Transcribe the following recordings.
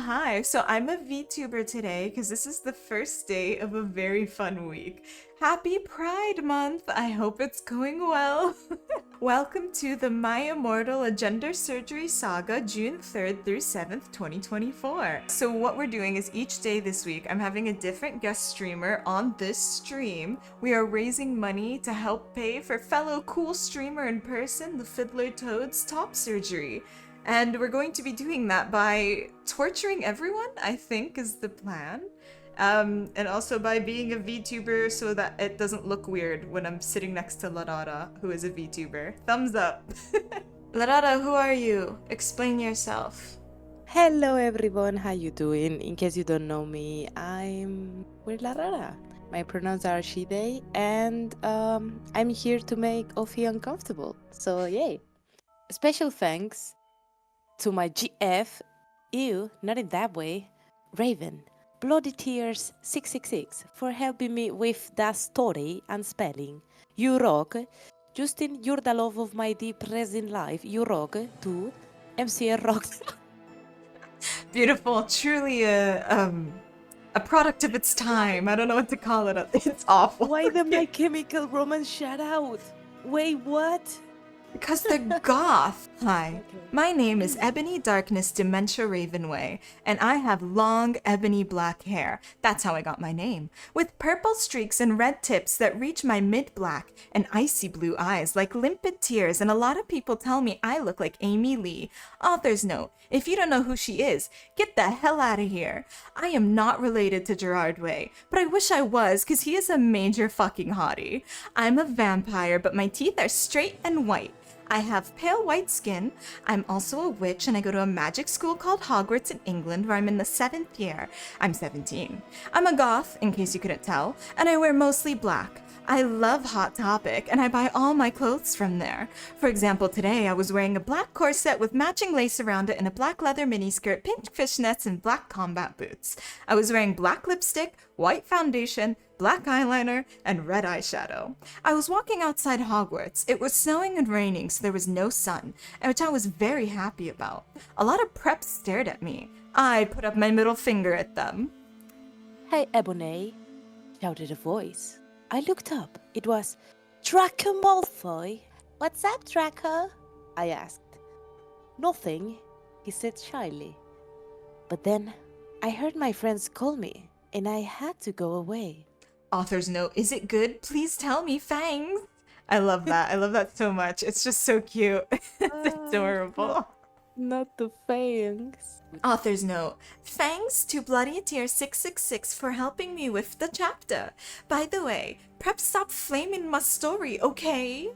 hi. So I'm a VTuber today because this is the first day of a very fun week. Happy Pride Month! I hope it's going well. Welcome to the My Immortal, a gender surgery saga, June 3rd through 7th, 2024. So what we're doing is each day this week, I'm having a different guest streamer on this stream. We are raising money to help pay for fellow cool streamer in person, the Fiddler Toad's top surgery. And we're going to be doing that by torturing everyone, I think, is the plan. And also by being a VTuber so that it doesn't look weird when I'm sitting next to Larara, who is a VTuber. Thumbs up! Larara, who are you? Explain yourself. Hello everyone, how you doing? In case you don't know me, I'm with Larara. My pronouns are she, they, and I'm here to make Ophie uncomfortable. So yay! Special thanks to my GF, ew, not in that way, Raven, Bloody Tears 666 for helping me with that story and spelling. You rock. Justin, you're the love of my deep resin life. You rock too. MCR rocks. Beautiful, truly a product of its time. I don't know what to call it. It's awful. Why the My Chemical Romance shout out? Wait, what? Because they're goth. Hi, my name is Ebony Darkness Dementia Ravenway, and I have long ebony black hair. That's how I got my name. With purple streaks and red tips that reach my mid-black and icy blue eyes like limpid tears, and a lot of people tell me I look like Amy Lee. Author's note, if you don't know who she is, get the hell out of here. I am not related to Gerard Way, but I wish I was because he is a major fucking hottie. I'm a vampire, but my teeth are straight and white. I have pale white skin. I'm also a witch and I go to a magic school called Hogwarts in England where I'm in the 7th year. I'm 17. I'm a goth, in case you couldn't tell, and I wear mostly black. I love Hot Topic and I buy all my clothes from there. For example, today I was wearing a black corset with matching lace around it and a black leather miniskirt, pink fishnets, and black combat boots. I was wearing black lipstick, white foundation, black eyeliner, and red eyeshadow. I was walking outside Hogwarts. It was snowing and raining, so there was no sun, which I was very happy about. A lot of preps stared at me. I put up my middle finger at them. Hey, Ebony, shouted a voice. I looked up. It was Draco Malfoy. What's up, Draco? I asked. Nothing, he said shyly. But then I heard my friends call me, and I had to go away. Author's note, is it good? Please tell me, Fangs. I love that. I love that so much. It's just so cute. It's adorable. Not the fangs. Author's note, thanks to Bloody Tear 666 for helping me with the chapter. By the way, prep stop flaming my story, okay?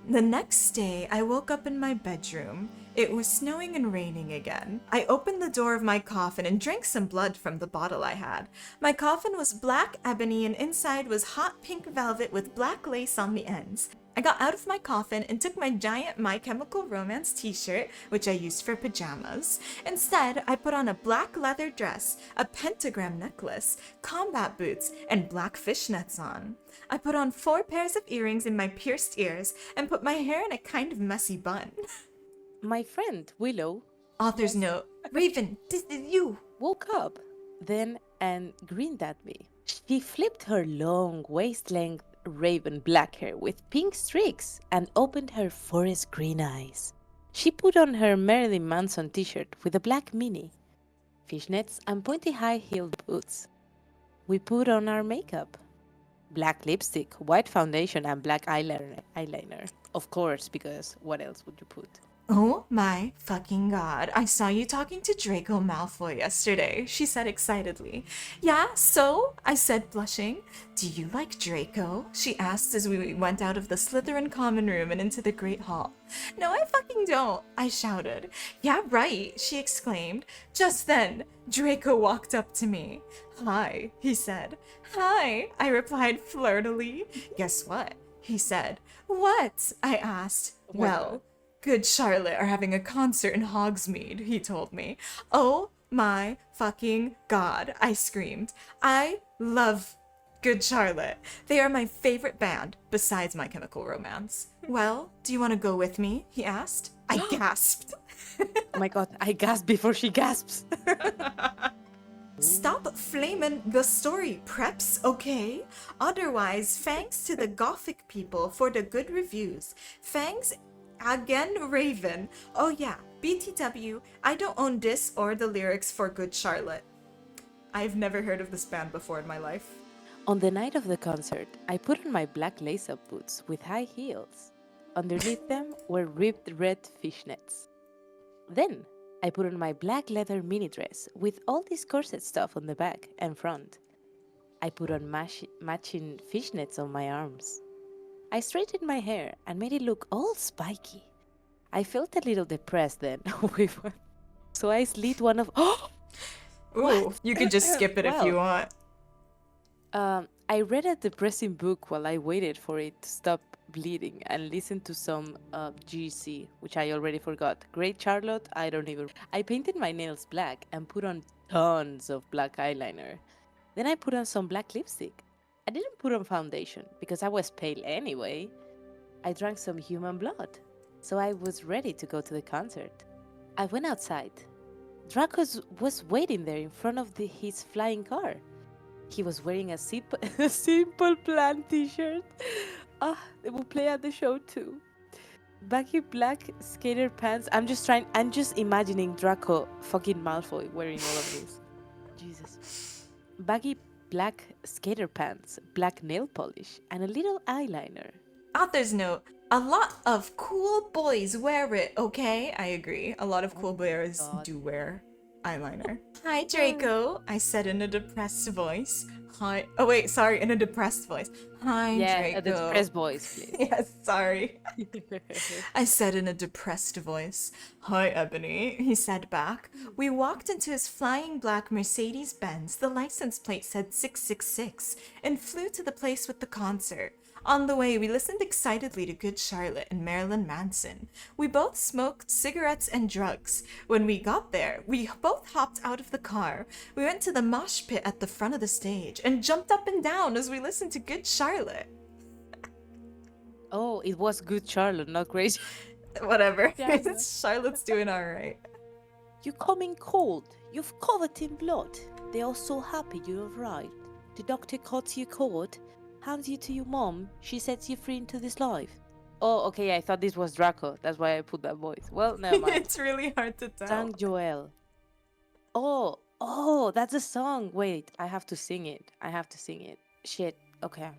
The next day, I woke up in my bedroom. It was snowing and raining again. I opened the door of my coffin and drank some blood from the bottle I had. My coffin was black ebony and inside was hot pink velvet with black lace on the ends. I got out of my coffin and took my giant My Chemical Romance t-shirt, which I used for pajamas. Instead, I put on a black leather dress, a pentagram necklace, combat boots, and black fishnets on. I put on 4 pairs of earrings in my pierced ears and put my hair in a kind of messy bun. My friend, Willow, Author's note, Raven, this is you. woke up then and grinned at me. She flipped her long waist-length raven black hair with pink streaks and opened her forest green eyes. She put on her Marilyn Manson t-shirt with a black mini, fishnets, and pointy high-heeled boots. We put on our makeup. Black lipstick, white foundation, and black eyeliner. Of course, because what else would you put? Oh my fucking god, I saw you talking to Draco Malfoy yesterday, she said excitedly. Yeah, so? I said, blushing. Do you like Draco? She asked as we went out of the Slytherin common room and into the Great Hall. No, I fucking don't, I shouted. Yeah, right, she exclaimed. Just then, Draco walked up to me. Hi, he said. Hi, I replied flirtily. Guess what? He said. What? I asked. Well, Good Charlotte are having a concert in Hogsmeade, he told me. Oh my fucking god, I screamed. I love Good Charlotte. They are my favorite band, besides My Chemical Romance. Well, do you want to go with me? He asked. I gasped. Oh my god, I gasp before she gasps. Stop flaming the story, preps, okay? Otherwise, thanks to the Gothic people for the good reviews. Thanks again, Raven. Oh yeah, BTW, I don't own this or the lyrics for Good Charlotte. I've never heard of this band before in my life. On the night of the concert, I put on my black lace-up boots with high heels. Underneath them were ripped red fishnets. Then, I put on my black leather mini dress with all this corset stuff on the back and front. I put on matching fishnets on my arms. I straightened my hair and made it look all spiky. I felt a little depressed then. So I slid one of... Ooh, you could just skip it if you want. I read a depressing book while I waited for it to stop bleeding and listened to some GC, which I already forgot. Great Charlotte, I don't even... I painted my nails black and put on tons of black eyeliner. Then I put on some black lipstick. I didn't put on foundation because I was pale anyway. I drank some human blood, so I was ready to go to the concert. I went outside. Draco was waiting there in front of his flying car. He was wearing a Simple Plan t-shirt. They will play at the show too. Baggy black skater pants. I'm just imagining Draco fucking Malfoy wearing all of this. Jesus. Baggy black skater pants, black nail polish, and a little eyeliner. Author's note. A lot of cool boys wear it, okay? I agree. A lot of cool boys do wear eyeliner. Hi, Draco, I said in a depressed voice. Hi. Oh, wait, sorry, in a depressed voice. Hi, Draco. A depressed voice, please. Yes, sorry. I said in a depressed voice. Hi, Ebony, he said back. We walked into his flying black Mercedes-Benz. The license plate said 666 and flew to the place with the concert. On the way, we listened excitedly to Good Charlotte and Marilyn Manson. We both smoked cigarettes and drugs. When we got there, we both hopped out of the car. We went to the mosh pit at the front of the stage and jumped up and down as we listened to Good Charlotte. Oh, it was Good Charlotte, not Grace. Whatever. Charlotte's doing alright. You come in cold. You've covered in blood. They are so happy you arrived. The doctor cuts you cord, hands you to your mom. She sets you free into this life. Oh, okay, I thought this was Draco. That's why I put that voice. Well, never mind. It's really hard to tell. Sang Joel. Oh, that's a song. Wait, I have to sing it. Shit, okay.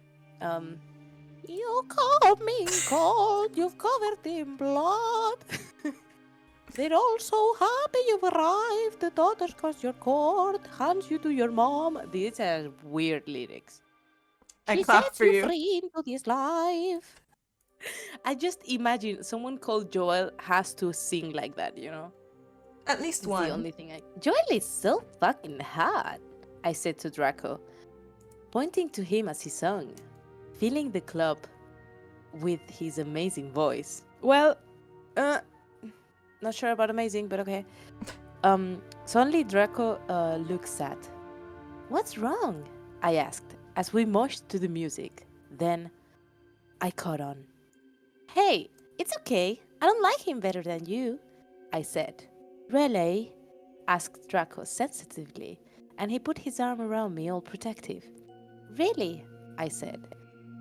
You come in cold, you've covered in blood. They're all so happy you've arrived. The daughter's cut your cord, hands you to your mom. These are weird lyrics. I clap for you. Free into this life. I just imagine someone called Joel has to sing like that, you know? At least It's one. the only thing Joel is so fucking hot, I said to Draco, pointing to him as he sung, filling the club with his amazing voice. Well, not sure about amazing, but okay. Suddenly Draco looked sad. What's wrong? I asked as we moshed to the music. Then I caught on. Hey, it's okay. I don't like him better than you, I said. Really? Asked Draco sensitively, and he put his arm around me all protective. Really? I said.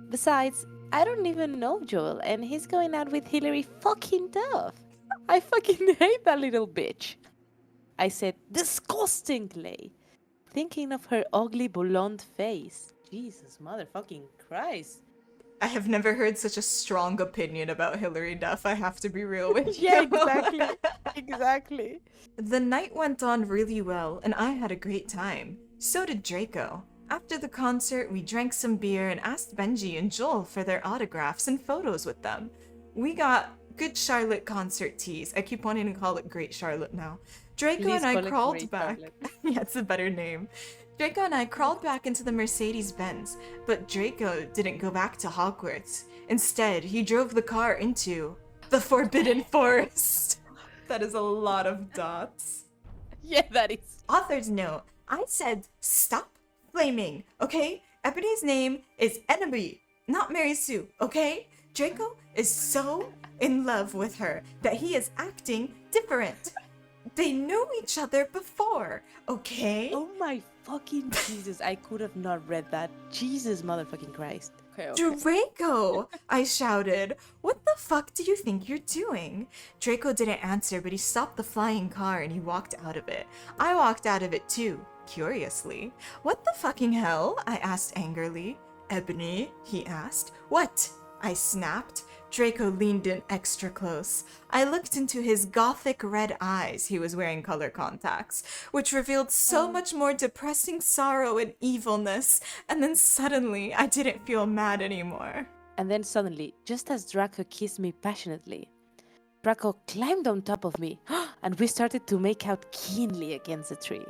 Besides, I don't even know Joel, and he's going out with Hilary fucking Duff. I fucking hate that little bitch, I said disgustingly, thinking of her ugly blonde face. Jesus motherfucking Christ. I have never heard such a strong opinion about Hilary Duff, I have to be real with you. Yeah, exactly. Exactly. The night went on really well, and I had a great time. So did Draco. After the concert, we drank some beer and asked Benji and Joel for their autographs and photos with them. We got Good Charlotte concert tees. I keep wanting to call it Great Charlotte now. Draco Please and I call it crawled Great back. Charlotte. Yeah, it's a better name. Draco and I crawled back into the Mercedes-Benz, but Draco didn't go back to Hogwarts. Instead, he drove the car into the Forbidden Forest. That is a lot of dots. Yeah, that is. Author's note. I said stop flaming, okay? Ebony's name is Enemy, not Mary Sue, okay? Draco is so in love with her that he is acting different. They knew each other before, okay? Oh my fucking Jesus, I could have not read that. Jesus motherfucking Christ. Okay. Draco! I shouted. What the fuck do you think you're doing? Draco didn't answer, but he stopped the flying car and he walked out of it. I walked out of it too, curiously. What the fucking hell? I asked angrily. Ebony, he asked. What? I snapped. Draco leaned in extra close. I looked into his gothic red eyes. He was wearing color contacts, which revealed so much more depressing sorrow and evilness. And then suddenly, I didn't feel mad anymore. And then suddenly, just as Draco kissed me passionately, Draco climbed on top of me, and we started to make out keenly against the tree.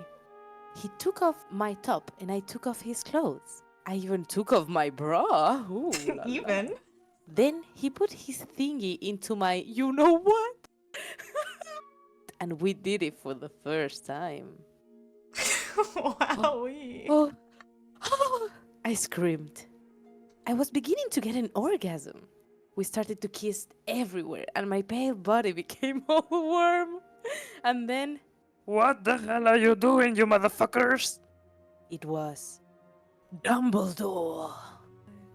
He took off my top, and I took off his clothes. I even took off my bra. Ooh, la la. Even? Then he put his thingy into my you-know-what? And we did it for the first time. Wowie. Oh. I screamed. I was beginning to get an orgasm. We started to kiss everywhere, and my pale body became all warm. And then... What the hell are you doing, you motherfuckers? it was Dumbledore.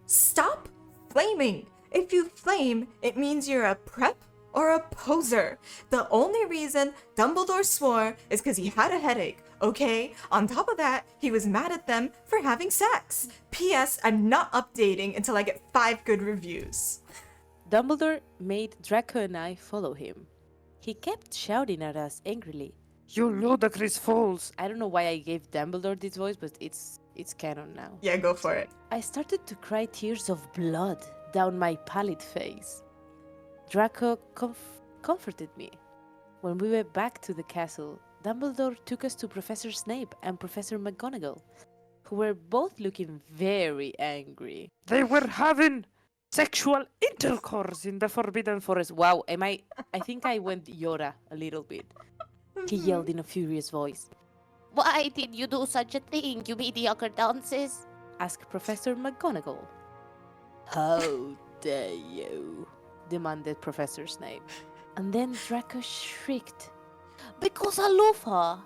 Stop flaming! If you flame, it means you're a prep or a poser. The only reason Dumbledore swore is because he had a headache, okay? On top of that, he was mad at them for having sex. P.S. I'm not updating until I get 5 good reviews. Dumbledore made Draco and I follow him. He kept shouting at us angrily. You ludicrous fools. I don't know why I gave Dumbledore this voice, but it's canon now. Yeah, go for it. I started to cry tears of blood down my pallid face. Draco comforted me. When we went back to the castle, Dumbledore took us to Professor Snape and Professor McGonagall, who were both looking very angry. They were having sexual intercourse in the Forbidden Forest. Wow, I think I went Yoda a little bit. He yelled in a furious voice. Why did you do such a thing, you mediocre dunces? Asked Professor McGonagall. How dare you? Demanded Professor Snape. And then Draco shrieked. Because I love her.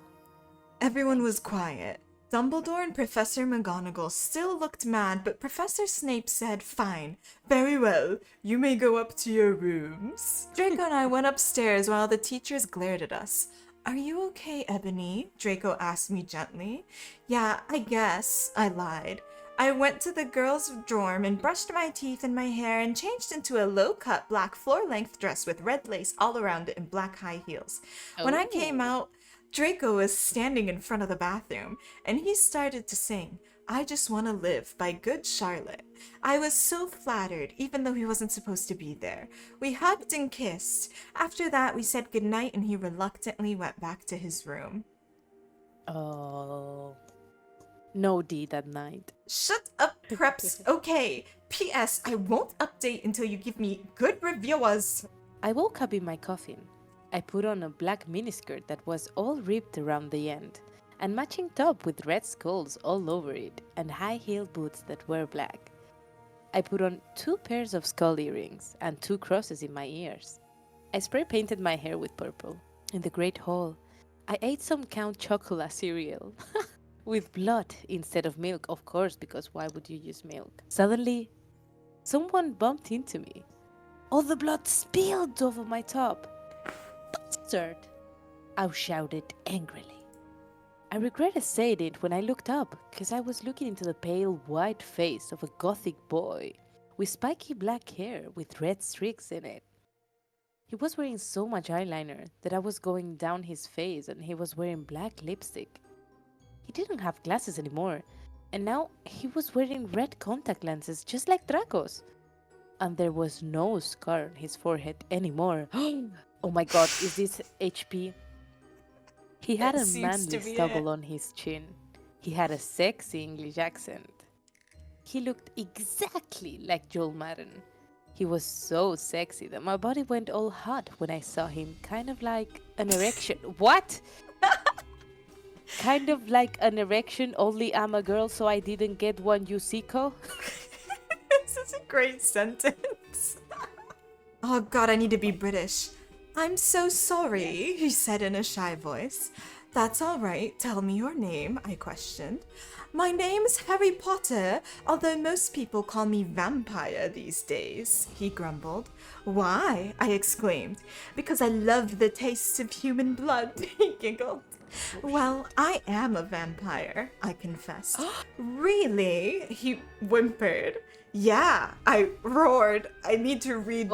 Everyone was quiet. Dumbledore and Professor McGonagall still looked mad, but Professor Snape said, "Fine, very well, you may go up to your rooms." Draco and I went upstairs while the teachers glared at us. "Are you okay, Ebony?" Draco asked me gently. "Yeah, I guess," I lied. I went to the girls' dorm and brushed my teeth and my hair and changed into a low-cut black floor-length dress with red lace all around it and black high heels. When I came out, Draco was standing in front of the bathroom, and he started to sing "I Just Wanna Live" by Good Charlotte. I was so flattered, even though he wasn't supposed to be there. We hugged and kissed. After that, we said goodnight, and he reluctantly went back to his room. Oh. No deed that night. Shut up, preps. Okay. P.S. I won't update until you give me good reviews. I woke up in my coffin. I put on a black miniskirt that was all ripped around the end, and matching top with red skulls all over it, and high-heeled boots that were black. I put on 2 pairs of skull earrings and 2 crosses in my ears. I spray-painted my hair with purple. In the Great Hall, I ate some Count Chocula cereal. With blood instead of milk, of course, because why would you use milk? Suddenly, someone bumped into me. All the blood spilled over my top. Bastard! I shouted angrily. I regretted saying it when I looked up, because I was looking into the pale white face of a gothic boy with spiky black hair with red streaks in it. He was wearing so much eyeliner that I was going down his face, and he was wearing black lipstick. He didn't have glasses anymore, and now he was wearing red contact lenses just like Draco's. And there was no scar on his forehead anymore. Oh my god, is this HP? He had It a seems to manly be stubble on his chin. He had a sexy English accent. He looked exactly like Joel Madden. He was so sexy that my body went all hot when I saw him, kind of like an erection. What? Kind of like an erection, only I'm a girl, so I didn't get one, you sicko. This is a great sentence. Oh god, I need to be British. I'm so sorry, he said in a shy voice. That's all right. Tell me your name, I questioned. My name's Harry Potter, although most people call me Vampire these days, he grumbled. Why? I exclaimed. Because I love the taste of human blood, he giggled. Well, I am a vampire, I confessed. Really? He whimpered. Yeah, I roared. I need to read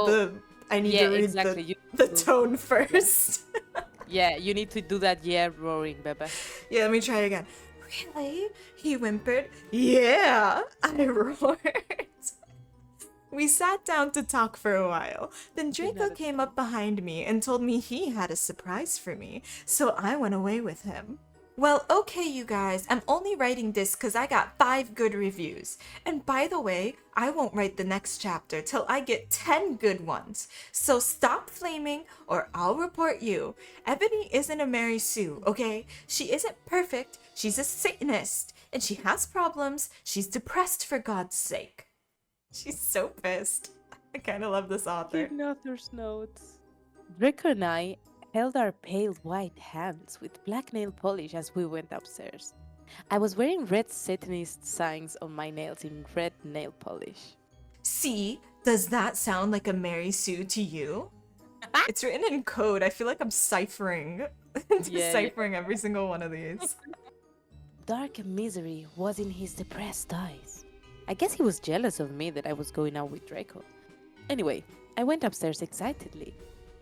exactly. the tone first. Yeah, you need to do that roaring, Bebe. Yeah, let me try it again. Really? He whimpered. Yeah, I roared. We sat down to talk for a while. Then Draco came up behind me and told me he had a surprise for me, so I went away with him. Well, okay, you guys, I'm only writing this because I got 5 good reviews. And by the way, I won't write the next chapter till I get 10 good ones. So stop flaming or I'll report you. Ebony isn't a Mary Sue, okay? She isn't perfect, she's a Satanist. And she has problems, she's depressed for God's sake. She's so pissed. I kind of love this author. Hidden author's notes. Draco and I held our pale white hands with black nail polish as we went upstairs. I was wearing red Satanist signs on my nails in red nail polish. See, does that sound like a Mary Sue to you? It's written in code. I feel like I'm ciphering. Deciphering every single one of these. Dark misery was in his depressed eyes. I guess he was jealous of me that I was going out with Draco. Anyway, I went upstairs excitedly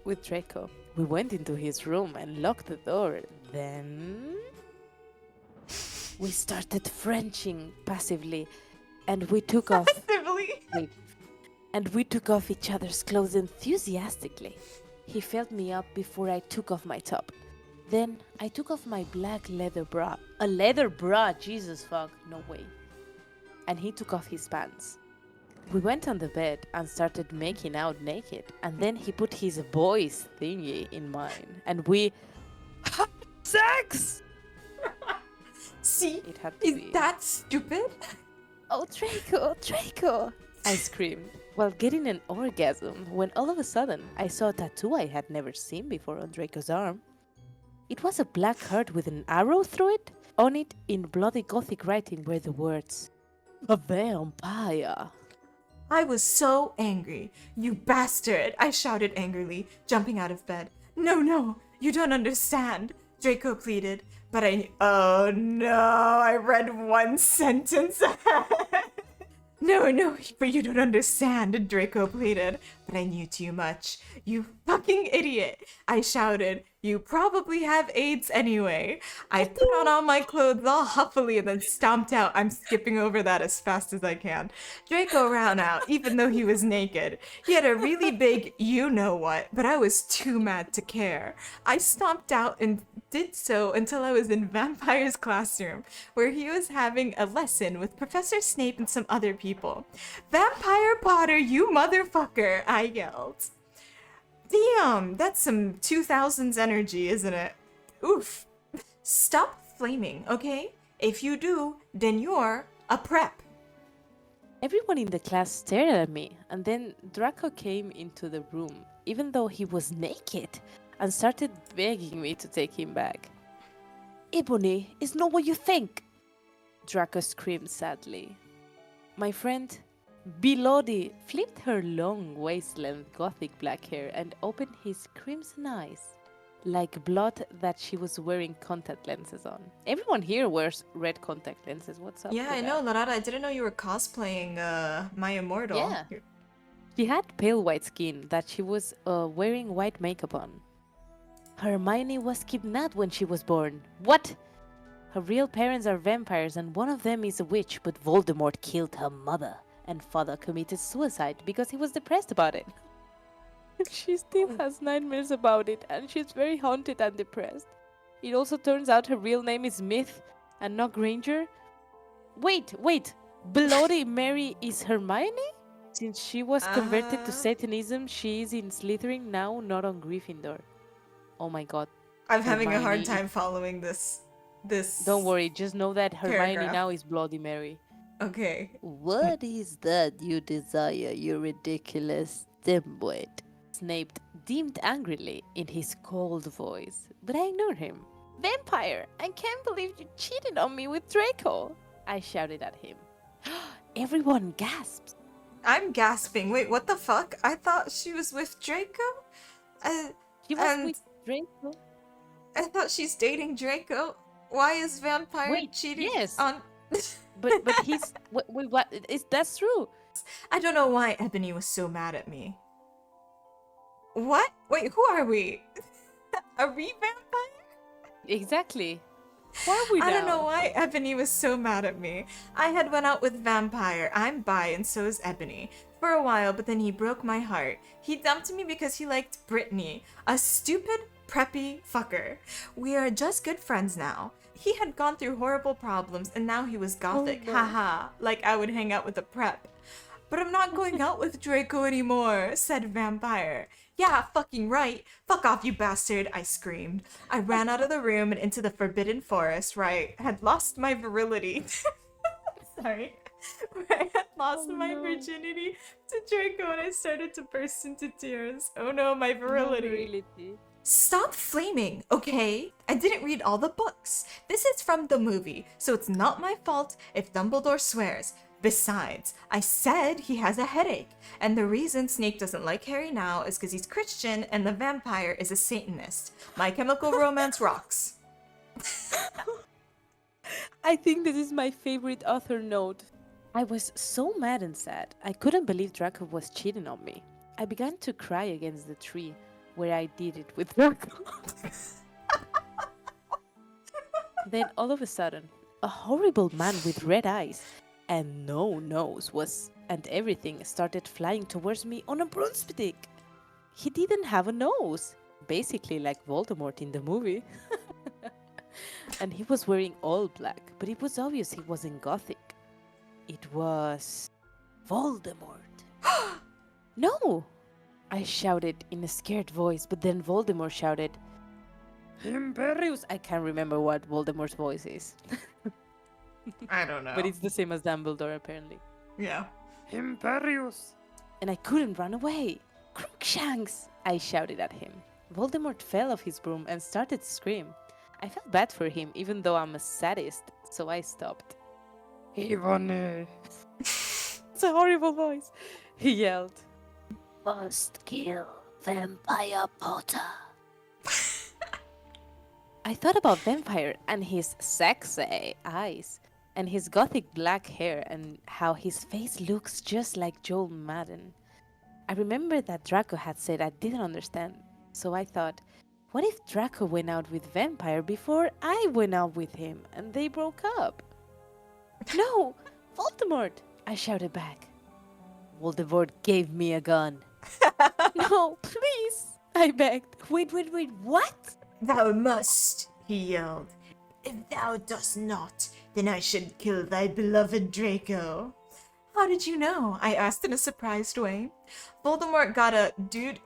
with Draco. We went into his room and locked the door. Then we started Frenching passively, and we took off. Wait. And we took off each other's clothes enthusiastically. He felt me up before I took off my top. Then I took off my black leather bra. A leather bra, Jesus fuck, no way. And he took off his pants. We went on the bed and started making out naked, and then he put his boy's thingy in mine, and we had sex! See, It had to is be. that stupid? Oh, Draco, Draco! I screamed while getting an orgasm when all of a sudden I saw a tattoo I had never seen before on Draco's arm. It was a black heart with an arrow through it. On it, in bloody Gothic writing, were the words, "A vampire." I was so angry. You bastard! I shouted angrily, jumping out of bed. No, you don't understand, Draco pleaded. But oh no, I read one sentence ahead. No, but you don't understand, Draco pleaded. But I knew too much. You fucking idiot, I shouted. You probably have AIDS anyway. I put on all my clothes all huffily and then stomped out. I'm skipping over that as fast as I can. Draco ran out, even though he was naked. He had a really big you-know-what, but I was too mad to care. I stomped out and did so until I was in Vampire's classroom, where he was having a lesson with Professor Snape and some other people. "Vampire Potter, you motherfucker," I yelled. Damn, that's some 2000s energy, isn't it? Oof. Stop flaming, okay? If you do, then you're a prep. Everyone in the class stared at me, and then Draco came into the room, even though he was naked, and started begging me to take him back. "Ebony is not what you think," Draco screamed sadly. My friend Bilodi flipped her long waist-length Gothic black hair and opened his crimson eyes, like blood that she was wearing contact lenses on. Everyone here wears red contact lenses. What's up? Yeah, I know, Larara. I didn't know you were cosplaying My Immortal. Yeah. She had pale white skin that she was wearing white makeup on. Hermione was kidnapped when she was born. What? Her real parents are vampires and one of them is a witch, but Voldemort killed her mother. And father committed suicide because he was depressed about it. She still has nightmares about it, and she's very haunted and depressed. It also turns out her real name is Smith and not Granger. Wait, Bloody Mary is Hermione? Since she was converted to Satanism, she is in Slytherin now, not on Gryffindor. Oh my god. I'm having a hard Hermione. time following this. Don't worry, just know that Hermione Paragraph. now is Bloody Mary. Okay. What is that you desire, you ridiculous dimwit? Snape dimmed angrily in his cold voice, but I ignored him. Vampire! I can't believe you cheated on me with Draco! I shouted at him. Everyone gasps. I'm gasping. Wait, what the fuck? I thought she was with Draco? He was And with Draco. I thought she's dating Draco. Why is Vampire Wait, cheating yes. on... But he's what is that's true. I don't know why Ebony was so mad at me. What? Wait, who are we? Are we vampire? Exactly. Why are we I don't now? know why Ebony was so mad at me. I had went out with Vampire. I'm bi and so is Ebony. For a while, but then he broke my heart. He dumped me because he liked Brittany, a stupid, preppy fucker. We are just good friends now. He had gone through horrible problems and now he was gothic. no. Haha, like I would hang out with a prep. But I'm not going out with Draco anymore, said Vampire. Yeah, fucking right. Fuck off, you bastard, I screamed. I ran out of the room and into the forbidden forest where I had lost my virility. Sorry. Where I had lost my virginity to Draco and I started to burst into tears. Oh no, my virility. Stop flaming, okay? I didn't read all the books. This is from the movie, so it's not my fault if Dumbledore swears. Besides, I said he has a headache, and the reason Snape doesn't like Harry now is because he's Christian and the vampire is a Satanist. My Chemical Romance rocks. I think this is my favorite author note. I was so mad and sad. I couldn't believe Draco was cheating on me. I began to cry against the tree where I did it with Draco. Then all of a sudden, a horrible man with red eyes and no nose and everything started flying towards me on a broomstick. He didn't have a nose, basically like Voldemort in the movie. And he was wearing all black, but it was obvious he wasn't gothic. It was Voldemort. No! I shouted in a scared voice, but then Voldemort shouted, Imperius! I can't remember what Voldemort's voice is. I don't know. But it's the same as Dumbledore, apparently. Yeah. Imperius! And I couldn't run away. Crookshanks! I shouted at him. Voldemort fell off his broom and started to scream. I felt bad for him, even though I'm a sadist, so I stopped. Ivone! It's a horrible voice. He yelled. Must kill Vampire Potter. I thought about Vampire and his sexy eyes, and his gothic black hair, and how his face looks just like Joel Madden. I remembered that Draco had said I didn't understand, so I thought, what if Draco went out with Vampire before I went out with him, and they broke up? No! Voldemort! I shouted back. Voldemort gave me a gun. No, please! I begged. Wait, what? Thou must, he yelled. If thou dost not, then I should kill thy beloved Draco. How did you know? I asked in a surprised way. Voldemort got a dude.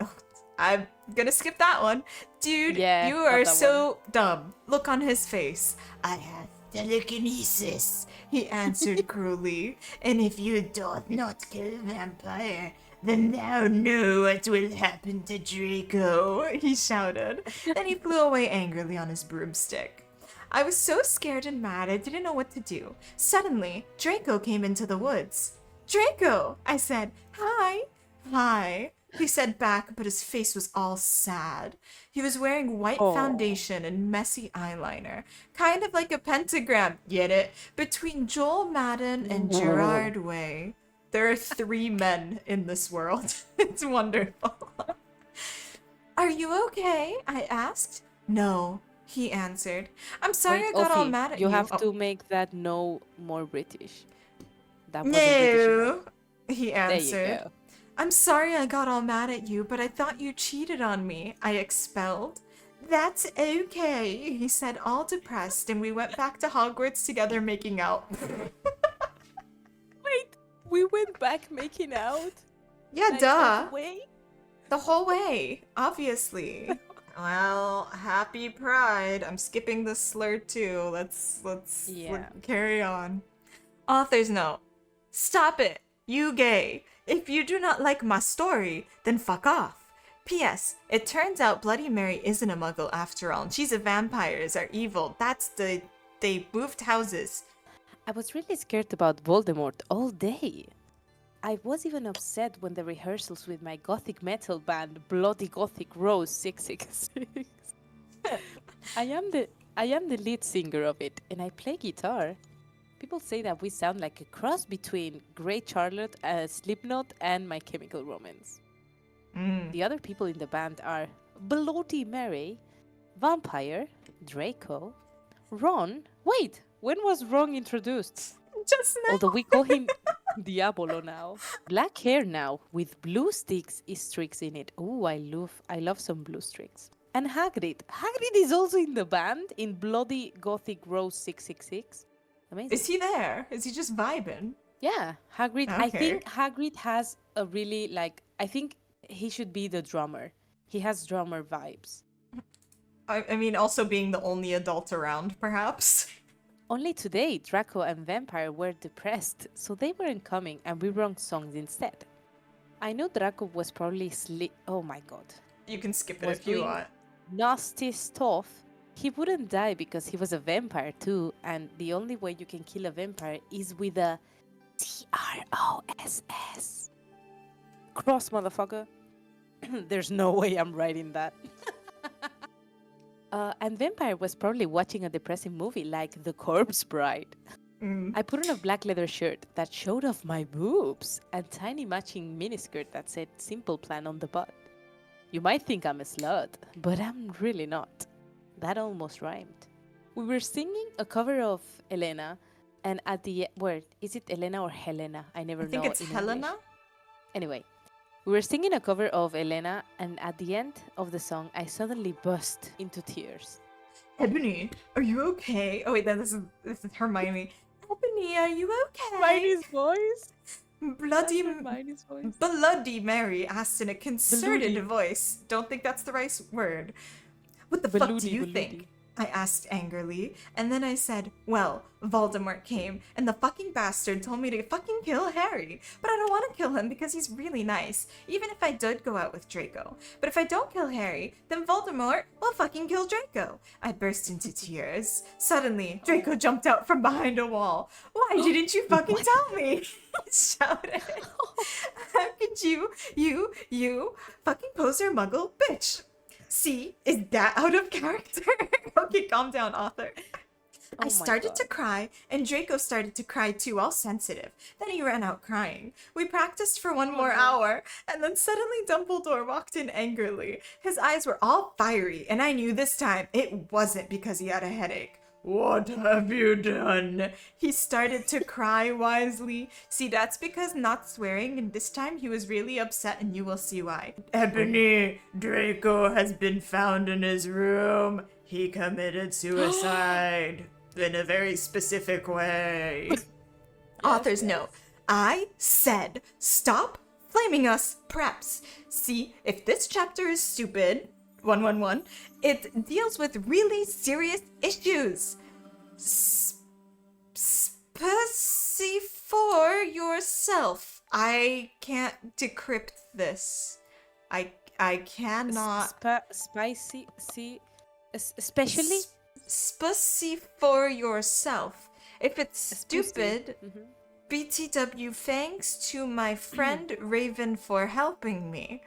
I'm gonna skip that one. Dude, Yeah, you not are that so dumb. Look on his face. I have telekinesis, he answered cruelly. And if you doth not kill Vampire, then thou know what will happen to Draco, he shouted. Then he flew away angrily on his broomstick. I was so scared and mad I didn't know what to do. Suddenly, Draco came into the woods. Draco, I said. Hi. Hi. He said back, but his face was all sad. He was wearing white foundation and messy eyeliner, kind of like a pentagram, get it? Between Joel Madden and Gerard Way. There are 3 men in this world. It's wonderful. Are you okay? I asked. No, he answered. I'm sorry Wait, I got all Ophi, mad at you you. have Oh, to make that no more British. That wasn't British enough. no, he There you answered. go. I'm sorry I got all mad at you, but I thought you cheated on me, I expelled. That's okay, he said, all depressed, and we went back to Hogwarts together making out. Wait, we went back making out? Yeah, Like, duh. all the way? The whole way, obviously. Well, happy Pride. I'm skipping the slur too. Let's Yeah. carry on. Author's note. Stop it, you gay. If you do not like my story, then fuck off. P.S. It turns out Bloody Mary isn't a muggle after all, and she's a vampires are evil. They moved houses. I was really scared about Voldemort all day. I was even upset when the rehearsals with my gothic metal band Bloody Gothic Rose 666. I am the lead singer of it, and I play guitar. People say that we sound like a cross between Great Charlotte, Slipknot, and My Chemical Romance. The other people in the band are Bloody Mary, Vampire, Draco, Ron. Wait, when was Ron introduced? Just now. Although we call him Diabolo now. Black hair now with blue streaks in it. Oh, I love some blue streaks. And Hagrid. Hagrid is also in the band in Bloody Gothic Rose 666. Amazing. Is he there? Is he just vibing? Yeah, Hagrid. I Okay. think Hagrid has a really I think he should be the drummer. He has drummer vibes. I mean, also being the only adult around, perhaps. Only today, Draco and Vampire were depressed, so they weren't coming and we wrote songs instead. I know Draco was probably oh my god. You can skip it Was if you doing- want. Nasty stuff. He wouldn't die because he was a vampire too, and the only way you can kill a vampire is with a TROSS. Cross, motherfucker. There's no way I'm writing that. And Vampire was probably watching a depressing movie like The Corpse Bride. I put on a black leather shirt that showed off my boobs and tiny matching miniskirt that said Simple Plan on the butt. You might think I'm a slut, but I'm really not. That almost rhymed. We were singing a cover of Elena, and at the word, is it Elena or Helena? I never know. I think it's in Helena. English. Anyway, we were singing a cover of Elena, and at the end of the song, I suddenly burst into tears. Ebony, are you okay? Oh wait, this is Hermione. Ebony, are you okay? Hermione's voice. Bloody Hermione's voice. Bloody Mary asked in a concerted Bloody. voice. Don't think that's the right word. What the fuck do Bloody, you bloody. think? I asked angrily, and then I said, well, Voldemort came, and the fucking bastard told me to fucking kill Harry. But I don't want to kill him because he's really nice, even if I did go out with Draco. But if I don't kill Harry, then Voldemort will fucking kill Draco. I burst into tears. Suddenly, Draco jumped out from behind a wall. Why didn't you fucking tell me? He shouted. How could you fucking poser muggle bitch? See, is that out of character? Okay, calm down, author. I my started God. to cry, and Draco started to cry too, all sensitive. Then he ran out crying. We practiced for one more hour, and then suddenly Dumbledore walked in angrily. His eyes were all fiery, and I knew this time it wasn't because he had a headache. What have you done? He started to cry wisely. See, that's because not swearing, and this time he was really upset, and you will see why. Ebony, Draco has been found in his room. He committed suicide in a very specific way. Author's note. I said, stop flaming us, preps. See, if this chapter is stupid, 111, it deals with really serious issues. Specify yourself. I can't decrypt this. I cannot. Spicy, especially Specify yourself. If it's stupid, BTW, thanks to my friend Raven for helping me.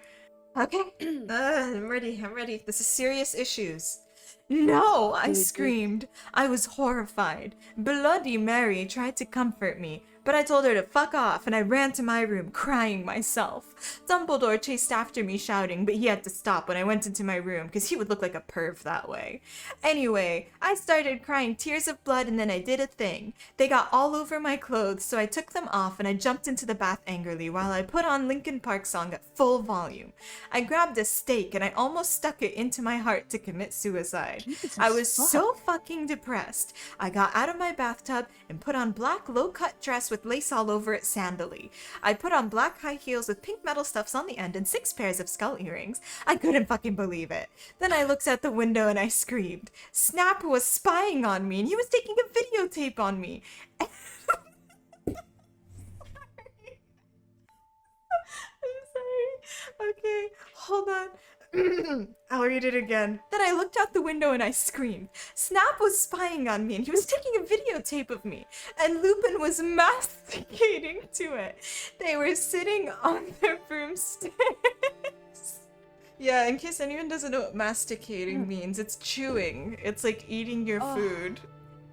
Okay, I'm ready. This is serious issues. No, I screamed. I was horrified. Bloody Mary tried to comfort me, but I told her to fuck off and I ran to my room crying myself. Dumbledore chased after me shouting, but he had to stop when I went into my room because he would look like a perv that way. Anyway, I started crying tears of blood and then I did a thing. They got all over my clothes, so I took them off and I jumped into the bath angrily while I put on Linkin Park song at full volume. I grabbed a stake and I almost stuck it into my heart to commit suicide. I was so fucking depressed. I got out of my bathtub and put on black low-cut dress with lace all over it sandally. I put on black high heels with pink metal stuffs on the end and 6 pairs of skull earrings. I couldn't fucking believe it. Then I looked out the window and I screamed. Snap was spying on me and he was taking a videotape on me. I'm sorry. Okay, hold on. I'll read it again. Then I looked out the window and I screamed. Snap was spying on me and he was taking a videotape of me. And Lupin was masticating to it. They were sitting on their broomsticks. Yeah, in case anyone doesn't know what masticating means, it's chewing. It's like eating your food.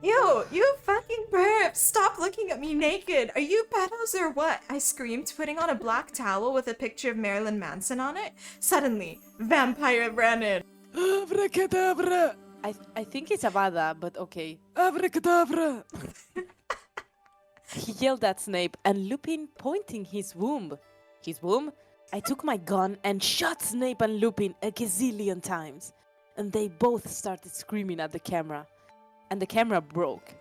Ew, you fucking perp! Stop looking at me naked! Are you pedos or what? I screamed, putting on a black towel with a picture of Marilyn Manson on it. Suddenly, vampire ran in. Abracadabra! I think it's Avada, but okay. Abracadabra! He yelled at Snape and Lupin pointing his womb. His womb? I took my gun and shot Snape and Lupin a gazillion times. And they both started screaming at the camera. And the camera broke.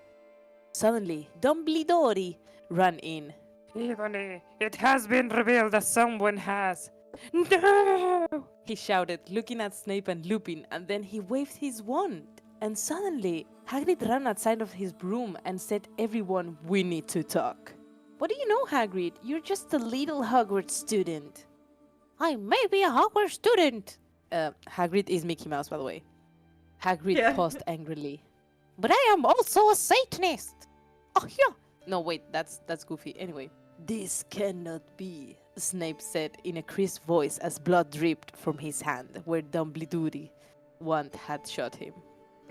Suddenly, Dumbledore ran in. Ebony, it has been revealed that someone has. No! He shouted, looking at Snape and Lupin, and then he waved his wand. And suddenly, Hagrid ran outside of his broom and said, "Everyone, we need to talk." What do you know, Hagrid? You're just a little Hogwarts student. I may be a Hogwarts student, Hagrid is Mickey Mouse, by the way. Hagrid Yeah. paused angrily. but I am also a Satanist. Oh, yeah. No, wait, that's Goofy. Anyway. This cannot be, Snape said in a crisp voice as blood dripped from his hand where Dumbledore wand had shot him.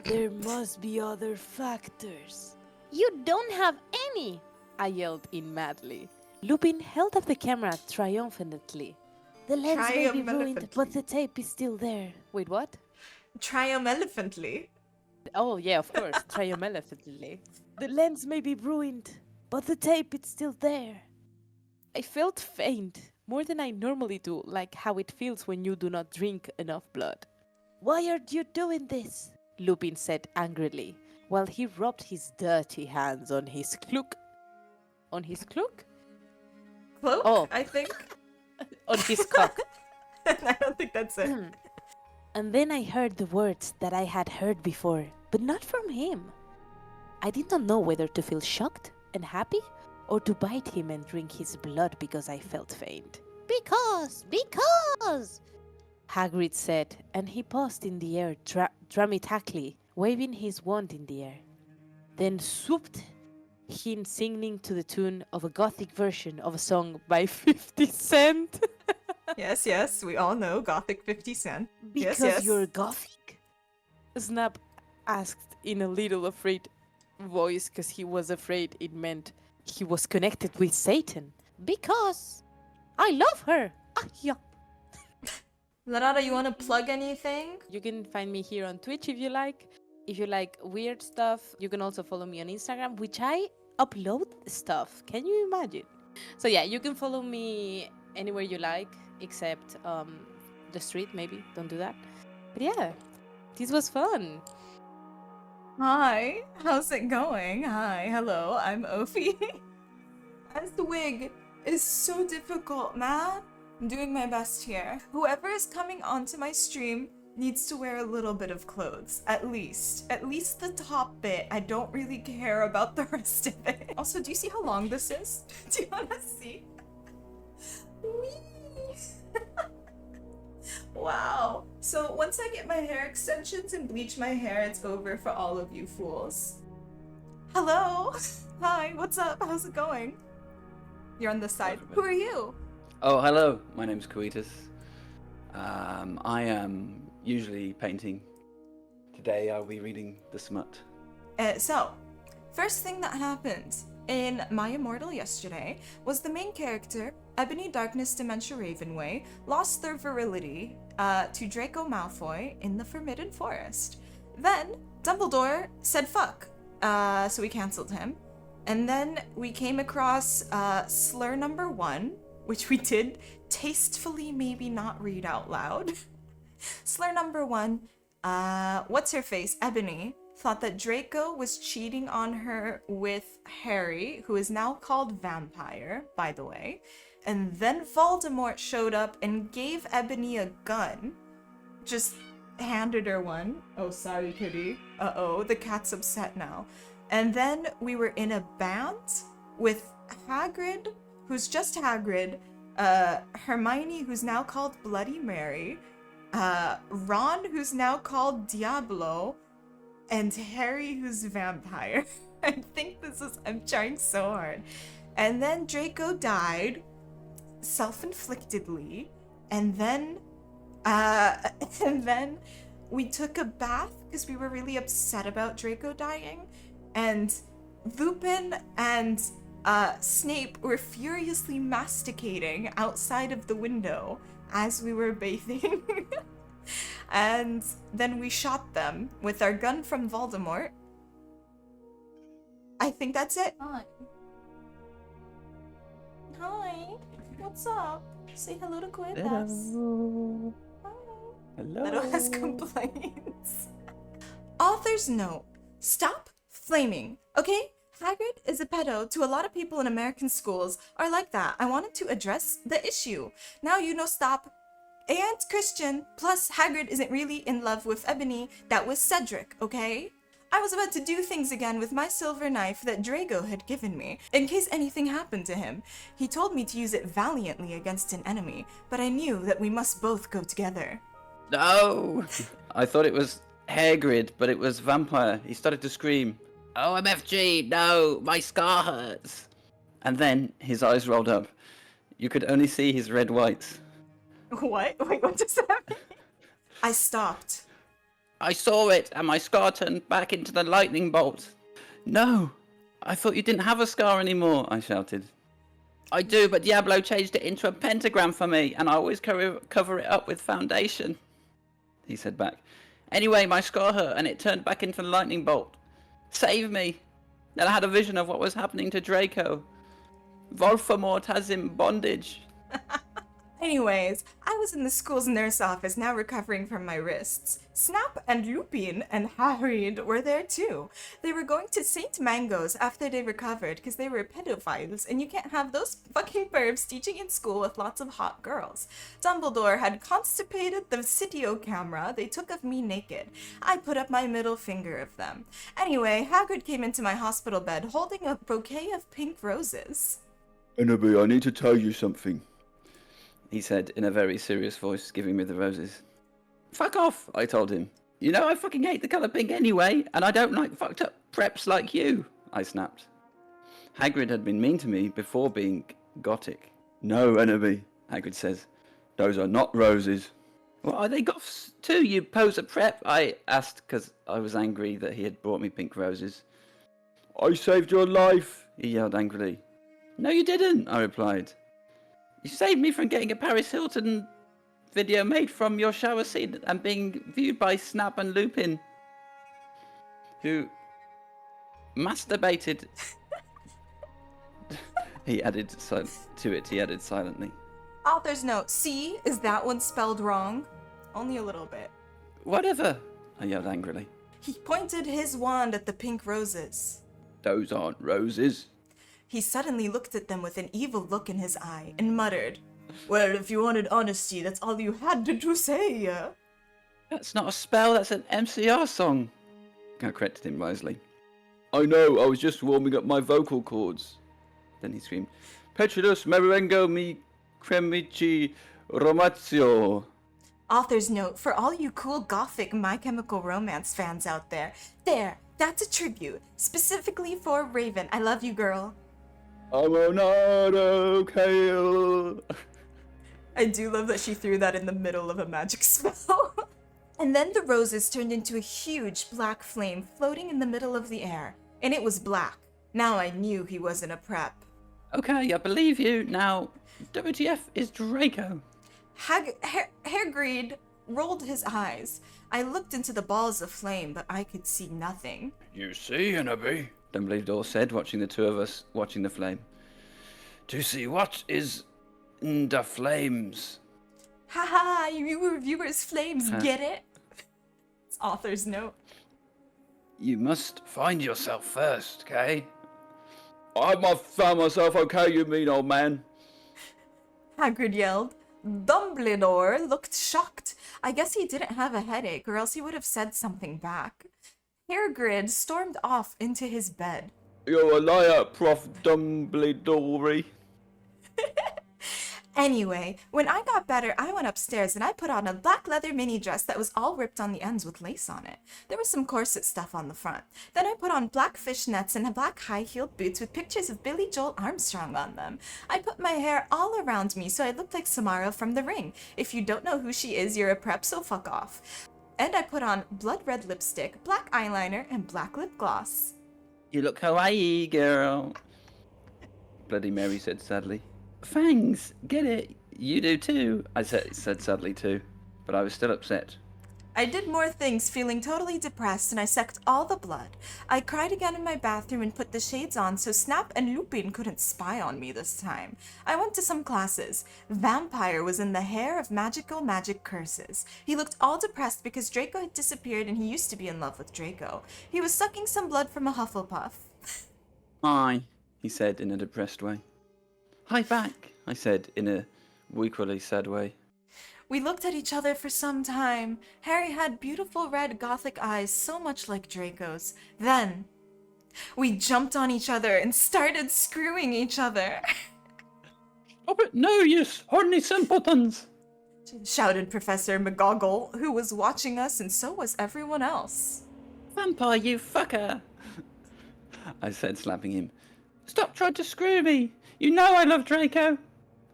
There must be other factors. You don't have any, I yelled in madly. Lupin held up the camera triumphantly. The lens may be ruined, but the tape is still there. Wait, what? Triumphantly. Oh, yeah, of course. Triumphantly. The lens may be ruined, but the tape is still there. I felt faint, more than I normally do, like how it feels when you do not drink enough blood. Why are you doing this? Lupin said angrily, while he rubbed his dirty hands on his cloak. On his cloak? Cloak, Oh. I think. On his cock. I don't think that's it. And then I heard the words that I had heard before, but not from him. I did not know whether to feel shocked and happy, or to bite him and drink his blood because I felt faint. Because. Hagrid said, and he paused in the air dramatically, waving his wand in the air. Then swooped, him singing to the tune of a gothic version of a song by 50 Cent. Yes, we all know Gothic 50 Cent. Because Yes. you're gothic? Snap asked in a little afraid voice, because he was afraid it meant he was connected with Satan. Because I love her. Ah, yeah. Larara, you want to plug anything? You can find me here on Twitch if you like. If you like weird stuff, you can also follow me on Instagram, which I upload stuff. Can you imagine? So yeah, you can follow me anywhere you like, except the street, maybe. Don't do that. But yeah, this was fun. Hi, how's it going? Hi, hello, I'm Ophi. As the wig is so difficult, man. I'm doing my best here. Whoever is coming onto my stream needs to wear a little bit of clothes, at least the top bit. I don't really care about the rest of it. Also, do you see how long this is? Do you want to see? Whee! Wow. So once I get my hair extensions and bleach my hair, it's over for all of you fools. Hello. Hi, what's up? How's it going? You're on this side. Who are you? Oh, hello. My name's Kowetas. I am usually painting. Today I'll be reading The Smut. So, first thing that happened in My Immortal yesterday was the main character, Ebony Darkness Dementia Ravenway, lost their virility to Draco Malfoy in the Forbidden Forest. Then, Dumbledore said fuck, so we cancelled him. And then we came across slur number 1, which we did tastefully maybe not read out loud. Slur number 1, what's her face, Ebony, thought that Draco was cheating on her with Harry, who is now called Vampire, by the way. And then Voldemort showed up and gave Ebony a gun. Just handed her one. Oh, sorry, kitty. Uh-oh, the cat's upset now. And then we were in a band with Hagrid, who's just Hagrid, Hermione, who's now called Bloody Mary, Ron, who's now called Diablo, and Harry, who's vampire. I think I'm trying so hard. And then Draco died, self-inflictedly, and then we took a bath because we were really upset about Draco dying, and Lupin and Snape were furiously masticating outside of the window as we were bathing. And then we shot them with our gun from Voldemort. I think that's it. Hi. What's up? Say hello to Kowetas. Hello. Hi. Hello. Little has complaints. Author's note. Stop flaming, okay? Hagrid is a pedo to a lot of people in American schools are like that. I wanted to address the issue. Now you know stop. And Christian, plus Hagrid isn't really in love with Ebony. That was Cedric, okay? I was about to do things again with my silver knife that Draco had given me, in case anything happened to him. He told me to use it valiantly against an enemy, but I knew that we must both go together. No! I thought it was Hagrid, but it was Vampire. He started to scream, OMFG, no, my scar hurts. And then his eyes rolled up. You could only see his red whites. What? Wait, what does that mean? I stopped. I saw it, and my scar turned back into the lightning bolt. No! I thought you didn't have a scar anymore, I shouted. I do, but Diablo changed it into a pentagram for me, and I always cover it up with foundation. He said back. Anyway, my scar hurt, and it turned back into the lightning bolt. Save me! Then I had a vision of what was happening to Draco. Voldemort has him bondage. Anyways, I was in the school's nurse office now recovering from my wrists. Snap and Lupin and Harry were there too. They were going to St. Mango's after they recovered because they were pedophiles and you can't have those fucking pervs teaching in school with lots of hot girls. Dumbledore had constipated the Sitio camera they took of me naked. I put up my middle finger of them. Anyway, Hagrid came into my hospital bed holding a bouquet of pink roses. Annabelle, I need to tell you something, he said in a very serious voice, giving me the roses. Fuck off, I told him. You know I fucking hate the colour pink anyway, and I don't like fucked up preps like you, I snapped. Hagrid had been mean to me before being gothic. No, Enemy, Hagrid says. Those are not roses. Well, are they goths too, you poser prep? I asked because I was angry that he had brought me pink roses. I saved your life, he yelled angrily. No, you didn't, I replied. You saved me from getting a Paris Hilton video made from your shower scene and being viewed by Snap and Lupin, who masturbated. He added silently. Author's note, see, is that one spelled wrong? Only a little bit. Whatever, I yelled angrily. He pointed his wand at the pink roses. Those aren't roses. He suddenly looked at them with an evil look in his eye and muttered, Well, if you wanted honesty, that's all you had to say. That's not a spell, that's an MCR song, I corrected him wisely. I know, I was just warming up my vocal cords. Then he screamed, Petrolus merengo mi cremici romazio. Author's note, for all you cool gothic My Chemical Romance fans out there, that's a tribute, specifically for Raven. I love you, girl. Amonado Kale. I do love that she threw that in the middle of a magic spell. And then the roses turned into a huge black flame floating in the middle of the air. And it was black. Now I knew he wasn't a prep. Okay, I believe you. Now, WTF is Draco. Hagrid rolled his eyes. I looked into the balls of flame, but I could see nothing. You see, Annabelle, Dumbledore said, watching the two of us watching the flame. To see what is in the flames. Haha, you reviewers flames, get it? It's author's note. You must find yourself first, okay? I must find myself, okay, you mean old man? Hagrid yelled. Dumbledore looked shocked. I guess he didn't have a headache, or else he would have said something back. Hagrid stormed off into his bed. You're a liar, Prof. Dumbledore. Anyway, when I got better, I went upstairs and I put on a black leather mini dress that was all ripped on the ends with lace on it. There was some corset stuff on the front. Then I put on black fishnets and black high-heeled boots with pictures of Billy Joel Armstrong on them. I put my hair all around me so I looked like Samara from The Ring. If you don't know who she is, you're a prep, so fuck off. And I put on blood red lipstick, black eyeliner, and black lip gloss. You look kawaii, girl. Bloody Mary said sadly. Fangs, get it? You do too. I said sadly too, but I was still upset. I did more things, feeling totally depressed, and I sucked all the blood. I cried again in my bathroom and put the shades on so Snap and Lupin couldn't spy on me this time. I went to some classes. Vampire was in the hair of magical magic curses. He looked all depressed because Draco had disappeared and he used to be in love with Draco. He was sucking some blood from a Hufflepuff. Hi, he said in a depressed way. Hi back, I said in a equally sad way. We looked at each other for some time. Harry had beautiful red gothic eyes, so much like Draco's. Then, we jumped on each other and started screwing each other. Stop it, no, you horny simpletons! Shouted Professor McGoggle, who was watching us, and so was everyone else. Vampire, you fucker! I said, slapping him. Stop trying to screw me! You know I love Draco!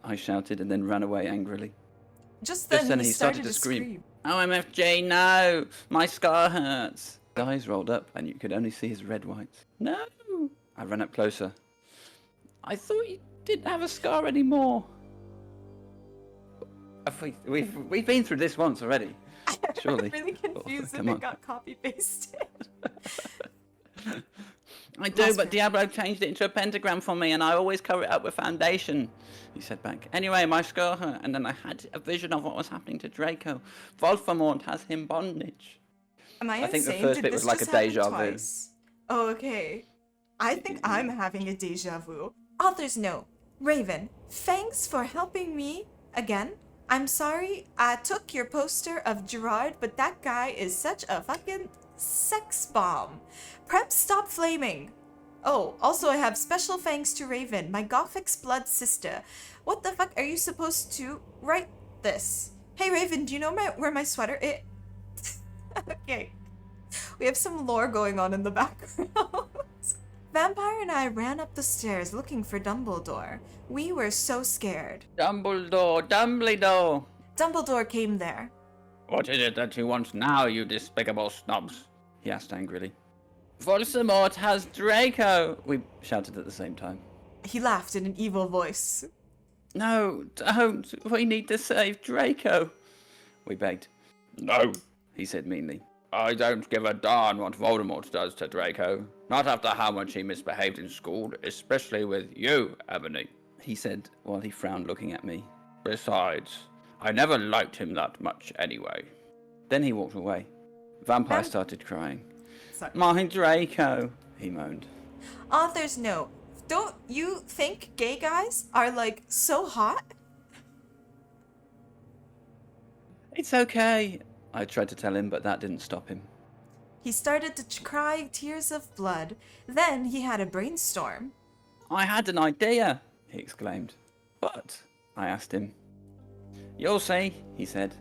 I shouted and then ran away angrily. Just then he started to scream. OMFJ, no! My scar hurts! His eyes rolled up and you could only see his red whites. No! I ran up closer. I thought you didn't have a scar anymore. We've been through this once already. Surely. I'm really confused if it got copy-pasted. I do, but Diablo changed it into a pentagram for me, and I always cover it up with foundation, he said back. Anyway, my scar hurt, and then I had a vision of what was happening to Draco. Voldemort has him bondage. Am I think the insane? first Did bit this was like just a deja happen vu. twice? Oh, okay. I think I'm having a deja vu. Author's note. Raven, thanks for helping me again. I'm sorry I took your poster of Gerard, but that guy is such a fucking sex bomb. Prep, stop flaming. Oh, also I have special thanks to Raven, my Gothic's blood sister. What the fuck are you supposed to write this? Hey Raven, do you know where my sweater is? Okay. We have some lore going on in the background. Vampire and I ran up the stairs looking for Dumbledore. We were so scared. Dumbledore, Dumbledore! Dumbledore came there. What is it that you want now, you despicable snobs? He asked angrily. Voldemort has Draco! We shouted at the same time. He laughed in an evil voice. No, don't! We need to save Draco! We begged. No, he said meanly. I don't give a darn what Voldemort does to Draco. Not after how much he misbehaved in school, especially with you, Ebony, he said while he frowned looking at me. Besides, I never liked him that much anyway. Then he walked away. Vampire started crying. Sorry. My Draco, he moaned. Author's note. Don't you think gay guys are like so hot? It's okay, I tried to tell him, but that didn't stop him. He started to cry tears of blood. Then he had a brainstorm. I had an idea, he exclaimed. What? I asked him. You'll see, he said.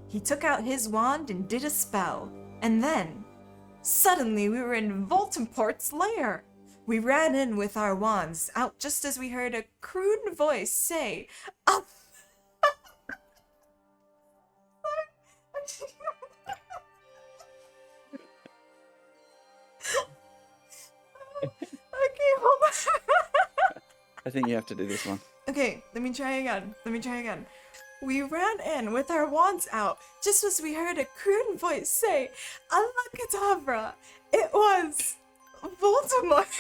He took out his wand and did a spell. And then, suddenly we were in Voldemort's lair. We ran in with our wands out just as we heard a crude voice say, "Up." Okay, hold on. I think you have to do this one. Okay, let me try again. We ran in with our wands out just as we heard a crude voice say, "Alakadabra." It was Voldemort.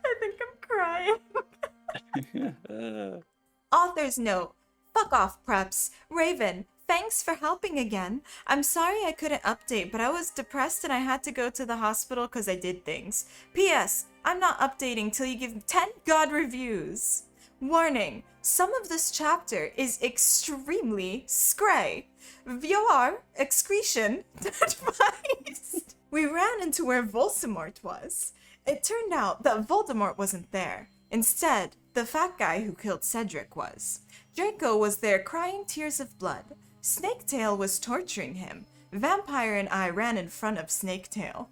I think I'm crying. Author's note. Fuck off, preps. Raven, thanks for helping again. I'm sorry I couldn't update, but I was depressed and I had to go to the hospital because I did things. P.S. I'm not updating till you give 10 God reviews. Warning, some of this chapter is extremely scray. Viewer excretion advised. We ran into where Voldemort was. It turned out that Voldemort wasn't there. Instead, The fat guy who killed Cedric was. Draco was there crying tears of blood. Snaketail was torturing him. Vampire and I ran in front of Snaketail.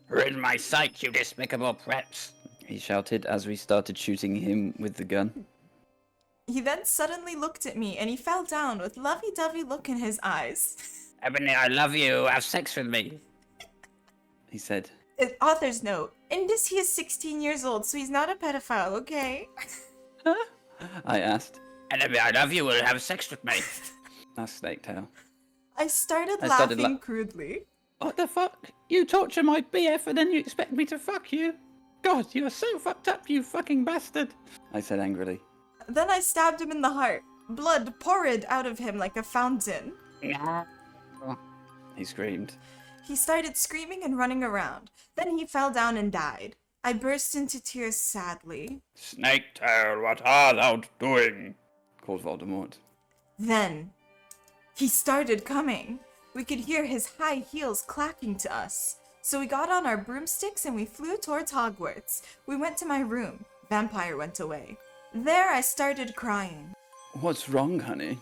Rid my sight, you despicable preps! He shouted as we started shooting him with the gun. He then suddenly looked at me and he fell down with lovey-dovey look in his eyes. Ebony, I love you. Have sex with me. He said. Author's note. In this he is 16 years old, so he's not a pedophile, okay? Huh? I asked. Ebony, I love you. Will have sex with me. That's Snaketail. I started laughing crudely. What the fuck? You torture my BF and then you expect me to fuck you? God, you are so fucked up, you fucking bastard. I said angrily. Then I stabbed him in the heart. Blood poured out of him like a fountain. He screamed. He started screaming and running around. Then he fell down and died. I burst into tears sadly. Snaketail, what art thou doing? Called Voldemort. Then he started coming. We could hear his high heels clacking to us. So we got on our broomsticks and we flew towards Hogwarts. We went to my room. Vampire went away. There I started crying. What's wrong, honey?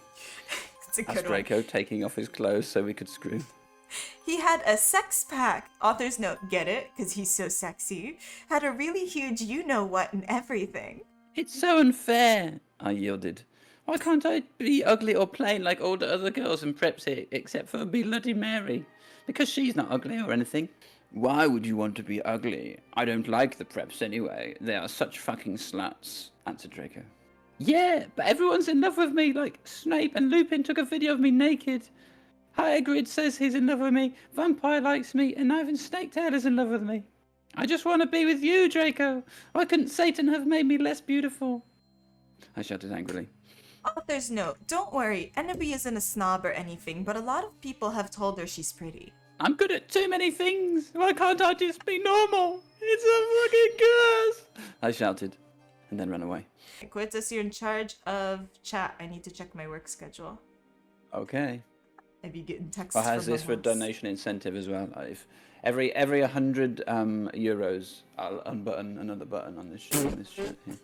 It's a good asked Draco, taking off his clothes so we could scream. He had a sex pack. Author's note, get it? Because he's so sexy. Had a really huge you-know-what and everything. It's so unfair, I yielded. Why can't I be ugly or plain like all the other girls in preps here, except for Bloody Mary? Because she's not ugly or anything. Why would you want to be ugly? I don't like the preps anyway. They are such fucking sluts, answered Draco. Yeah, but everyone's in love with me, like Snape and Lupin took a video of me naked. Hagrid says he's in love with me, Vampire likes me, and even Snaketail is in love with me. I just want to be with you, Draco. Why couldn't Satan have made me less beautiful? I shouted angrily. Author's note, don't worry, Ennaby isn't a snob or anything, but a lot of people have told her she's pretty. I'm good at too many things. Why can't I just be normal? It's a fucking curse! I shouted, and then ran away. Kowetas, you're in charge of chat. I need to check my work schedule. Okay. I'd be getting texts Well, has from this my for boss. donation incentive as well? If every 100 euros, I'll unbutton another button on this shit here.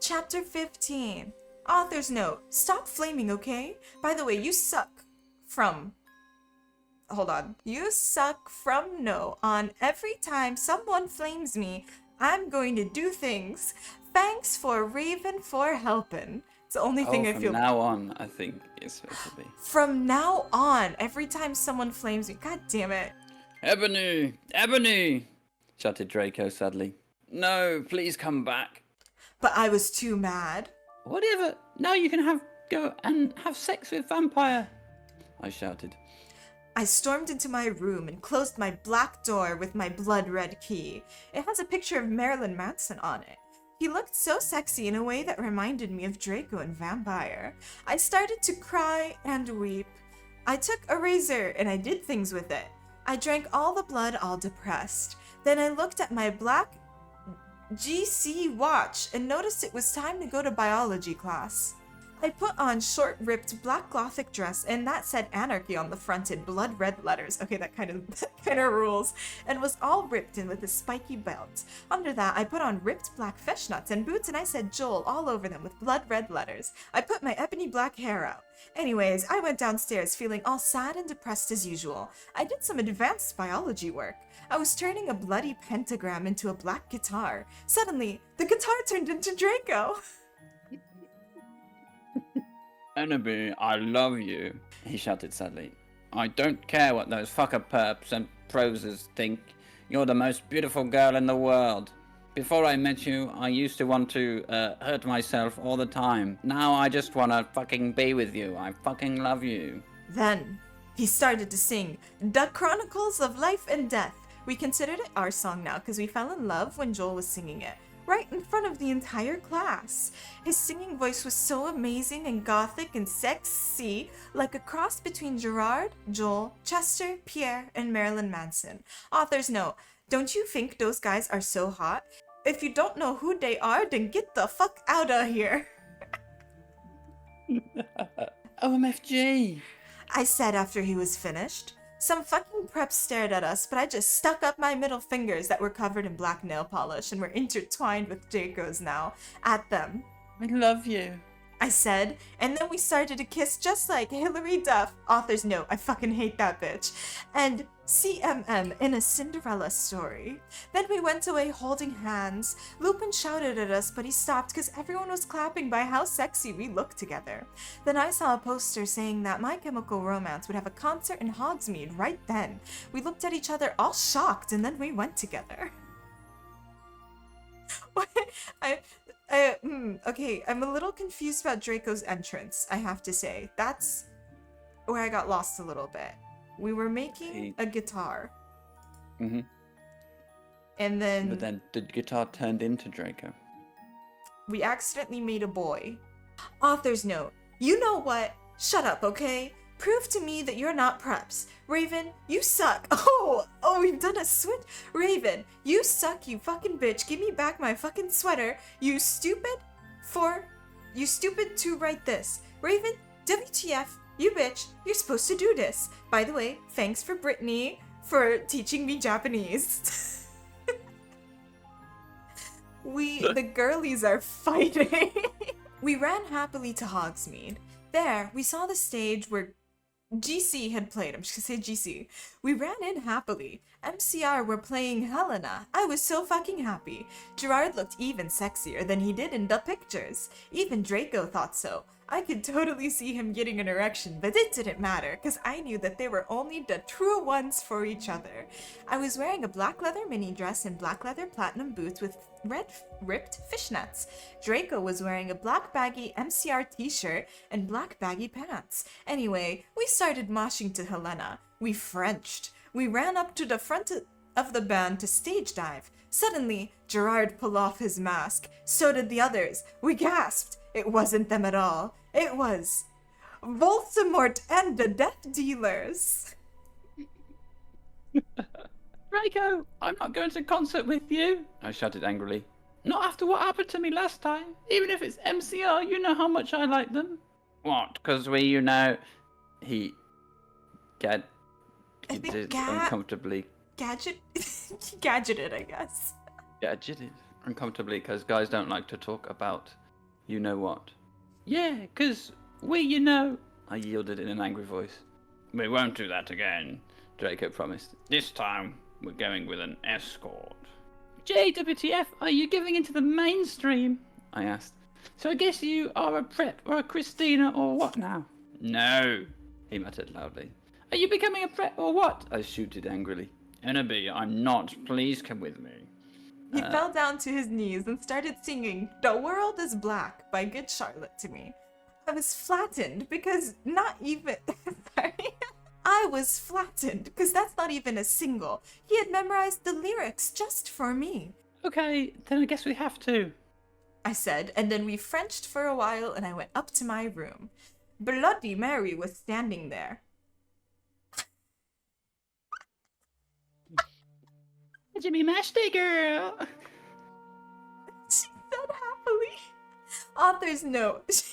Chapter 15. Author's note, stop flaming, okay? By the way, you suck from... Hold on. You suck from no on every time someone flames me, I'm going to do things. Thanks for Raven for helping. It's the only thing I feel... From now on, I think it's supposed to be. From now on, every time someone flames me. God damn it. Ebony! Ebony! Shouted Draco sadly. No, please come back. But I was too mad. Whatever. Now you can go and have sex with Vampire. I shouted. I stormed into my room and closed my black door with my blood-red key. It has a picture of Marilyn Manson on it. He looked so sexy in a way that reminded me of Draco and Vampire. I started to cry and weep. I took a razor and I did things with it. I drank all the blood all depressed. Then I looked at my black GC watch and noticed it was time to go to biology class. I put on short-ripped black gothic dress and that said anarchy on the front in blood red letters. Okay, that kind of rules. And was all ripped in with a spiky belt. Under that, I put on ripped black fishnets and boots and I said Joel all over them with blood red letters. I put my ebony black hair out. Anyways, I went downstairs feeling all sad and depressed as usual. I did some advanced biology work. I was turning a bloody pentagram into a black guitar. Suddenly, the guitar turned into Draco. Ennaby, I love you, he shouted sadly. I don't care what those fucker perps and prosers think. You're the most beautiful girl in the world. Before I met you, I used to want to hurt myself all the time. Now I just want to fucking be with you. I fucking love you. Then, he started to sing The Chronicles of Life and Death. We considered it our song now because we fell in love when Joel was singing it. Right in front of the entire class. His singing voice was so amazing and gothic and sexy, like a cross between Gerard, Joel, Chester, Pierre, and Marilyn Manson. Author's note, don't you think those guys are so hot? If you don't know who they are, then get the fuck out of here. OMFG. I said after he was finished. Some fucking preps stared at us, but I just stuck up my middle fingers that were covered in black nail polish and were intertwined with Draco's now, at them. I love you. I said, and then we started to kiss just like Hilary Duff, author's note, I fucking hate that bitch, and CMM in a Cinderella story. Then we went away holding hands. Lupin shouted at us, but he stopped because everyone was clapping by how sexy we looked together. Then I saw a poster saying that My Chemical Romance would have a concert in Hogsmeade right then. We looked at each other all shocked, and then we went together. Okay, I'm a little confused about Draco's entrance, I have to say. That's where I got lost a little bit. We were making a guitar. Mm-hmm. And then... But then the guitar turned into Draco. We accidentally made a boy. Author's note. You know what? Shut up, okay? Prove to me that you're not preps. Raven, you suck. Oh, we've done a switch. Raven, you suck, you fucking bitch. Give me back my fucking sweater. You stupid to write this. Raven, WTF, you bitch. You're supposed to do this. By the way, thanks for Brittany for teaching me Japanese. The girlies are fighting. We ran happily to Hogsmeade. There, we saw the stage where GC had played. I'm just gonna say GC. We ran in happily. MCR were playing Helena. I was so fucking happy. Gerard looked even sexier than he did in the pictures. Even Draco thought so. I could totally see him getting an erection, but it didn't matter, because I knew that they were only the true ones for each other. I was wearing a black leather mini dress and black leather platinum boots with red ripped fishnets. Draco was wearing a black baggy MCR t-shirt and black baggy pants. Anyway, we started moshing to Helena. We Frenched. We ran up to the front of the band to stage dive. Suddenly, Gerard pulled off his mask. So did the others. We gasped. It wasn't them at all. It was Voldemort and the Death Dealers. Draco, I'm not going to concert with you, I shouted angrily. Not after what happened to me last time. Even if it's MCR, you know how much I like them. What? Because he uncomfortably. Gadgeted, I guess. Gadgeted. Uncomfortably, because guys don't like to talk about you know what. Yeah, because I yielded in an angry voice. We won't do that again, Draco promised. This time, we're going with an escort. JWTF, are you giving into the mainstream? I asked. So I guess you are a prep or a Christina or what now? No, he muttered loudly. Are you becoming a prep or what? I shooted angrily. Ennaby, I'm not. Please come with me. He fell down to his knees and started singing The World is Black by Good Charlotte to me. I was flattened because I was flattened because that's not even a single. He had memorized the lyrics just for me. Okay, then I guess we have to, I said, and then we Frenched for a while and I went up to my room. Bloody Mary was standing there. Jimmy Mashday girl. She said happily. Author's note.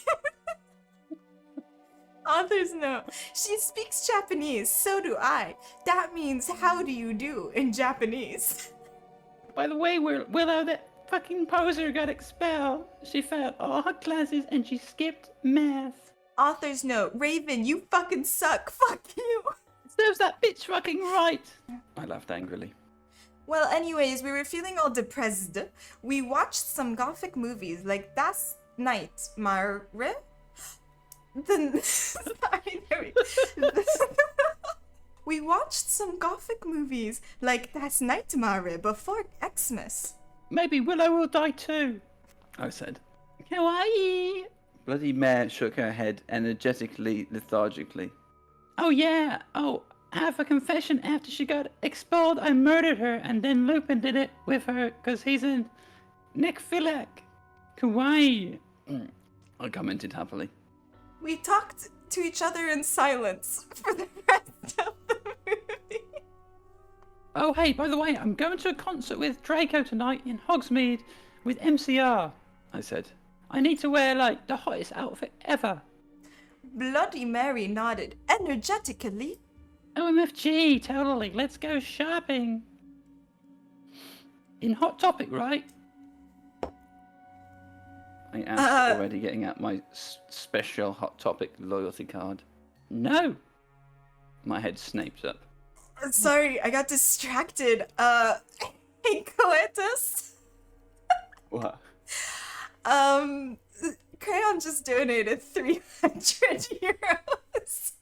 Author's note. She speaks Japanese, so do I. That means how do you do in Japanese. By the way, Willow, that fucking poser got expelled. She failed all her classes and she skipped math. Author's note. Raven, you fucking suck. Fuck you. Serves that bitch fucking right. I laughed angrily. Well, anyways, we were feeling all depressed. We watched some gothic movies like Das Nightmare. We watched some gothic movies like Das Nightmare before Xmas. Maybe Willow will die too, I said. Kawaii. Bloody Mare shook her head energetically, lethargically. Oh yeah, I have a confession. After she got expelled, I murdered her, and then Lupin did it with her, because he's a necrophiliac. Kawaii. I commented happily. We talked to each other in silence for the rest of the movie. Oh, hey, by the way, I'm going to a concert with Draco tonight in Hogsmeade with MCR, I said. I need to wear, the hottest outfit ever. Bloody Mary nodded energetically. OMFG, totally. Let's go shopping. In Hot Topic, right? I asked, already getting out my special Hot Topic loyalty card. No! My head snapes up. Sorry, I got distracted. Hey, Kowetas. What? Crayon just donated 300 euros.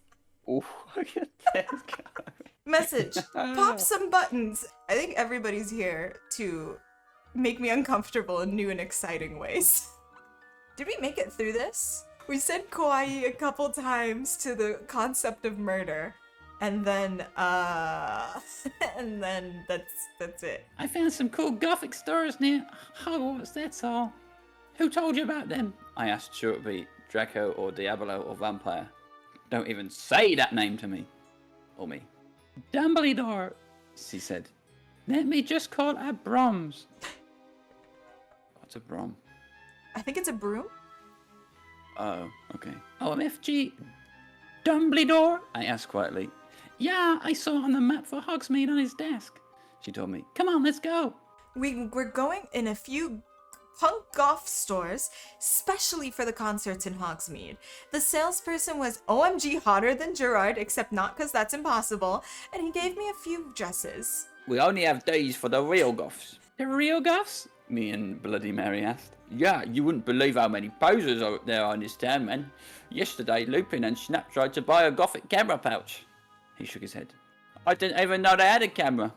Oh, look at this guy. Message. Pop some buttons. I think everybody's here to make me uncomfortable in new and exciting ways. Did we make it through this? We said kawaii a couple times to the concept of murder. And then, and then that's it. I found some cool gothic stores near Hogwarts, that's all. Who told you about them? I asked sure it be Draco or Diablo or Vampire. Don't even say that name to me. Or me. Dumbledore. She said. Let me just call it Brahms. What's a Brom? I think it's a broom. Oh, okay. OMFG. Dumbledore? I asked quietly. Yeah, I saw it on the map for Hogsmeade on his desk. She told me. Come on, let's go. We're going in a few punk goth stores, especially for the concerts in Hogsmeade. The salesperson was OMG hotter than Gerard, except not because that's impossible, and he gave me a few dresses. We only have days for the real goths. The real goths? Me and Bloody Mary asked. Yeah, you wouldn't believe how many posers there are in this town, man. Yesterday, Lupin and Snap tried to buy a gothic camera pouch. He shook his head. I didn't even know they had a camera.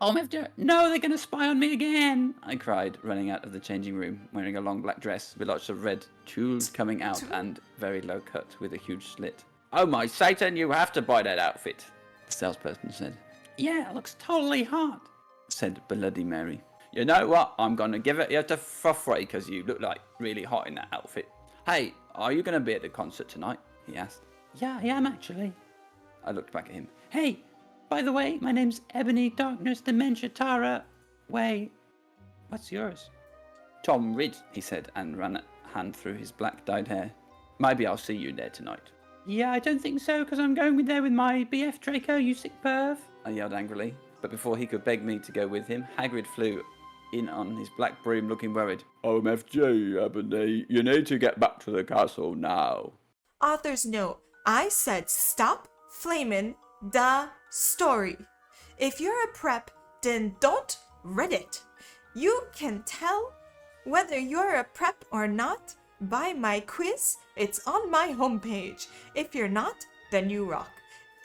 OMFG. No, they're gonna spy on me again. I cried, running out of the changing room, wearing a long black dress with lots of red tulle coming out and very low cut with a huge slit. Oh my Satan, you have to buy that outfit, the salesperson said. Yeah, it looks totally hot, said Bloody Mary. You know what? I'm gonna give it you to for free because you look like really hot in that outfit. Hey, are you gonna be at the concert tonight? He asked. Yeah, I am actually. I looked back at him. Hey, by the way, my name's Ebony Darkness Dementia Tara. Wait, what's yours? Tom Ridd, he said, and ran a hand through his black dyed hair. Maybe I'll see you there tonight. Yeah, I don't think so, because I'm going there with my BF Draco, you sick perv. I yelled angrily, but before he could beg me to go with him, Hagrid flew in on his black broom looking worried. OMFG, Ebony, you need to get back to the castle now. Author's note. I said stop flamin' the story. If you're a prep, then don't read it. You can tell whether you're a prep or not by my quiz. It's on my homepage. If you're not, then you rock.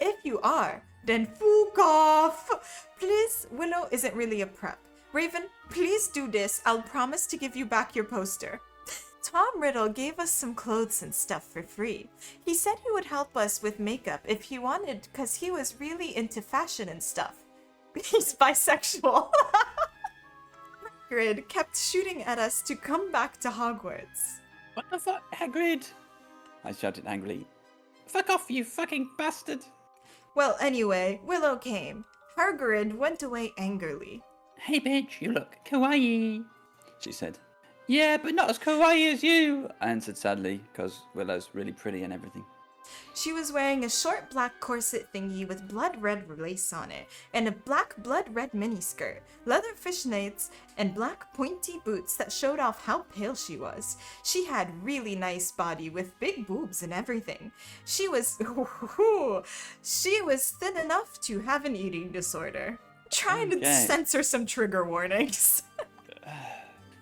If you are, then fuck off. Please, Willow isn't really a prep. Raven, please do this. I'll promise to give you back your poster. Tom Riddle gave us some clothes and stuff for free. He said he would help us with makeup if he wanted, because he was really into fashion and stuff. He's bisexual. Hagrid kept shooting at us to come back to Hogwarts. What the fuck, Hagrid? I shouted angrily. Fuck off, you fucking bastard. Well, anyway, Willow came. Hagrid went away angrily. Hey bitch, you look kawaii, she said. Yeah, but not as kawaii as you, I answered sadly, because Willow's really pretty and everything. She was wearing a short black corset thingy with blood red lace on it, and a black blood red miniskirt, leather fishnets, and black pointy boots that showed off how pale she was. She had really nice body with big boobs and everything. She was thin enough to have an eating disorder. Trying to censor some trigger warnings.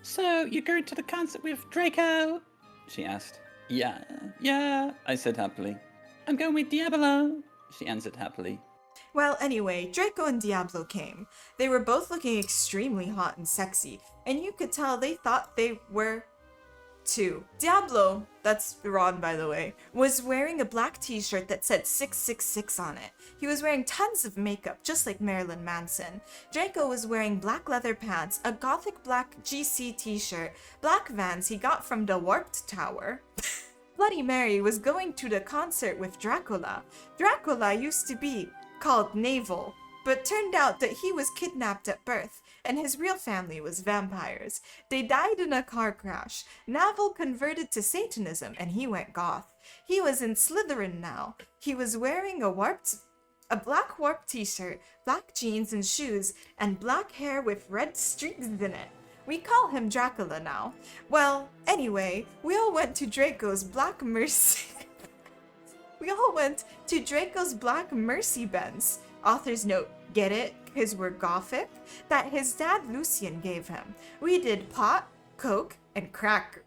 So, you're going to the concert with Draco? She asked. Yeah, I said happily. I'm going with Diablo, she answered happily. Well, anyway, Draco and Diablo came. They were both looking extremely hot and sexy, and you could tell they thought they were too. Diablo, that's Ron by the way, was wearing a black t-shirt that said 666 on it. He was wearing tons of makeup, just like Marilyn Manson. Draco was wearing black leather pants, a gothic black GC t-shirt, black Vans he got from the Warped Tower. Bloody Mary was going to the concert with Dracula. Dracula used to be called Naval, but turned out that he was kidnapped at birth, and his real family was vampires. They died in a car crash. Naval converted to Satanism, and he went goth. He was in Slytherin now. He was wearing a black warped t-shirt, black jeans and shoes, and black hair with red streaks in it. We call him Dracula now. Well, anyway, we all went to Draco's Black Mercy. We all went to Draco's Black Mercy Benz. Author's note, get it? Because we're gothic? That his dad Lucian gave him. We did pot, coke, and crack.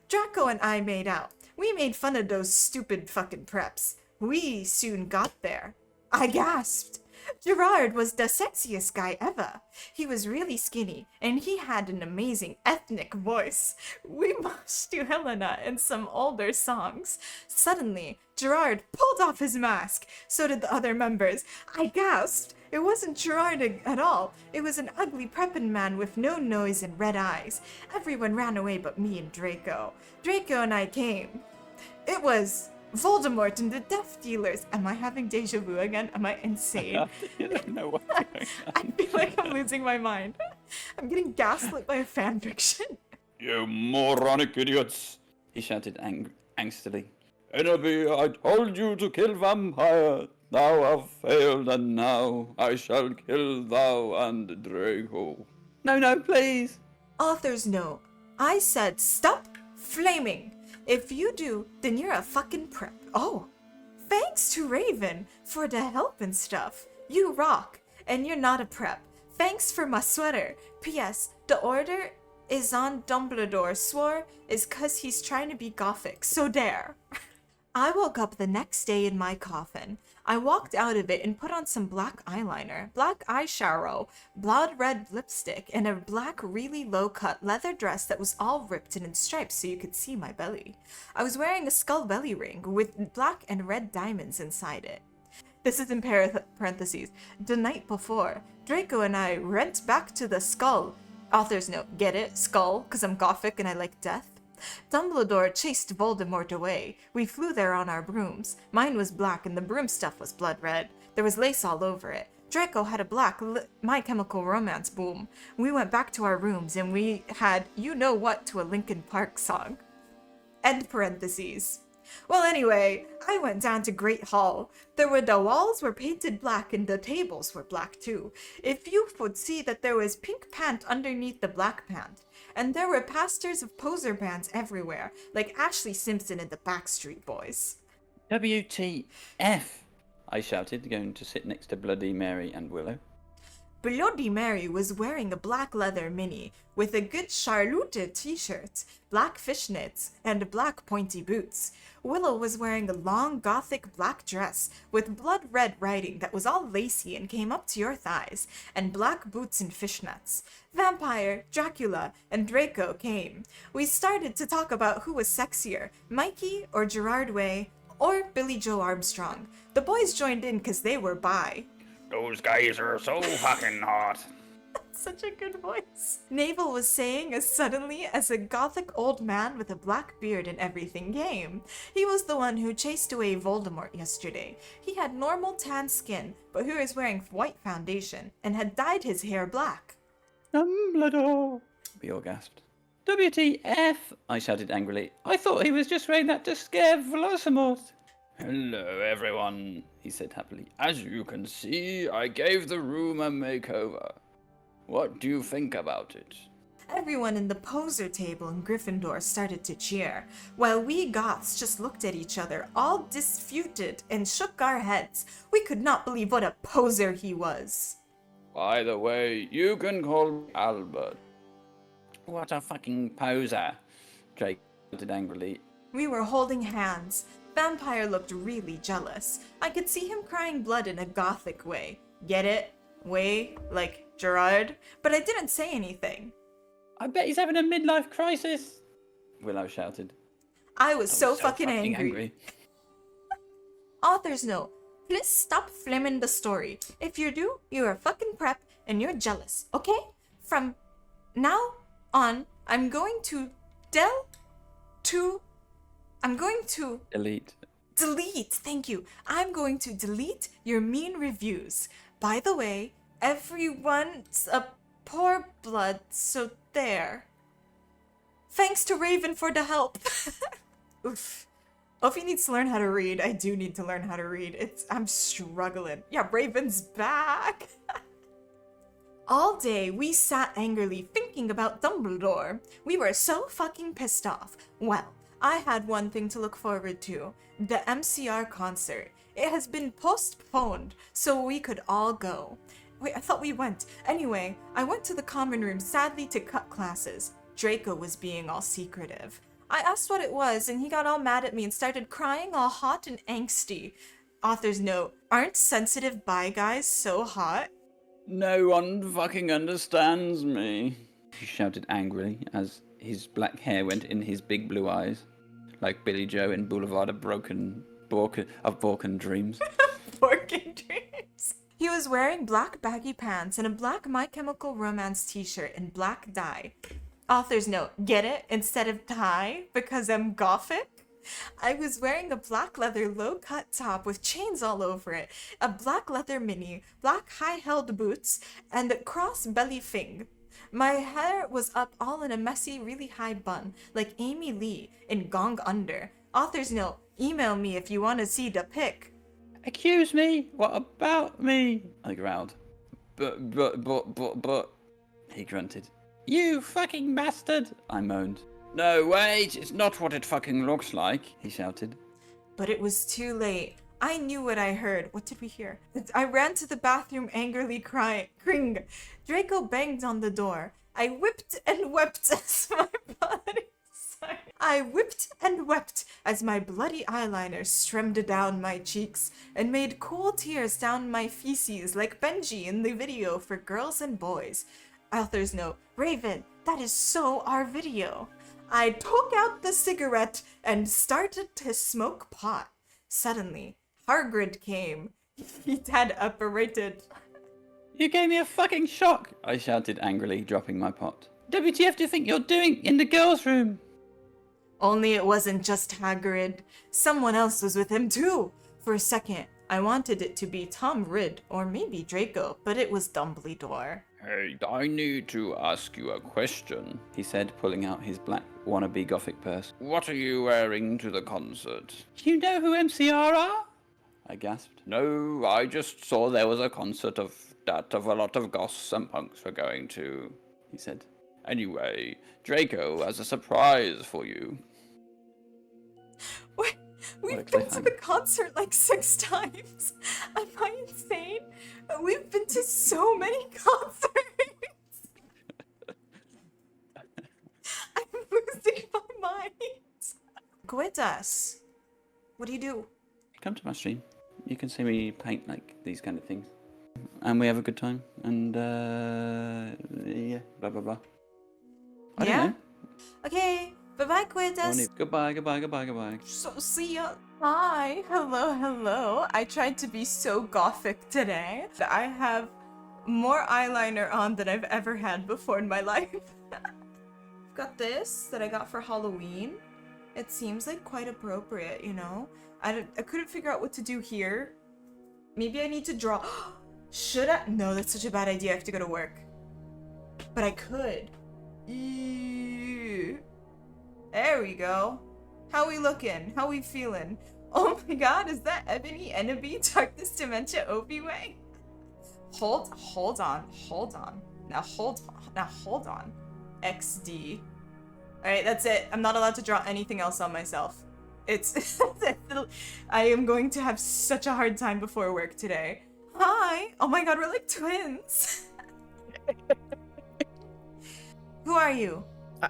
Draco and I made out. We made fun of those stupid fucking preps. We soon got there. I gasped. Gerard was the sexiest guy ever. He was really skinny, and he had an amazing ethnic voice. We moshed to Helena and some older songs. Suddenly, Gerard pulled off his mask. So did the other members. I gasped. It wasn't Gerard at all. It was an ugly preppin' man with no nose and red eyes. Everyone ran away but me and Draco. Draco and I came. It was Voldemort and the Death Dealers. Am I having deja vu again? Am I insane? You don't know what's going on. I feel like I'm losing my mind. I'm getting gaslit by a fanfiction. You moronic idiots! He shouted angstily. Enemy, I told you to kill vampire. Thou have failed, and now I shall kill thou and Draco. No, please! Author's note. I said stop flaming. If you do, then you're a fucking prep. Oh, thanks to Raven for the help and stuff. You rock, and you're not a prep. Thanks for my sweater. P.S. The order is on Dumbledore swore is 'cause he's trying to be gothic, so there. I woke up the next day in my coffin. I walked out of it and put on some black eyeliner, black eyeshadow, blood red lipstick, and a black really low-cut leather dress that was all ripped and in stripes so you could see my belly. I was wearing a skull belly ring with black and red diamonds inside it. This is in parentheses. The night before, Draco and I went back to the skull. Author's note, get it? Skull, 'cause I'm gothic and I like death. Dumbledore chased Voldemort away. We flew there on our brooms. Mine was black and the broom stuff was blood red. There was lace all over it. Draco had a black My Chemical Romance boom. We went back to our rooms and we had You Know What to a Linkin Park song. End parentheses. Well, anyway, I went down to Great Hall. The walls were painted black and the tables were black too. If you would see that there was pink pant underneath the black pant. And there were posters of poser bands everywhere, like Ashley Simpson and the Backstreet Boys. WTF! I shouted, going to sit next to Bloody Mary and Willow. Bloody Mary was wearing a black leather mini with a good Charlotte t-shirt, black fishnets, and black pointy boots. Willow was wearing a long gothic black dress with blood red writing that was all lacy and came up to your thighs, and black boots and fishnets. Vampire, Dracula, and Draco came. We started to talk about who was sexier, Mikey or Gerard Way or Billy Joe Armstrong. The boys joined in because they were bi. Those guys are so fucking hot. Such a good voice. Navel was saying as suddenly as a gothic old man with a black beard and everything came. He was the one who chased away Voldemort yesterday. He had normal tan skin, but he was wearing white foundation and had dyed his hair black. Dumbledore! We all gasped. WTF! I shouted angrily. I thought he was just wearing that to scare Voldemort. Hello, everyone, he said happily. As you can see, I gave the room a makeover. What do you think about it? Everyone in the poser table in Gryffindor started to cheer, while we Goths just looked at each other, all disputed, and shook our heads. We could not believe what a poser he was. By the way, you can call me Albert. What a fucking poser, Drake shouted angrily. We were holding hands. Vampire looked really jealous. I could see him crying blood in a gothic way. Get it? Way? Like Gerard? But I didn't say anything. I bet he's having a midlife crisis. Willow shouted. I was so fucking angry. Author's note. Please stop flaming the story. If you do, you're a fucking prep and you're jealous, okay? From now on, I'm going to delete, thank you. I'm going to delete your mean reviews. By the way, everyone's a poor blood, so there. Thanks to Raven for the help. Oof. Ophie needs to learn how to read. I do need to learn how to read. I'm struggling. Yeah, Raven's back. All day, we sat angrily thinking about Dumbledore. We were so fucking pissed off. Well, I had one thing to look forward to. The MCR concert. It has been postponed, so we could all go. Wait, I thought we went. Anyway, I went to the common room sadly to cut classes. Draco was being all secretive. I asked what it was, and he got all mad at me and started crying all hot and angsty. Author's note, aren't sensitive bi guys so hot? No one fucking understands me, he shouted angrily as his black hair went in his big blue eyes, like Billy Joe in Boulevard of Broken Dreams. Broken dreams. He was wearing black baggy pants and a black My Chemical Romance t-shirt in black dye. Author's note, get it? Instead of tie? Because I'm gothic? I was wearing a black leather low-cut top with chains all over it, a black leather mini, black high-held boots, and a cross belly thing. My hair was up all in a messy, really high bun, like Amy Lee in Gong Under. Author's note, email me if you want to see the pic. Accuse me? What about me? I growled. But, he grunted. You fucking bastard! I moaned. No, wait, it's not what it fucking looks like, he shouted. But it was too late. I knew what I heard. What did we hear? I ran to the bathroom angrily crying. Draco banged on the door. I whipped and wept as my bloody... I whipped and wept as my bloody eyeliner streamed down my cheeks and made cool tears down my feces like Benji in the video for girls and boys. Author's note, Raven, that is so our video. I took out the cigarette and started to smoke pot. Suddenly, Hagrid came. He had apparated. You gave me a fucking shock! I shouted angrily, dropping my pot. WTF do you think you're doing in the girls' room? Only it wasn't just Hagrid. Someone else was with him too. For a second, I wanted it to be Tom Ridd or maybe Draco, but it was Dumbledore. Hey, I need to ask you a question, he said, pulling out his black wannabe gothic purse. What are you wearing to the concert? Do you know who MCR are? I gasped. No, I just saw there was a concert of a lot of goths and punks were going to, he said. Anyway, Draco has a surprise for you. Wait, we've been to the concert like 6 times. Am I insane? We've been to so many concerts. I'm losing my mind. Kowetas, what do you do? Come to my stream. You can see me paint like these kind of things. And we have a good time. And yeah, blah blah blah. I don't know. Okay, bye-bye, Kowetas. Goodbye. So, see ya. Hi, hello. I tried to be so gothic today. I have more eyeliner on than I've ever had before in my life. Got this that I got for Halloween. It seems like quite appropriate, you know? I couldn't figure out what to do here. Maybe I need to draw. Should I? No, that's such a bad idea. I have to go to work. But I could. Ew. There we go. How we looking? How we feeling? Oh my god, is that Ebony Enemy Darkness Dementia Obi-Way? Hold on. Now hold on. XD. Alright, that's it. I'm not allowed to draw anything else on myself. It's I am going to have such a hard time before work today. Hi! Oh my god, we're like twins! Who are you?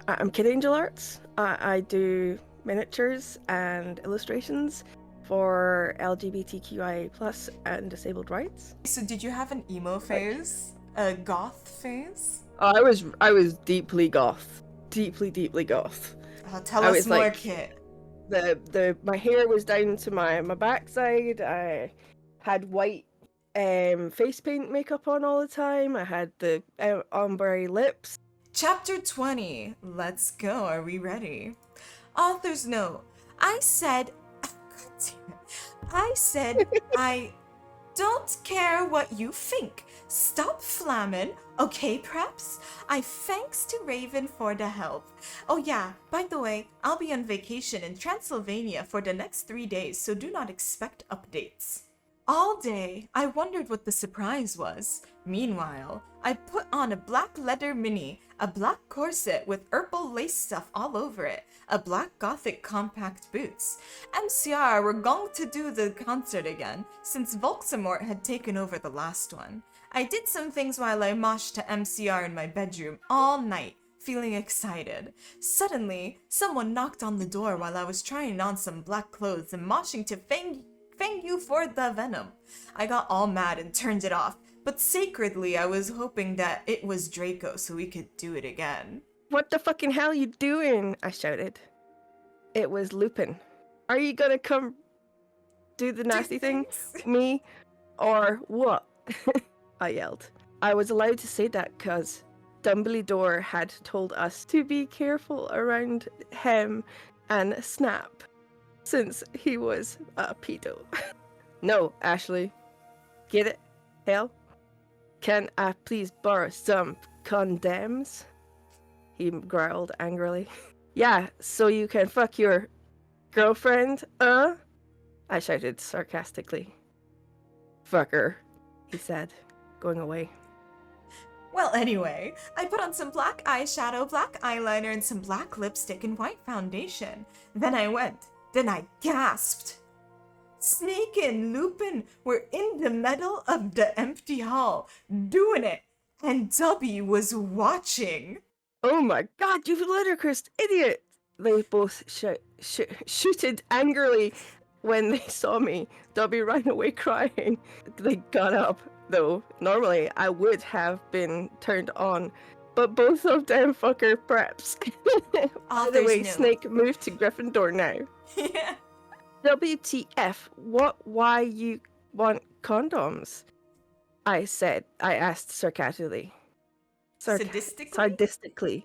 I'm Kitangel Arts. I do miniatures and illustrations for LGBTQIA+ and disabled rights. So did you have an emo phase? A goth phase? I was deeply goth. Deeply goth. Tell I us was more, like- Kit. My hair was down to my backside. I had white face paint makeup on all the time. I had the ombre lips. Chapter 20. Let's go. Are we ready? Author's note. I said I don't care what you think. Stop flamming, okay, preps? I thanks to Raven for the help. Oh yeah, by the way, I'll be on vacation in Transylvania for the next 3 days, so do not expect updates. All day, I wondered what the surprise was. Meanwhile, I put on a black leather mini, a black corset with purple lace stuff all over it, a black gothic compact boots. MCR were going to do the concert again, since Volksamort had taken over the last one. I did some things while I moshed to MCR in my bedroom all night, feeling excited. Suddenly, someone knocked on the door while I was trying on some black clothes and moshing to Fang you for the venom. I got all mad and turned it off, but sacredly I was hoping that it was Draco so we could do it again. What the fucking hell you doing? I shouted. It was Lupin. Are you gonna come do the nasty thing? Me? Or what? I yelled. I was allowed to say that because Dumbledore had told us to be careful around him and Snap, since he was a pedo. No, Ashley. Get it? Hell? Can I please borrow some condoms? He growled angrily. Yeah, so you can fuck your girlfriend, I shouted sarcastically. Fucker, he said, going away. Well, anyway, I put on some black eyeshadow, black eyeliner, and some black lipstick and white foundation. Then I gasped. Snake and Lupin were in the middle of the empty hall, doing it, and Tubby was watching. Oh my god, you ludicrous idiot! They both shooted angrily when they saw me. Dobby ran away crying. They got up, though. Normally, I would have been turned on, but both of them fucker preps. By the way, Snake moved to Gryffindor now. Yeah. WTF, why you want condoms? I asked sarcastically. Sadistically.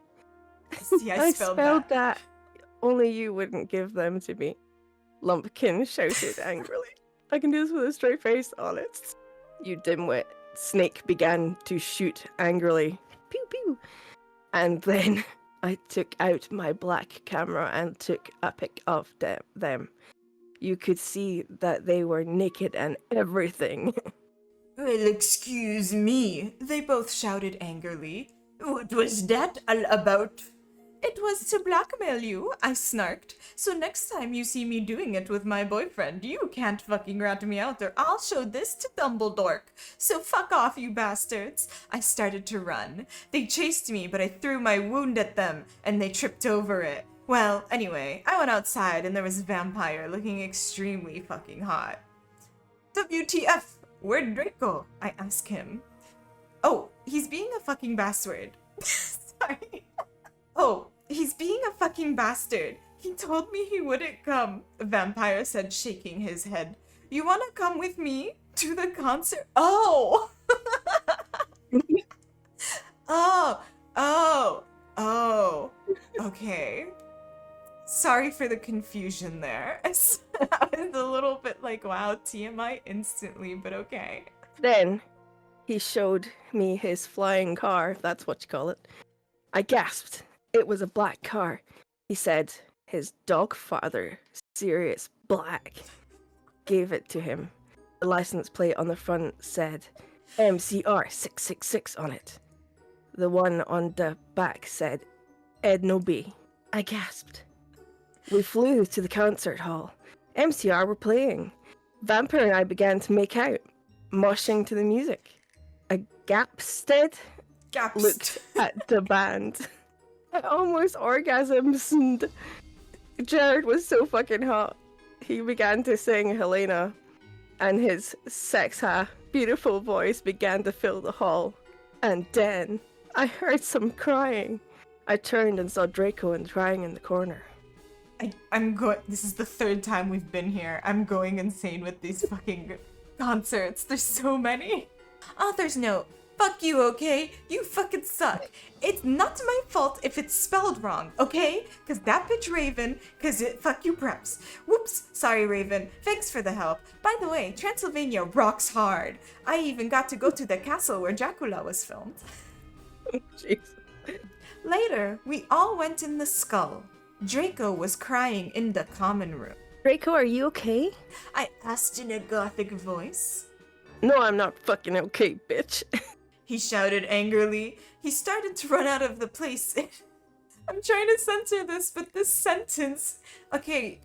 See, I spelled that. Only you wouldn't give them to me. Lumpkin shouted angrily. I can do this with a straight face, honest. You dimwit. Snake began to shoot angrily. Pew pew. And then I took out my black camera and took a pic of them. You could see that they were naked and everything. Well, excuse me, they both shouted angrily. What was that all about? It was to blackmail you, I snarked. So next time you see me doing it with my boyfriend, you can't fucking rat me out or I'll show this to Dumbledore. So fuck off, you bastards. I started to run. They chased me, but I threw my wound at them, and they tripped over it. Well, anyway, I went outside and there was a vampire looking extremely fucking hot. WTF? Where'd Draco? I asked him. Oh, he's being a fucking bastard. Sorry. Oh, he's being a fucking bastard. He told me he wouldn't come, the vampire said, shaking his head. You wanna come with me to the concert? Oh! Oh. Okay. Sorry for the confusion there. I was a little bit like, wow, TMI instantly, but okay. Then he showed me his flying car, if that's what you call it. I gasped. It was a black car. He said his dog father, Sirius Black, gave it to him. The license plate on the front said MCR 666 on it. The one on the back said Edno B. I gasped. We flew to the concert hall. MCR were playing. Vampire and I began to make out, moshing to the music. A Gapstead looked at the band. I almost orgasmed. Jared was so fucking hot. He began to sing Helena, and his beautiful voice began to fill the hall. And then I heard some crying. I turned and saw Draco and crying in the corner. This is the third time we've been here. I'm going insane with these fucking concerts. There's so many. Author's note. Fuck you, okay? You fucking suck. It's not my fault if it's spelled wrong, okay? Cause that bitch Raven, fuck you preps. Whoops, sorry Raven. Thanks for the help. By the way, Transylvania rocks hard. I even got to go to the castle where Dracula was filmed. Jeez. Later, we all went in the skull. Draco was crying in the common room. Draco, are you okay? I asked in a gothic voice. No, I'm not fucking okay, bitch. He shouted angrily. He started to run out of the place. I'm trying to censor this, but this sentence... Okay,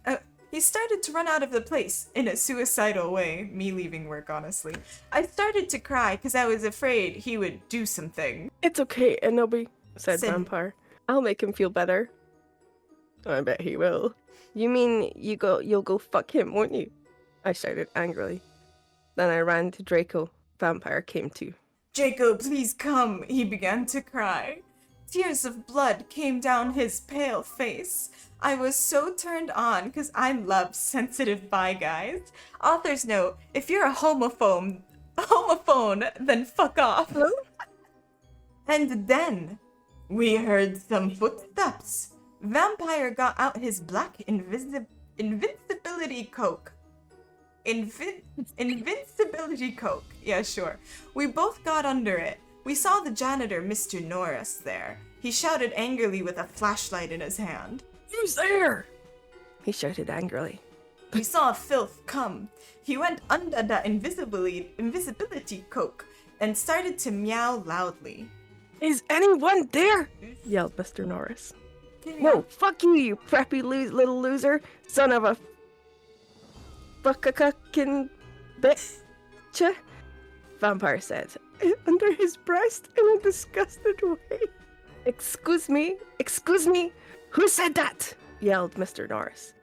he started to run out of the place in a suicidal way. Me leaving work, honestly. I started to cry because I was afraid he would do something. It's okay, Enobi, said Sin. Vampire. I'll make him feel better. I bet he will. You mean you'll go fuck him, won't you? I shouted angrily. Then I ran to Draco. Vampire came too. Draco, please come. He began to cry. Tears of blood came down his pale face. I was so turned on because I love sensitive bi guys. Author's note, if you're a homophone, then fuck off. Hello? And then we heard some footsteps. Vampire got out his black invincibility coke. Invincibility coke. Yeah, sure. We both got under it. We saw the janitor, Mr. Norris, there. He shouted angrily with a flashlight in his hand. Who's there? He shouted angrily. We saw Filth come. He went under the invisibility coke and started to meow loudly. Is anyone there? Yelled Mr. Norris. No, fuck you, you preppy little loser, son of a fucking bitch. Vampire said, under his breast in a disgusted way. Excuse me, who said that? Yelled Mr. Norris.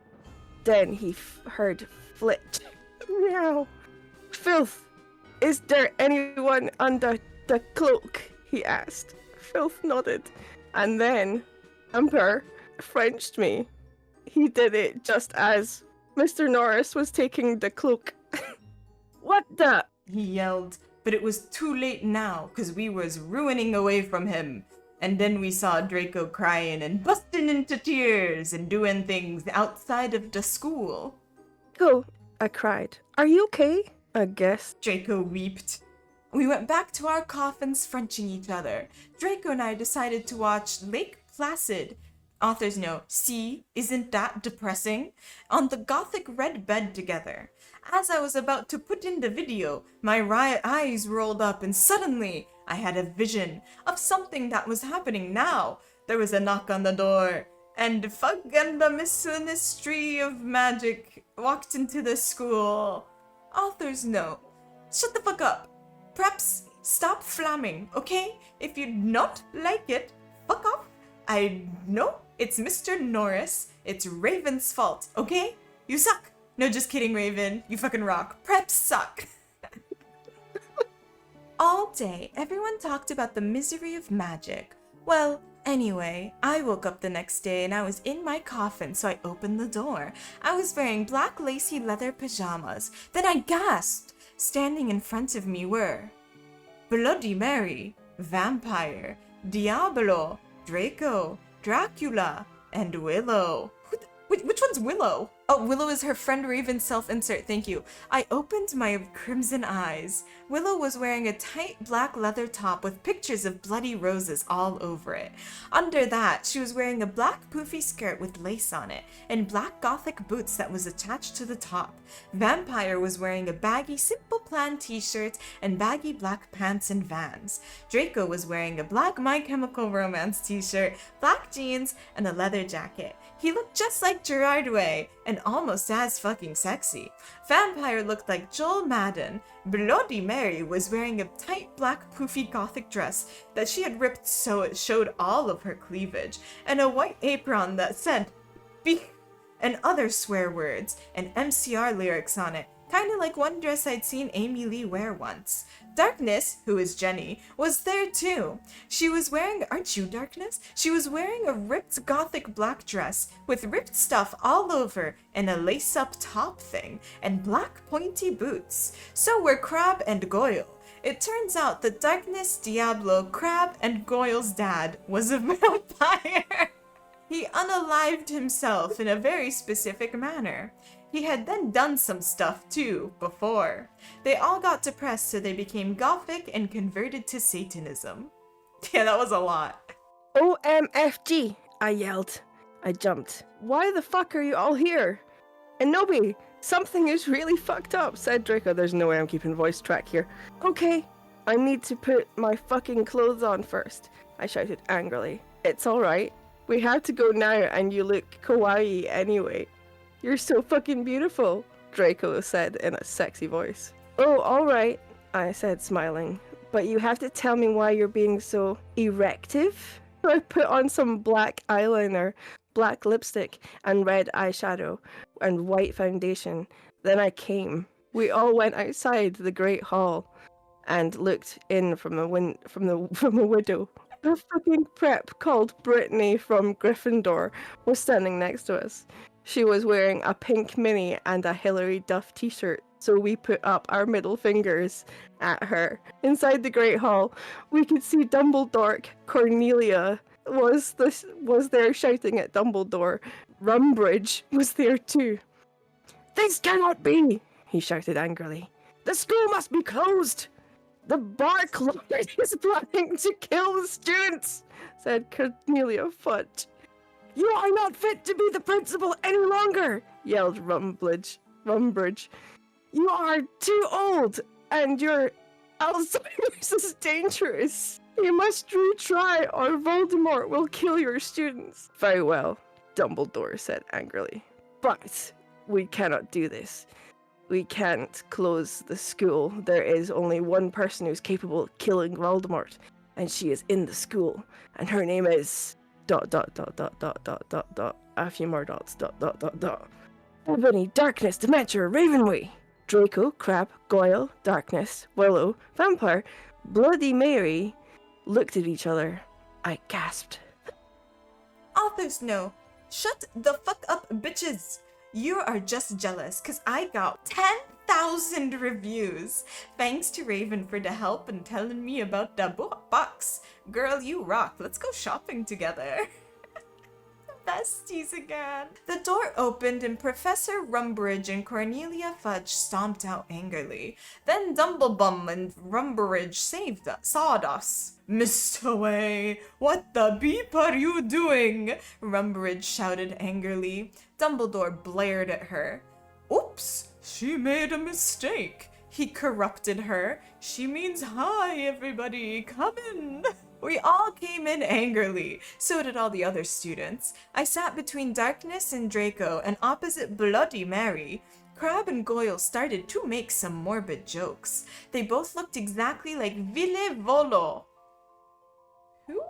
Then he heard Flit. Meow. Filth, is there anyone under the cloak? He asked. Filth nodded, and then Vampire Frenched me. He did it just as Mr. Norris was taking the cloak. What the? He yelled, but it was too late now, cause we was ruining away from him. And then we saw Draco crying and busting into tears and doing things outside of the school. Go, I cried. Are you okay? I guess. Draco wept. We went back to our coffins frenching each other. Draco and I decided to watch Lake Placid. Author's note, see, isn't that depressing? On the gothic red bed together. As I was about to put in the video, my eyes rolled up and suddenly I had a vision of something that was happening now. There was a knock on the door, and fucking the Ministry of Magic walked into the school. Author's note, shut the fuck up. Perhaps stop flamming, okay? If you not like it, fuck off. I know it's Mr. Norris. It's Raven's fault, okay? You suck. No, just kidding, Raven. You fucking rock. Preps suck. All day, everyone talked about the misery of magic. Well, anyway, I woke up the next day and I was in my coffin, so I opened the door. I was wearing black lacy leather pajamas. Then I gasped. Standing in front of me were Bloody Mary, Vampire, Diablo, Draco, Dracula, and Willow. Which one's Willow? Oh, Willow is her friend Raven's self-insert, thank you. I opened my crimson eyes. Willow was wearing a tight black leather top with pictures of bloody roses all over it. Under that, she was wearing a black poofy skirt with lace on it, and black gothic boots that was attached to the top. Vampire was wearing a baggy Simple Plan t-shirt and baggy black pants and Vans. Draco was wearing a black My Chemical Romance t-shirt, black jeans, and a leather jacket. He looked just like Gerard Way, and almost as fucking sexy. Vampire looked like Joel Madden. Bloody Mary was wearing a tight black poofy gothic dress that she had ripped so it showed all of her cleavage, and a white apron that said "Beef" and other swear words and MCR lyrics on it, kinda like one dress I'd seen Amy Lee wear once. Darkness, who is Jenny, was there too. She was wearing, aren't you Darkness? She was wearing a ripped gothic black dress with ripped stuff all over and a lace-up top thing and black pointy boots. So were Crab and Goyle. It turns out that Darkness, Diablo, Crab, and Goyle's dad was a vampire. He unalived himself in a very specific manner. He had then done some stuff too, before. They all got depressed, so they became gothic and converted to Satanism. Yeah, that was a lot. OMFG, I yelled. I jumped. Why the fuck are you all here? And Nobi, something is really fucked up, said Draco. There's no way I'm keeping voice track here. Okay, I need to put my fucking clothes on first, I shouted angrily. It's alright. We have to go now and you look kawaii anyway. You're so fucking beautiful, Draco said in a sexy voice. Oh, alright, I said smiling. But you have to tell me why you're being so erective? I put on some black eyeliner, black lipstick, and red eyeshadow, and white foundation. Then I came. We all went outside the great hall and looked in from the window. A fucking prep called Brittany from Gryffindor was standing next to us. She was wearing a pink mini and a Hilary Duff t-shirt, so we put up our middle fingers at her. Inside the Great Hall, we could see Dumbledore. Cornelia was there shouting at Dumbledore. Rumbridge was there too. This cannot be, he shouted angrily. The school must be closed. The Bark Lord is planning to kill the students, said Cornelia Fudge. You are not fit to be the principal any longer, yelled Rumbridge. You are too old, and your Alzheimer's is dangerous. You must retry, or Voldemort will kill your students. Very well, Dumbledore said angrily. But we cannot do this. We can't close the school. There is only one person who's capable of killing Voldemort, and she is in the school, and her name is ... a few more dots ... Ebony, Darkness, Dementia, Ravenway. Draco, Crab, Goyle, Darkness, Willow, Vampire, Bloody Mary looked at each other. I gasped. Authors no. Shut the fuck up, bitches. You are just jealous because I got 10,000 reviews. Thanks to Raven for the help and telling me about the box. Girl, you rock. Let's go shopping together. Besties again. The door opened and Professor Rumbridge and Cornelia Fudge stomped out angrily. Then Dumblebum and Rumbridge sawed us. Mr. Way, what the beep are you doing? Rumbridge shouted angrily. Dumbledore blared at her. Oops, she made a mistake. He corrupted her. She means hi, everybody, come in. We all came in angrily. So did all the other students. I sat between Darkness and Draco and opposite Bloody Mary. Crab and Goyle started to make some morbid jokes. They both looked exactly like Ville Volo. Who?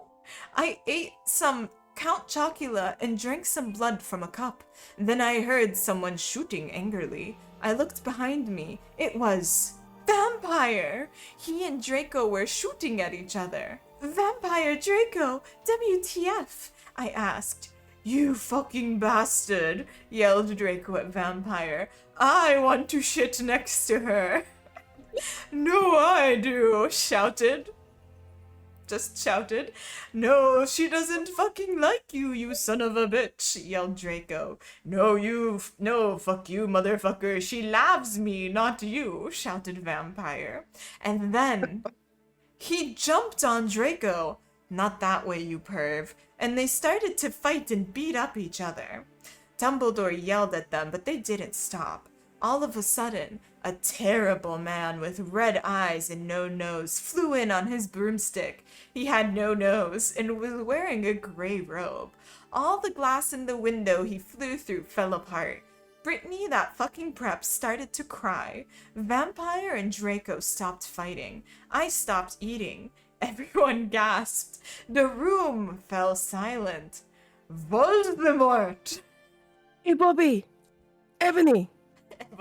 I ate some Count Chocula and drank some blood from a cup. Then I heard someone shooting angrily. I looked behind me. It was Vampire! He and Draco were shooting at each other. Vampire Draco! WTF? I asked. You fucking bastard! Yelled Draco at Vampire. I want to shit next to her. No, I do, shouted. Just shouted. No, she doesn't fucking like you, you son of a bitch, yelled Draco. No, fuck you, motherfucker. She loves me, not you, shouted Vampire. And then he jumped on Draco. Not that way, you perv. And they started to fight and beat up each other. Dumbledore yelled at them, but they didn't stop. All of a sudden, a terrible man with red eyes and no nose flew in on his broomstick. He had no nose and was wearing a gray robe. All the glass in the window he flew through fell apart. Brittany, that fucking prep, started to cry. Vampire and Draco stopped fighting. I stopped eating. Everyone gasped. The room fell silent. Voldemort! Hey, Bobby! Ebony!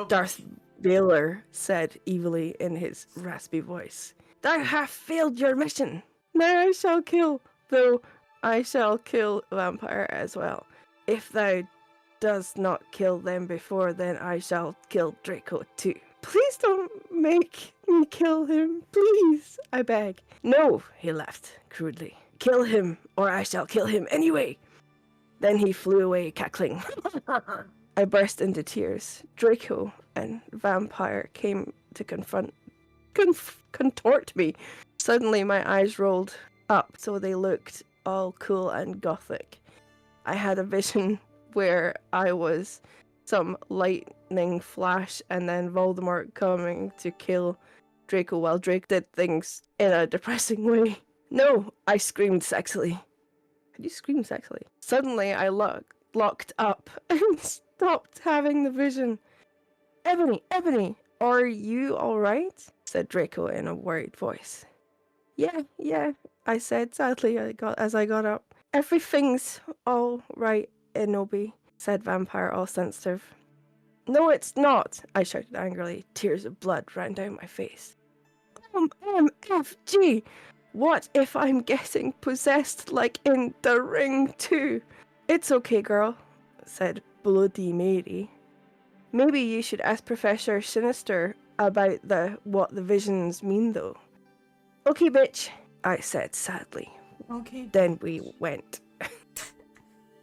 Darth Vader said evilly in his raspy voice. Thou hast failed your mission. Now I shall kill, though I shall kill Vampire as well. If thou does not kill them before, then I shall kill Draco too. Please don't make me kill him, please, I beg. No, he laughed crudely. Kill him, or I shall kill him anyway. Then he flew away cackling. I burst into tears. Draco and Vampire came to contort me. Suddenly my eyes rolled up so they looked all cool and gothic. I had a vision where I was some lightning flash, and then Voldemort coming to kill Draco while Drake did things in a depressing way. No, I screamed sexily. Could you scream sexily? Suddenly, I locked up and stopped having the vision. Ebony, are you alright? Said Draco in a worried voice. Yeah, I said sadly as I got up. Everything's all right, Inobi, said Vampire, all sensitive. No, it's not, I shouted angrily. Tears of blood ran down my face. MFG! What if I'm getting possessed like in The Ring too? It's okay, girl, said Bloody Mary. Maybe you should ask Professor Sinister about what the visions mean, though. Okay, bitch, I said sadly. Okay. Then we went.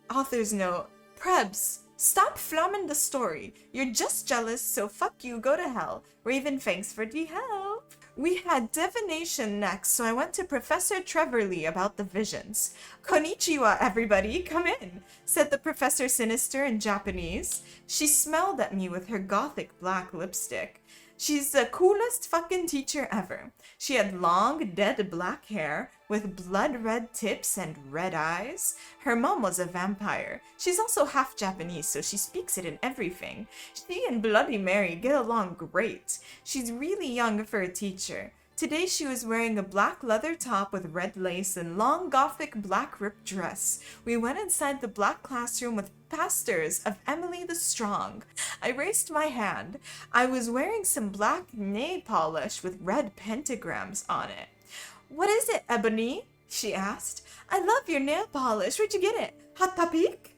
Author's note. Prebz, stop flamming the story. You're just jealous, so fuck you, go to hell. Raven, thanks for the help. We had divination next, so I went to Professor Trevorley about the visions. Konnichiwa, everybody, come in, said the Professor Sinister in Japanese. She smiled at me with her gothic black lipstick. She's the coolest fucking teacher ever. She had long, dead black hair with blood red tips and red eyes. Her mom was a vampire. She's also half Japanese, so she speaks it in everything. She and Bloody Mary get along great. She's really young for a teacher. Today she was wearing a black leather top with red lace and long gothic black ripped dress. We went inside the black classroom with pastors of Emily the Strong. I raised my hand. I was wearing some black nail polish with red pentagrams on it. What is it, Ebony? She asked. I love your nail polish. Where'd you get it? Hot Topic?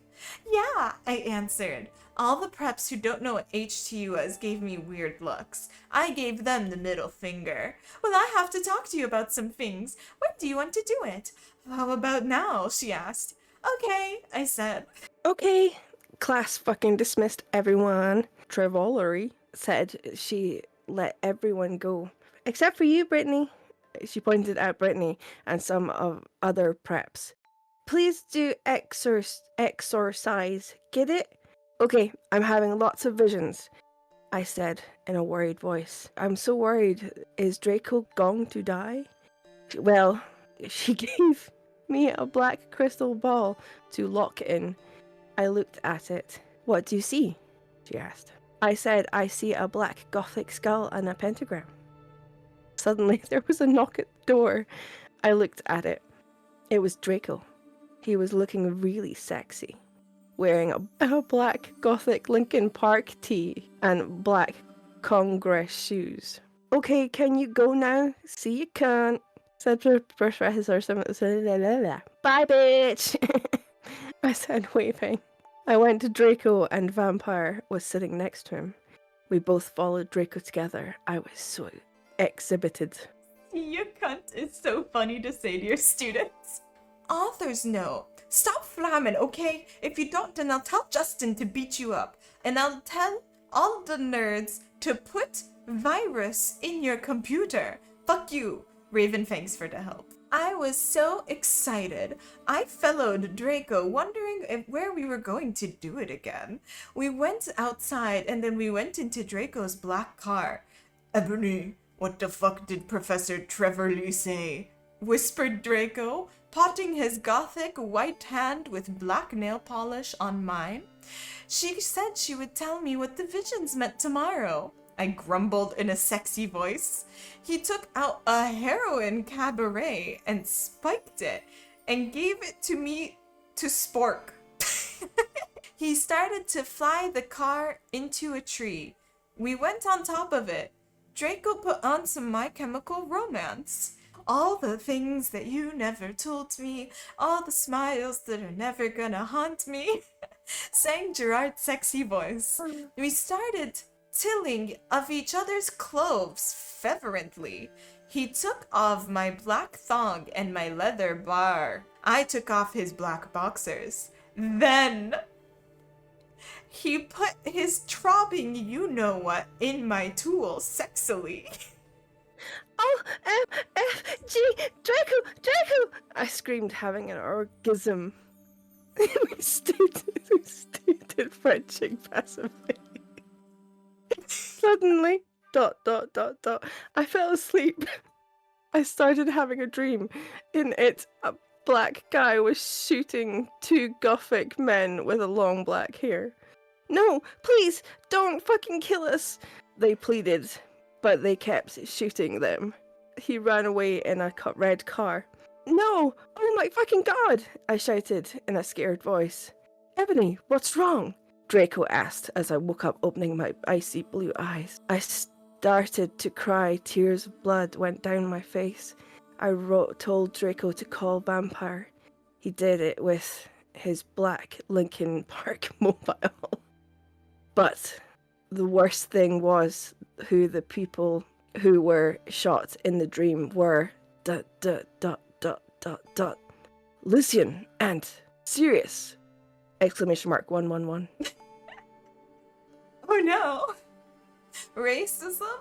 Yeah, I answered. All the preps who don't know what HT was gave me weird looks. I gave them the middle finger. Well, I have to talk to you about some things. When do you want to do it? How about now? She asked. Okay, I said. Okay, class fucking dismissed everyone. Trevorley said she let everyone go. Except for you, Brittany. She pointed at Brittany and some of other preps. Please do exorcise. Get it? Okay, I'm having lots of visions, I said in a worried voice. I'm so worried. Is Draco going to die? Well, she gave me a black crystal ball to lock in. I looked at it. What do you see? She asked. I said, I see a black gothic skull and a pentagram. Suddenly, there was a knock at the door. I looked at it. It was Draco. He was looking really sexy, wearing a black gothic Linkin Park tee and black Congress shoes. Okay, can you go now? See you can't, said Professor Sinister. Bye, bitch, I said, waving. I went to Draco and Vampire was sitting next to him. We both followed Draco together. I was so exhibited. You cunt is so funny to say to your students. Author's note. Stop flamming, okay? If you don't, then I'll tell Justin to beat you up. And I'll tell all the nerds to put virus in your computer. Fuck you. Raven, thanks for the help. I was so excited. I followed Draco, wondering where we were going to do it again. We went outside, and then we went into Draco's black car. Ebony, what the fuck did Professor Trevorley say? Whispered Draco, potting his gothic white hand with black nail polish on mine. She said she would tell me what the visions meant tomorrow. I grumbled in a sexy voice. He took out a heroin cabaret and spiked it and gave it to me to spork. He started to fly the car into a tree. We went on top of it. Draco put on some My Chemical Romance. All the things that you never told me, all the smiles that are never gonna haunt me, sang Gerard's sexy voice. We started tilling of each other's clothes fervently. He took off my black thong and my leather bar. I took off his black boxers. Then he put his throbbing you-know-what in my tool sexily. Oh, G, Draco! I screamed, having an orgasm. We stood started fretching passively. Suddenly, ... I fell asleep. I started having a dream. In it, a black guy was shooting two gothic men with a long black hair. No, please, don't fucking kill us, they pleaded, but they kept shooting them. He ran away in a red car. No! Oh my fucking god! I shouted in a scared voice. Ebony, what's wrong? Draco asked as I woke up, opening my icy blue eyes. I started to cry. Tears of blood went down my face. I told Draco to call Vampire. He did it with his black Lincoln Park mobile. But the worst thing was who the people who were shot in the dream were. ... Lucian and Sirius! Exclamation mark 111. Oh no! Racism?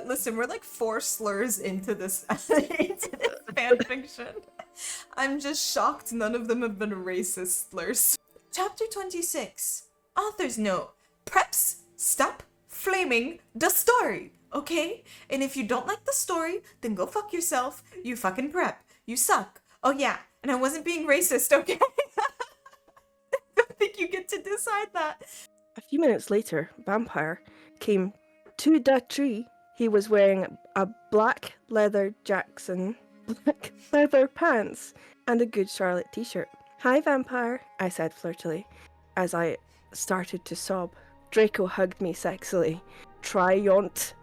Listen, we're like 4 slurs into this fanfiction. I'm just shocked none of them have been racist slurs. Chapter 26. Author's note. Preps, stop flaming the story, okay? And if you don't like the story, then go fuck yourself. You fucking prep. You suck. Oh yeah, and I wasn't being racist, okay? I don't think you get to decide that. A few minutes later, Vampire came to the tree. He was wearing a black leather Jackson, black leather pants, and a Good Charlotte t-shirt. Hi, Vampire, I said flirtily, as I started to sob. Draco hugged me sexily. Tryont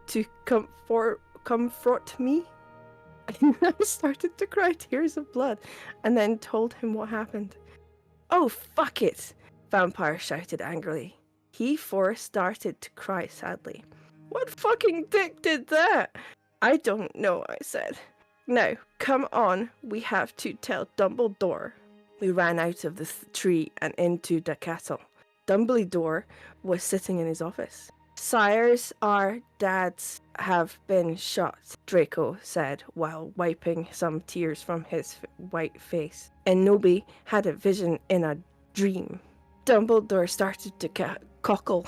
to comfort me. I started to cry tears of blood, and then told him what happened. Oh, fuck it! Vampire shouted angrily. He started to cry sadly. What fucking dick did that? I don't know, I said. Now, come on, we have to tell Dumbledore. We ran out of the tree and into the castle. Dumbledore was sitting in his office. Sires, our dads have been shot, Draco said while wiping some tears from his white face. And Nobi had a vision in a dream. Dumbledore started to cockle.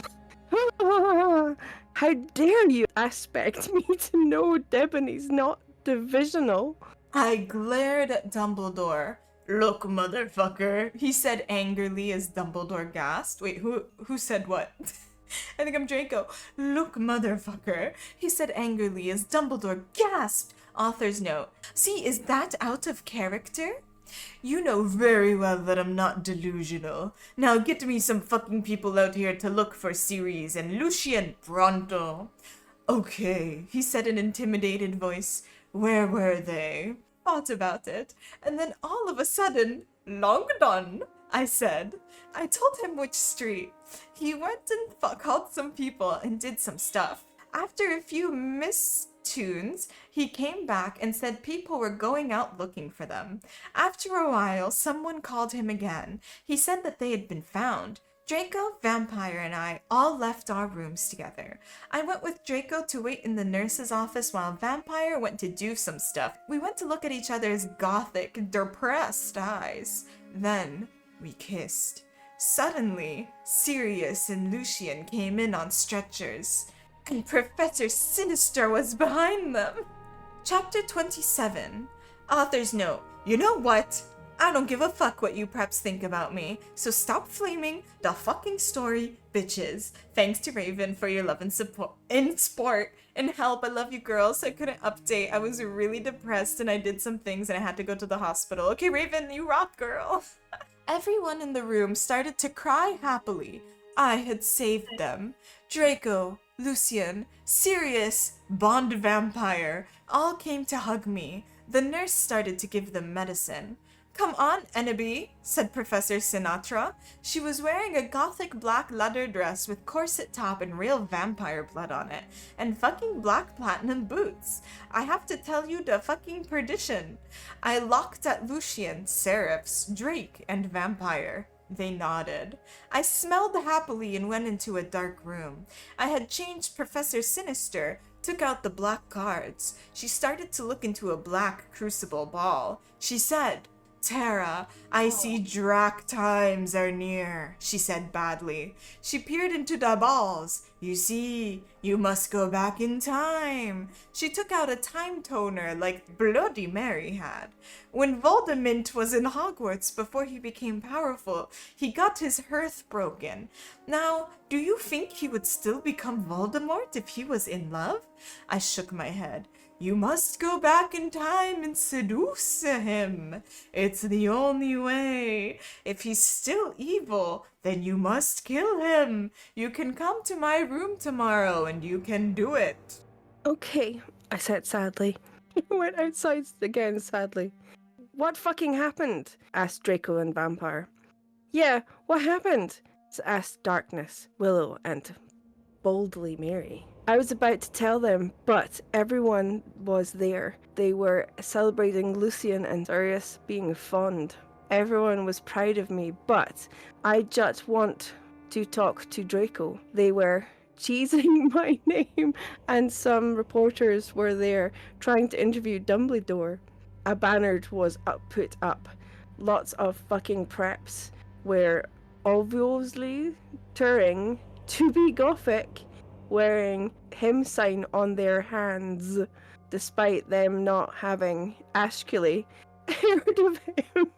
How dare you expect me to know Debony's not divisional? I glared at Dumbledore. Look, motherfucker, he said angrily as Dumbledore gasped. Wait, who said what? I think I'm Draco. Look, motherfucker, he said angrily as Dumbledore gasped. Author's note. See, is that out of character? You know very well that I'm not delusional. Now get me some fucking people out here to look for Sirius and Lucian pronto. Okay, he said in an intimidated voice. Where were they? Thought about it, and then all of a sudden, long done, I said. I told him which street. He went and called some people and did some stuff. After a few mistunes, he came back and said people were going out looking for them. After a while, someone called him again. He said that they had been found. Draco, Vampire, and I all left our rooms together. I went with Draco to wait in the nurse's office while Vampire went to do some stuff. We went to look at each other's gothic, depressed eyes. Then we kissed. Suddenly, Sirius and Lucian came in on stretchers, and Professor Sinister was behind them. Chapter 27. Author's note. You know what? I don't give a fuck what you preps think about me, so stop flaming the fucking story, bitches. Thanks to Raven for your love and support and help. I love you, girls. I couldn't update. I was really depressed and I did some things and I had to go to the hospital. Okay, Raven, you rock, girl. Everyone in the room started to cry happily. I had saved them. Draco, Lucian, Sirius, Bond Vampire all came to hug me. The nurse started to give them medicine. Come on, Ennaby, said Professor Sinatra. She was wearing a gothic black leather dress with corset top and real vampire blood on it, and fucking black platinum boots. I have to tell you the fucking perdition. I looked at Lucian, Seraphs, Drake, and Vampire. They nodded. I smelled happily and went into a dark room. I had changed Professor Sinister, took out the black cards. She started to look into a black crucible ball. She said, Terra, I see Drac times are near, she said badly. She peered into the balls. You see, you must go back in time. She took out a time toner like Bloody Mary had. When Voldemort was in Hogwarts before he became powerful, he got his hearth broken. Now, do you think he would still become Voldemort if he was in love? I shook my head. You must go back in time and seduce him. It's the only way. If he's still evil, then you must kill him. You can come to my room tomorrow and you can do it. Okay, I said sadly. I went outside again sadly. What fucking happened? Asked Draco and Vampire. Yeah, what happened? Asked Darkness, Willow, and boldly Mary. I was about to tell them, but everyone was there. They were celebrating Lucian and Sirius being fond. Everyone was proud of me, but I just want to talk to Draco. They were cheesing my name, and some reporters were there trying to interview Dumbledore. A banner was put up. Lots of fucking preps were obviously touring to be gothic, wearing him sign on their hands, despite them not having actually heard of him.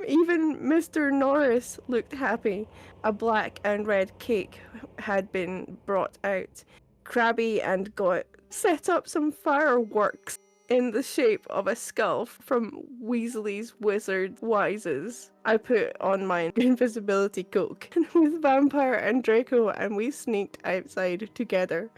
Even Mr. Norris looked happy. A black and red cake had been brought out. Krabby and Got set up some fireworks in the shape of a skull from Weasley's Wizard Wises. I put on my invisibility cloak with Vampire and Draco, and we sneaked outside together.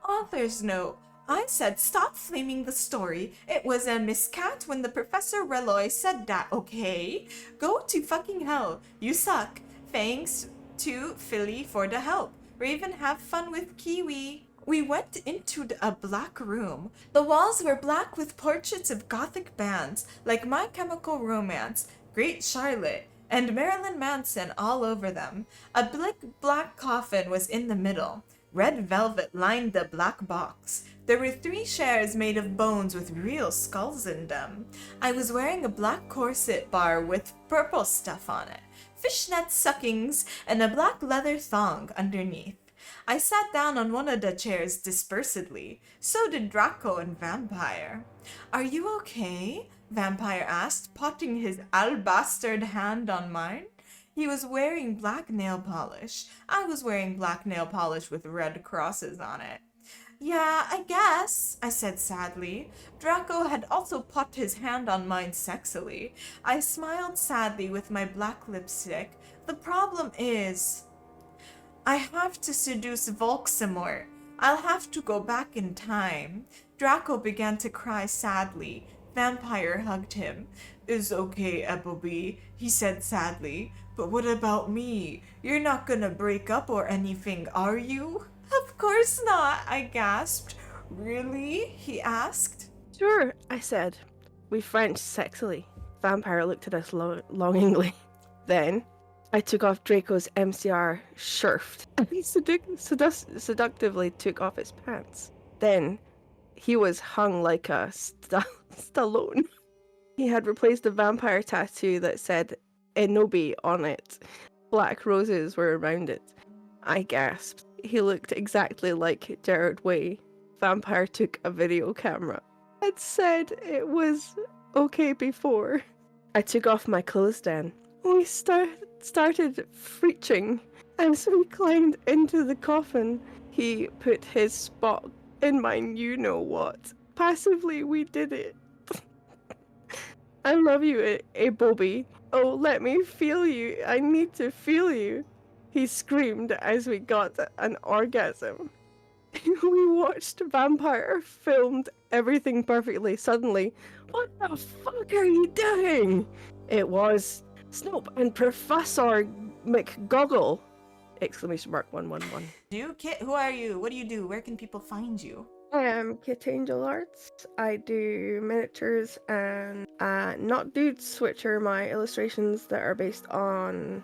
Author's note. I said stop flaming the story. It was a miscat when the Professor Reloy said that, okay? Go to fucking hell. You suck. Thanks to Philly for the help. Raven, have fun with Kiwi. We went into a black room. The walls were black with portraits of gothic bands like My Chemical Romance, Great Charlotte, and Marilyn Manson all over them. A big black coffin was in the middle. Red velvet lined the black box. There were 3 chairs made of bones with real skulls in them. I was wearing a black corset bar with purple stuff on it, fishnet suckings, and a black leather thong underneath. I sat down on one of the chairs dispersedly. So did Draco and Vampire. Are you okay? Vampire asked, putting his alabastered hand on mine. He was wearing black nail polish. I was wearing black nail polish with red crosses on it. Yeah, I guess, I said sadly. Draco had also put his hand on mine sexily. I smiled sadly with my black lipstick. The problem is, I have to seduce Volksamort. I'll have to go back in time. Draco began to cry sadly. Vampire hugged him. It's okay, Appleby, he said sadly. But what about me? You're not gonna break up or anything, are you? Of course not, I gasped. Really? He asked. Sure, I said. We Frenched sexily. Vampire looked at us longingly. Then I took off Draco's MCR shirt and he seductively took off his pants. Then he was hung like a Stallone. He had replaced the vampire tattoo that said Enobi on it. Black roses were around it. I gasped. He looked exactly like Gerard Way. Vampire took a video camera. I'd said it was okay before. I took off my clothes then. We started preaching. As we climbed into the coffin, he put his spot in mine you-know-what. Passively, we did it. I love you, Bobby. Oh, let me feel you. I need to feel you. He screamed as we got an orgasm. We watched Vampire filmed everything perfectly. Suddenly, what the fuck are you doing? It was Snope and Professor McGoggle! Exclamation mark 111. Kit, who are you? What do you do? Where can people find you? I am Kitangel Arts. I do miniatures and not dudes, which are my illustrations that are based on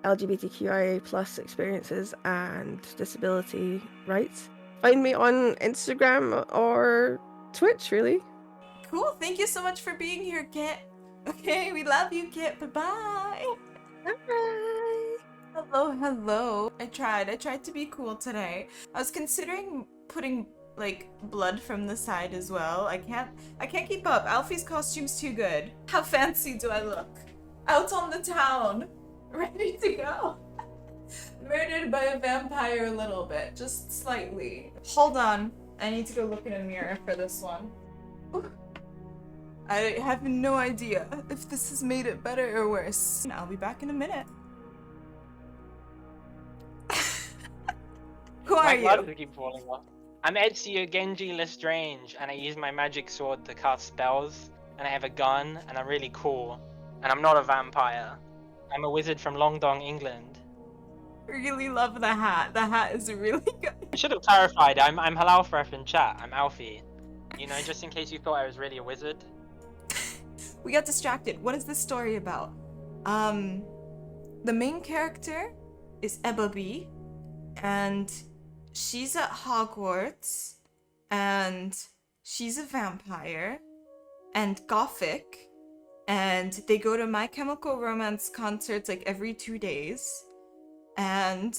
LGBTQIA plus experiences and disability rights. Find me on Instagram or Twitch, really. Cool, thank you so much for being here, Kit. Okay, we love you, Kit. Bye-bye. Bye. Hello, hello. I tried to be cool today. I was considering putting like blood from the side as well. I can't keep up. Alfie's costume's too good. How fancy do I look? Out on the town. Ready to go. Murdered by a vampire a little bit, just slightly. Hold on. I need to go look in a mirror for this one. Ooh. I have no idea if this has made it better or worse. I'll be back in a minute. Who are My you? glasses keep falling off. I'm Ezio Genji Lestrange, and I use my magic sword to cast spells, and I have a gun, and I'm really cool. And I'm not a vampire. I'm a wizard from Longdong, England. Really love the hat. The hat is really good. I should have clarified, I'm Alfref in chat, I'm Alfie. You know, just in case you thought I was really a wizard. We got distracted. What is this story about? The main character is Ebba B, and she's at Hogwarts, and she's a vampire, and gothic, and they go to My Chemical Romance concerts like every 2 days, and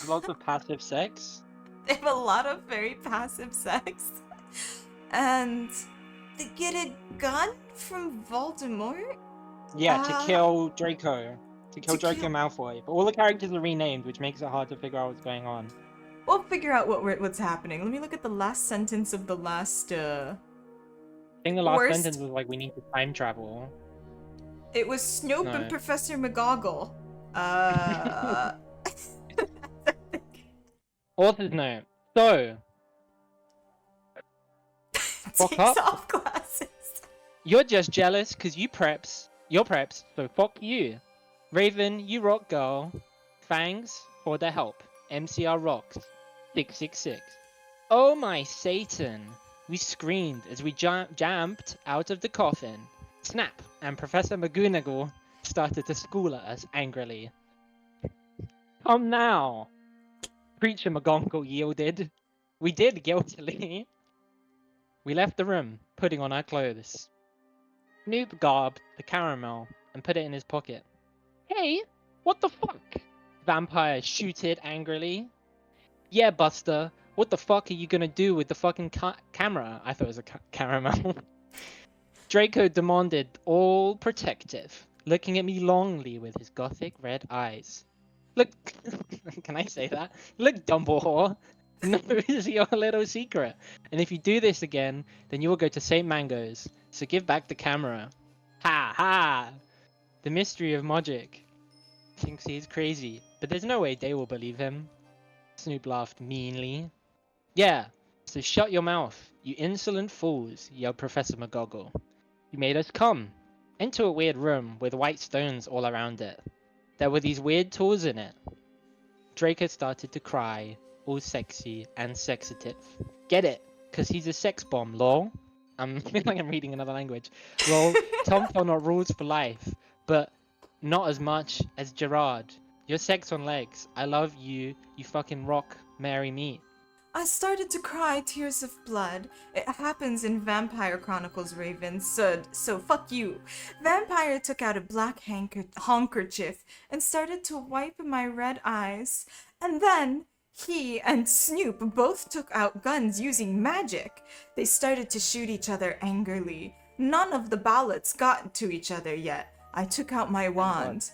Lots of passive sex. they have a lot of very passive sex, and they get a gun from Voldemort. Yeah, to kill Draco. To kill to Draco kill- Malfoy. But all the characters are renamed, which makes it hard to figure out what's going on. We'll figure out what's happening. Let me look at the last sentence of the last. I think the last Worst- sentence was like, we need to time travel. It was Snope No. and Professor McGoggle. Author's note. So, Fuck Takes up. off glasses. you're just jealous because you're preps, so fuck you. Raven, you rock girl. Fangs, for the help. MCR rocks. 666. Oh my Satan. We screamed as we jumped out of the coffin. Snap, and Professor McGonagall started to school at us angrily. Come now. Preacher McGonagall yielded. We did guiltily. We left the room, putting on our clothes. Snoop garbed the caramel and put it in his pocket. Hey, what the fuck? Vampire shooted angrily. Yeah, Buster, what the fuck are you gonna do with the fucking camera? I thought it was a caramel. Draco demanded, all protective, looking at me longly with his gothic red eyes. Look, can I say that? Look, Dumbledore, knows your little secret. And if you do this again, then you will go to St. Mango's. So give back the camera. Ha ha! The mystery of magic. Thinks he's crazy, but there's no way they will believe him. Snoop laughed meanly. Yeah, so shut your mouth, you insolent fools, yelled Professor McGoggle. You made us come into a weird room with white stones all around it. There were these weird tools in it. Draco started to cry, all sexy and sexative. Get it? Cause he's a sex bomb, lol. I feel like I'm reading another language. Lol, Tom not rules for life, but not as much as Gerard. You're sex on legs. I love you. You fucking rock. Marry me. I started to cry tears of blood. It happens in Vampire Chronicles, Raven. So fuck you. Vampire took out a black handkerchief and started to wipe my red eyes. And then he and Snoop both took out guns using magic. They started to shoot each other angrily. None of the ballots got to each other yet. I took out my wand.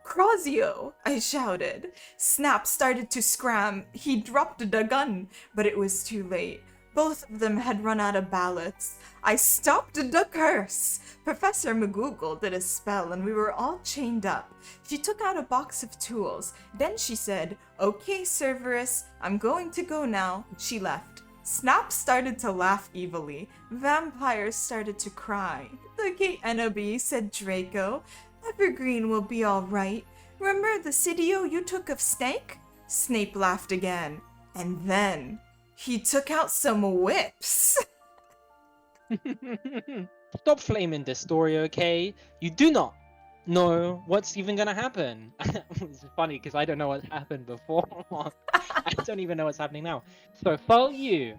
Crozio! I shouted. Snap started to scram. He dropped the gun, but it was too late. Both of them had run out of ballots. I stopped the curse. Professor McGoogle did a spell and we were all chained up. She took out a box of tools. Then she said, "Okay, Cerberus, I'm going to go now." She left. Snap started to laugh evilly. Vampire started to cry. "Okay, Ennoby," said Draco. "Evergreen will be all right. Remember the CDO you took of Snake?" Snape laughed again. And then he took out some whips. Stop flaming this story, okay? You do not know what's even gonna happen. It's funny because I don't know what happened before. I don't even know what's happening now. So, for you,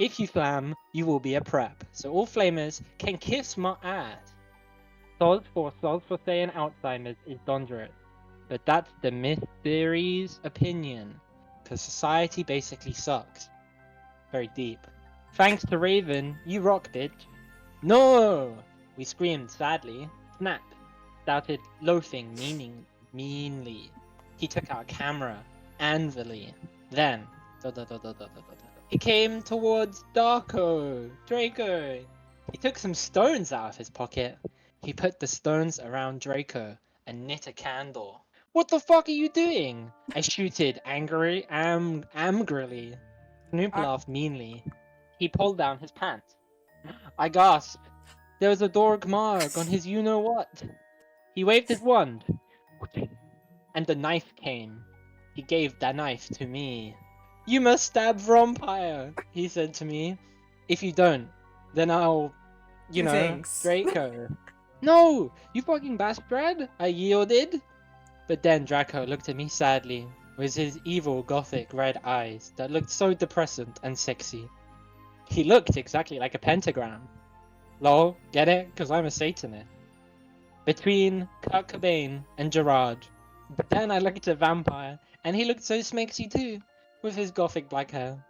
If you flam, you will be a prep. So all flamers can kiss my ass. Soz for saying Alzheimer's is dangerous. But that's the mystery's opinion. Because society basically sucks. Very deep. Thanks to Raven, you rock, bitch. No! We screamed sadly. Snap shouted, loafing, meanly. He took our camera, angrily. Then, he came towards Draco. He took some stones out of his pocket. He put the stones around Draco and knit a candle. What the fuck are you doing? I shooted angrily. Snoop laughed meanly. He pulled down his pants. I gasped. There was a dork mark on his you-know-what. He waved his wand. And the knife came. He gave the knife to me. You must stab vampire, he said to me. If you don't, then I'll, Thanks. Draco. No, you fucking bastard, I yielded. But then Draco looked at me sadly, with his evil gothic red eyes that looked so depressant and sexy. He looked exactly like a pentagram. Lol, get it? Because I'm a Satanist. Between Kurt Cobain and Gerard. But then I looked at Vampire, and he looked so smexy too, with his gothic black hair.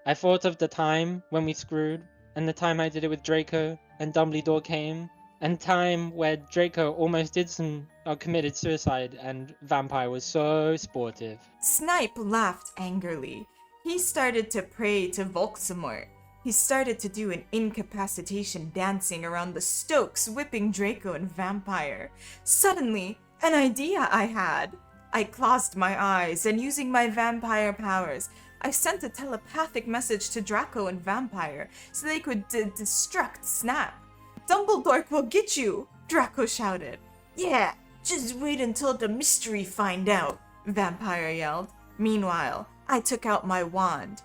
I thought of the time when we screwed, and the time I did it with Draco, and Dumbledore came, and time where Draco almost committed suicide, and Vampire was so sportive. Snipe laughed angrily. He started to pray to Volksamort. He started to do an incapacitation dancing around the Stokes, whipping Draco and Vampire. Suddenly, an idea I had. I closed my eyes, and using my vampire powers, I sent a telepathic message to Draco and Vampire so they could destruct Snap. Dumbledore will get you, Draco shouted. Yeah, just wait until the mystery find out, Vampire yelled. Meanwhile, I took out my wand.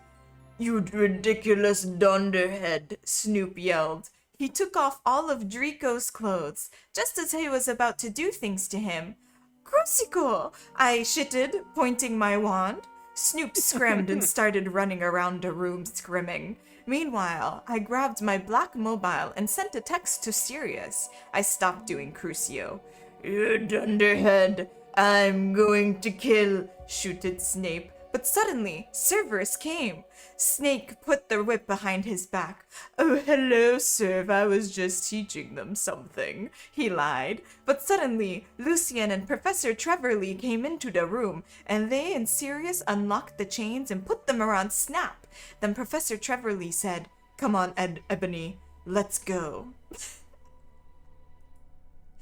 You ridiculous dunderhead, Snoop yelled. He took off all of Draco's clothes, just as he was about to do things to him. Crucicle! I shitted, pointing my wand. Snoop screamed and started running around the room screaming. Meanwhile, I grabbed my black mobile and sent a text to Sirius. I stopped doing Crucio. You dunderhead, I'm going to kill, shooted Snape. But suddenly, Cerberus came. Snake put the whip behind his back. Oh, hello, Serv, I was just teaching them something, he lied. But suddenly, Lucian and Professor Trevorley came into the room, and they and Sirius unlocked the chains and put them around Snap. Then Professor Trevorley said, Come on, Ebony, let's go.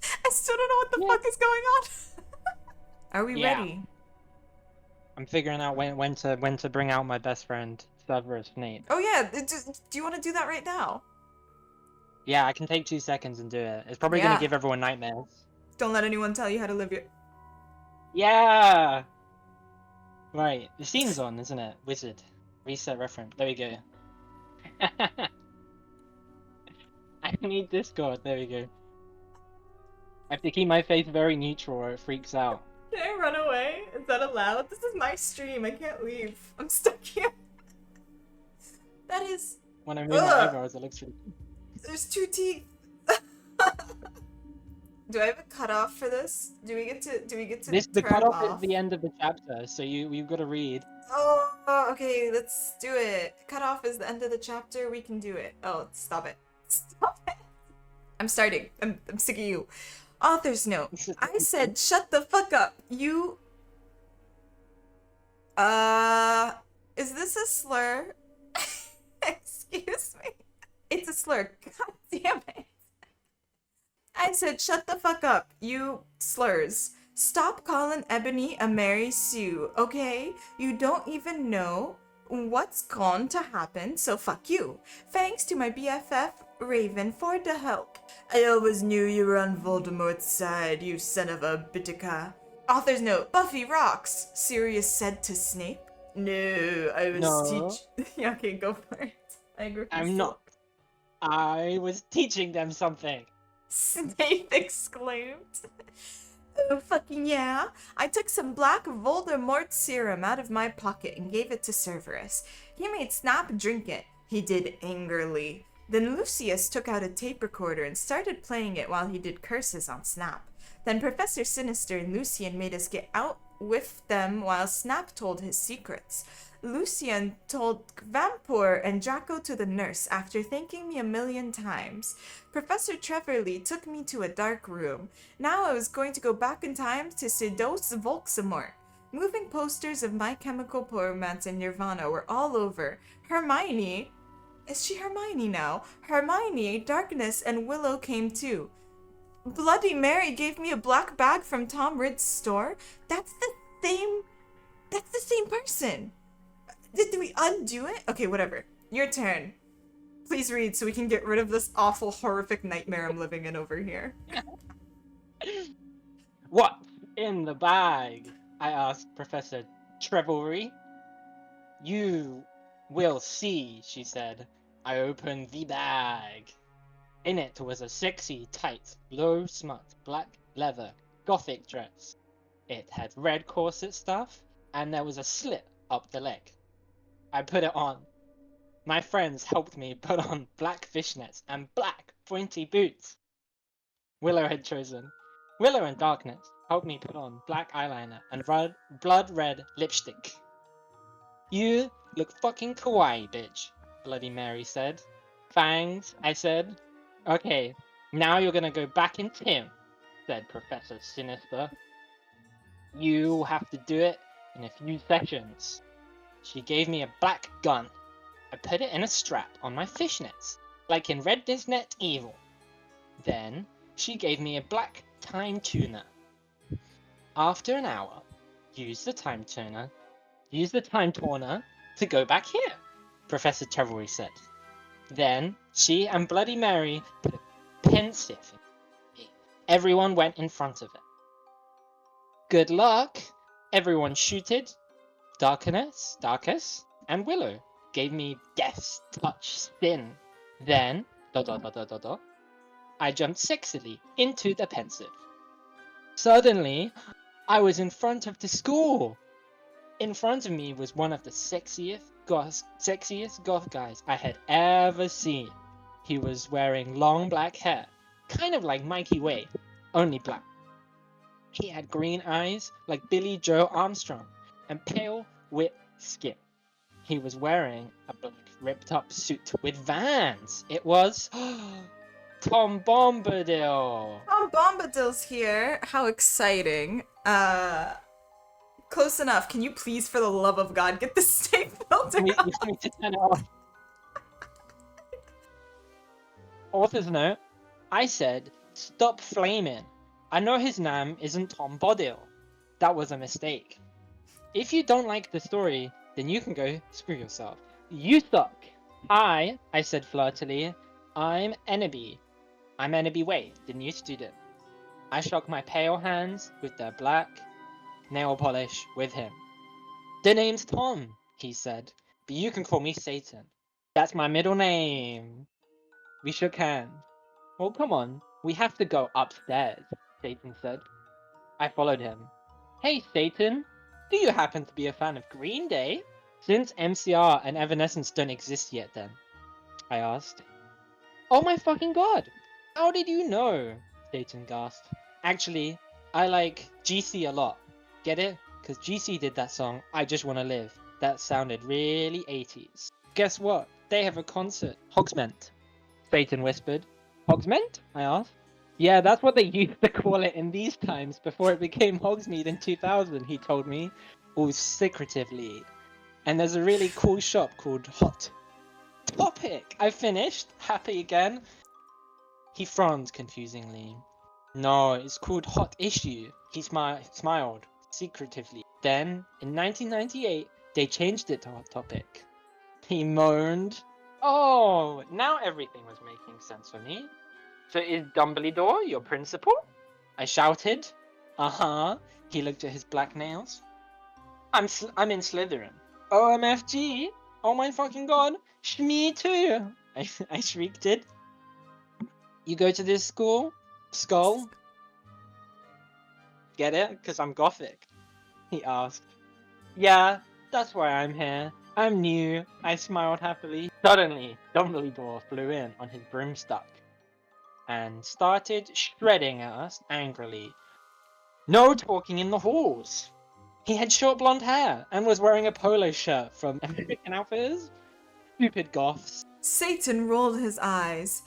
I still don't know what the fuck is going on. Are we ready? I'm figuring out when to bring out my best friend, Severus Snape. Oh yeah, do you want to do that right now? Yeah, I can take 2 seconds and do it. It's probably gonna give everyone nightmares. Don't let anyone tell you how to live your... Yeah! Right, the scene's on, isn't it? Wizard. Reset reference. There we go. I need Discord. There we go. I have to keep my face very neutral or it freaks out. Can I run away? Is that allowed? This is my stream. I can't leave. I'm stuck here. That is... When I move my eyebrows, it looks really... There's 2 teeth. Do I have a cutoff for this? Do we get to The turn cutoff off? is the end of the chapter, so we've got to read. Oh, okay, let's do it. Cutoff is the end of the chapter. We can do it. Oh, stop it. Stop it. I'm starting. I'm sick of you. Author's note. I said, shut the fuck up. You... Is this a slur? Excuse me. It's a slur. God damn it. I said, shut the fuck up, you slurs. Stop calling Ebony a Mary Sue, okay? You don't even know what's going to happen, so fuck you. Thanks to my BFF, Raven, for the help. I always knew you were on Voldemort's side, you son of a bittica. Author's note, Buffy rocks, Sirius said to Snape. No, I was Yeah, okay, go for it. I agree. I'm not. I was teaching them something. Snape exclaimed. Oh, fucking yeah. I took some black Voldemort serum out of my pocket and gave it to Cerberus. He made Snap drink it. he did angrily. Then Lucius took out a tape recorder and started playing it while he did curses on Snap. Then Professor Sinister and Lucian made us get out with them while Snap told his secrets. Lucian told Vampor and Draco to the nurse after thanking me 1,000,000 times. Professor Trevorly took me to a dark room. Now I was going to go back in time to seduce Volksamort. Moving posters of My Chemical Romance and Nirvana were all over. Hermione... Is she Hermione now? Hermione, Darkness, and Willow came too. Bloody Mary gave me a black bag from Tom Ridd's store? That's the same person. Did we undo it? Okay, whatever. Your turn. Please read so we can get rid of this awful, horrific nightmare I'm living in over here. What's in the bag? I asked Professor Trevorly. You will see, she said. I opened the bag. In it was a sexy, tight, low-smut, black leather, gothic dress. It had red corset stuff, and there was a slit up the leg. I put it on. My friends helped me put on black fishnets and black, pointy boots. Willow and Darkness helped me put on black eyeliner and blood red lipstick. You look fucking kawaii, bitch, Bloody Mary said. Fangs, I said. Okay, now you're gonna go back in time, said Professor Sinister. You have to do it in a few sessions. She gave me a black gun. I put it in a strap on my fishnets, like in Red Disnet Evil. Then she gave me a black time tuner. After an hour, use the time turner to go back here, Professor Trevorly said. Then she and Bloody Mary put a pensive in me. Everyone went in front of it. Good luck, everyone shooted. Darkness, and Willow gave me Death's Touch Spin. Then, I jumped sexily into the pensive. Suddenly, I was in front of the school. In front of me was one of the sexiest goth guys I had ever seen. He was wearing long black hair, kind of like Mikey Way, only black. He had green eyes like Billy Joe Armstrong and pale, white skin. He was wearing a black ripped-up suit with Vans. It was Tom Bombadil. Tom Bombadil's here. How exciting. Close enough. Can you please, for the love of God, get the state filter We off? need to turn it off. Author's note. I said, stop flaming. I know his name isn't Tom Bodil. That was a mistake. If you don't like the story, then you can go screw yourself. You suck. Hi, I said flirtily. I'm Eneby. I'm Eneby Wade, the new student. I shook my pale hands with their black nail polish with him. The name's Tom, he said, but you can call me Satan. That's my middle name. We shook hands. Well, come on, we have to go upstairs, Satan said. I followed him. Hey, Satan, do you happen to be a fan of Green Day? Since MCR and Evanescence don't exist yet then, I asked. Oh my fucking god! How did you know? Satan gasped. Actually, I like GC a lot. Get it? Because GC did that song, I Just Wanna Live. That sounded really 80s. Guess what? They have a concert. Hogsmeade. Satan whispered. Hogsmeade? I asked. Yeah, that's what they used to call it in these times before it became Hogsmeade in 2000, he told me. All secretively. And there's a really cool shop called Hot Topic. I finished. Happy again. He frowned confusingly. No, it's called Hot Issue. He smiled secretively. Then, in 1998, they changed it to Hot Topic. He moaned. Oh, now everything was making sense for me. So is Dumbledore your principal? I shouted. Uh-huh. He looked at his black nails. I'm in Slytherin. OMFG! Oh my fucking god! Me too! I shrieked it. You go to this school? Skull? Get it? Because I'm gothic. He asked. Yeah, that's why I'm here. I'm new, I smiled happily. Suddenly, Dumbledore flew in on his broomstick and started shredding at us angrily. No talking in the halls! He had short blonde hair and was wearing a polo shirt from American Outfitters. Stupid goths. Satan rolled his eyes.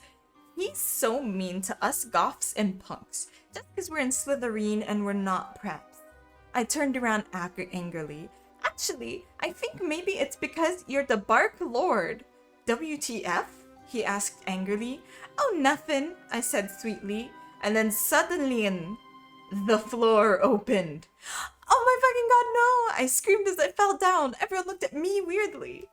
He's so mean to us goths and punks, just because we're in Slytherin and we're not preps. I turned around angrily. Actually, I think maybe it's because you're the Bark Lord. WTF? He asked angrily. Oh, nothing, I said sweetly. And then suddenly the floor opened. Oh my fucking god, no! I screamed as I fell down. Everyone looked at me weirdly.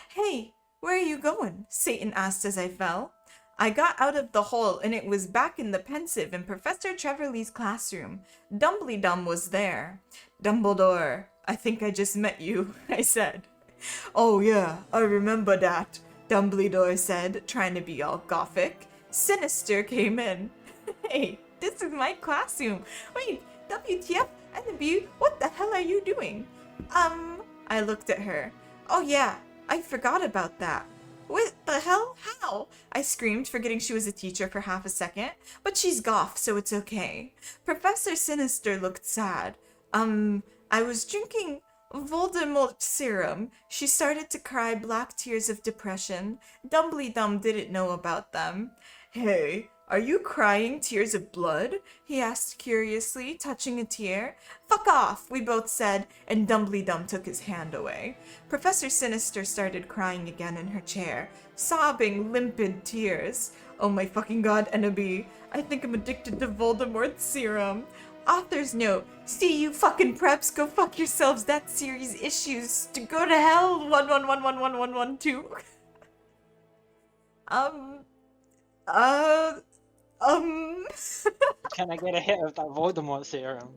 Hey, where are you going? Satan asked as I fell. I got out of the hole and it was back in the pensive in Professor Trevorley's classroom. Dumbledore was there. Dumbledore, I think I just met you, I said. Oh yeah, I remember that, Dumbledore said, trying to be all gothic. Sinister came in. Hey, this is my classroom. Wait, WTF, Annabelle, what the hell are you doing? I looked at her. Oh yeah, I forgot about that. What the hell? How? I screamed, forgetting she was a teacher for half a second. But she's goth, so it's okay. Professor Sinister looked sad. I was drinking Voldemort serum. She started to cry black tears of depression. Dumbledore didn't know about them. Hey, are you crying tears of blood? He asked curiously, touching a tear. Fuck off, we both said, and Dumbledore took his hand away. Professor Sinister started crying again in her chair, sobbing limpid tears. Oh my fucking god, Ennaby, I think I'm addicted to Voldemort's serum. Author's note, see you fucking preps, go fuck yourselves, that series issues to go to hell, 1111112. Can I get a hit of that Voldemort serum?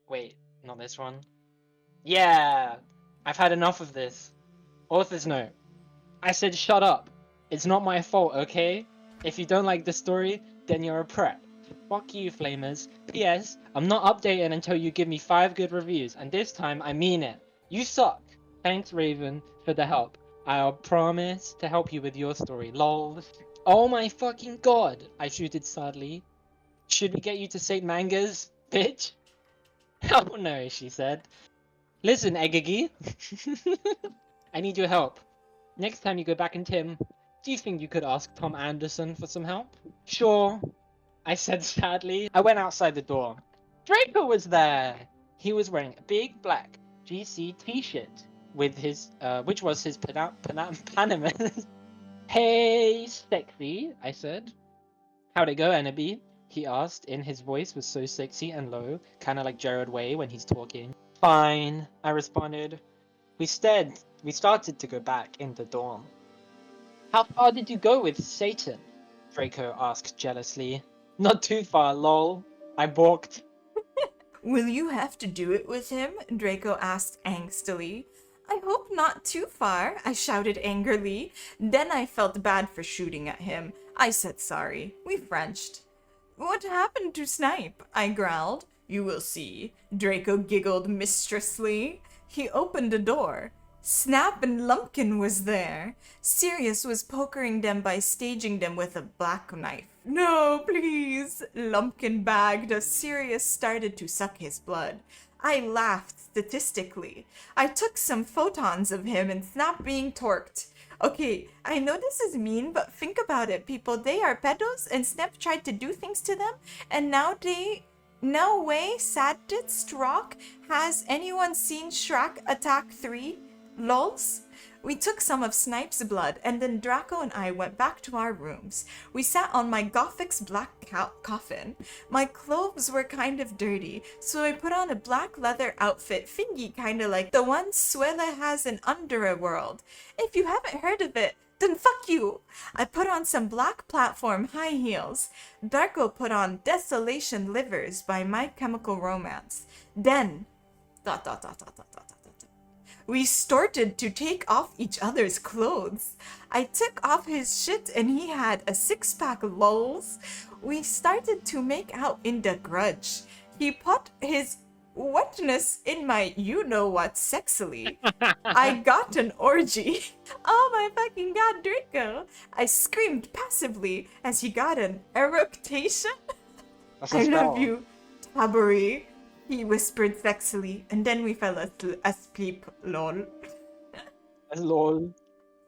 Wait, not this one. Yeah! I've had enough of this. Author's note. I said shut up. It's not my fault, okay? If you don't like the story, then you're a prep. Fuck you, Flamers. P.S. I'm not updating until you give me 5 good reviews, and this time I mean it. You suck. Thanks, Raven, for the help. I'll promise to help you with your story, lols. Oh my fucking god, I shooted sadly. Should we get you to St. Manga's, bitch? Oh no, she said. Listen, Eggy. I need your help. Next time you go back in Tim, do you think you could ask Tom Anderson for some help? Sure, I said sadly. I went outside the door. Draco was there! He was wearing a big black GC t-shirt with his, which was his Panama. Hey, sexy, I said. How'd it go, Ennaby? He asked, and his voice was so sexy and low, kinda like Jared Way when he's talking. Fine, I responded. We started to go back in the dorm. How far did you go with Satan? Draco asked jealously. Not too far, lol. I balked. Will you have to do it with him? Draco asked angstily. I hope not too far, I shouted angrily. Then I felt bad for shooting at him. I said sorry. We Frenched. What happened to Snipe? I growled. You will see. Draco giggled mistressly. He opened a door. Snap and Lumpkin was there. Sirius was pokering them by staging them with a black knife. No, please, Lumpkin begged as Sirius started to suck his blood. I laughed statistically. I took some photons of him and Snap being torqued. Okay, I know this is mean, but think about it, people. They are pedos and Snap tried to do things to them, and now no way Sadist Rock. Has anyone seen Shrek Attack 3? Lols? We took some of Snipe's blood, and then Draco and I went back to our rooms. We sat on my Gothic's black coffin. My clothes were kind of dirty, so I put on a black leather outfit, thingy kinda like the one Suela has in Underworld. If you haven't heard of it, then fuck you! I put on some black platform high heels. Draco put on Desolation Livers by My Chemical Romance. Then... We started to take off each other's clothes. I took off his shit and he had a 6-pack lols. We started to make out in the grudge. He put his wetness in my you-know-what sexily. I got an orgy. Oh my fucking god, Draco! I screamed passively as he got an eructation. That's a I love spell. you, Tabari, he whispered sexily, and then we fell asleep, lol. Lol.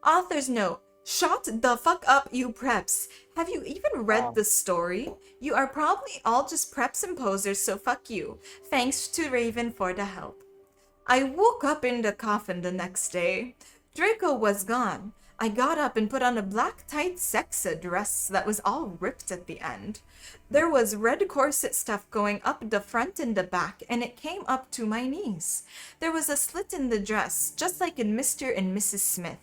Author's note. Shut the fuck up, you preps. Have you even read Wow. the story? You are probably all just preps and posers, so fuck you. Thanks to Raven for the help. I woke up in the coffin the next day. Draco was gone. I got up and put on a black tight sexa dress that was all ripped at the end. There was red corset stuff going up the front and the back, and it came up to my knees. There was a slit in the dress, just like in Mr. and Mrs. Smith.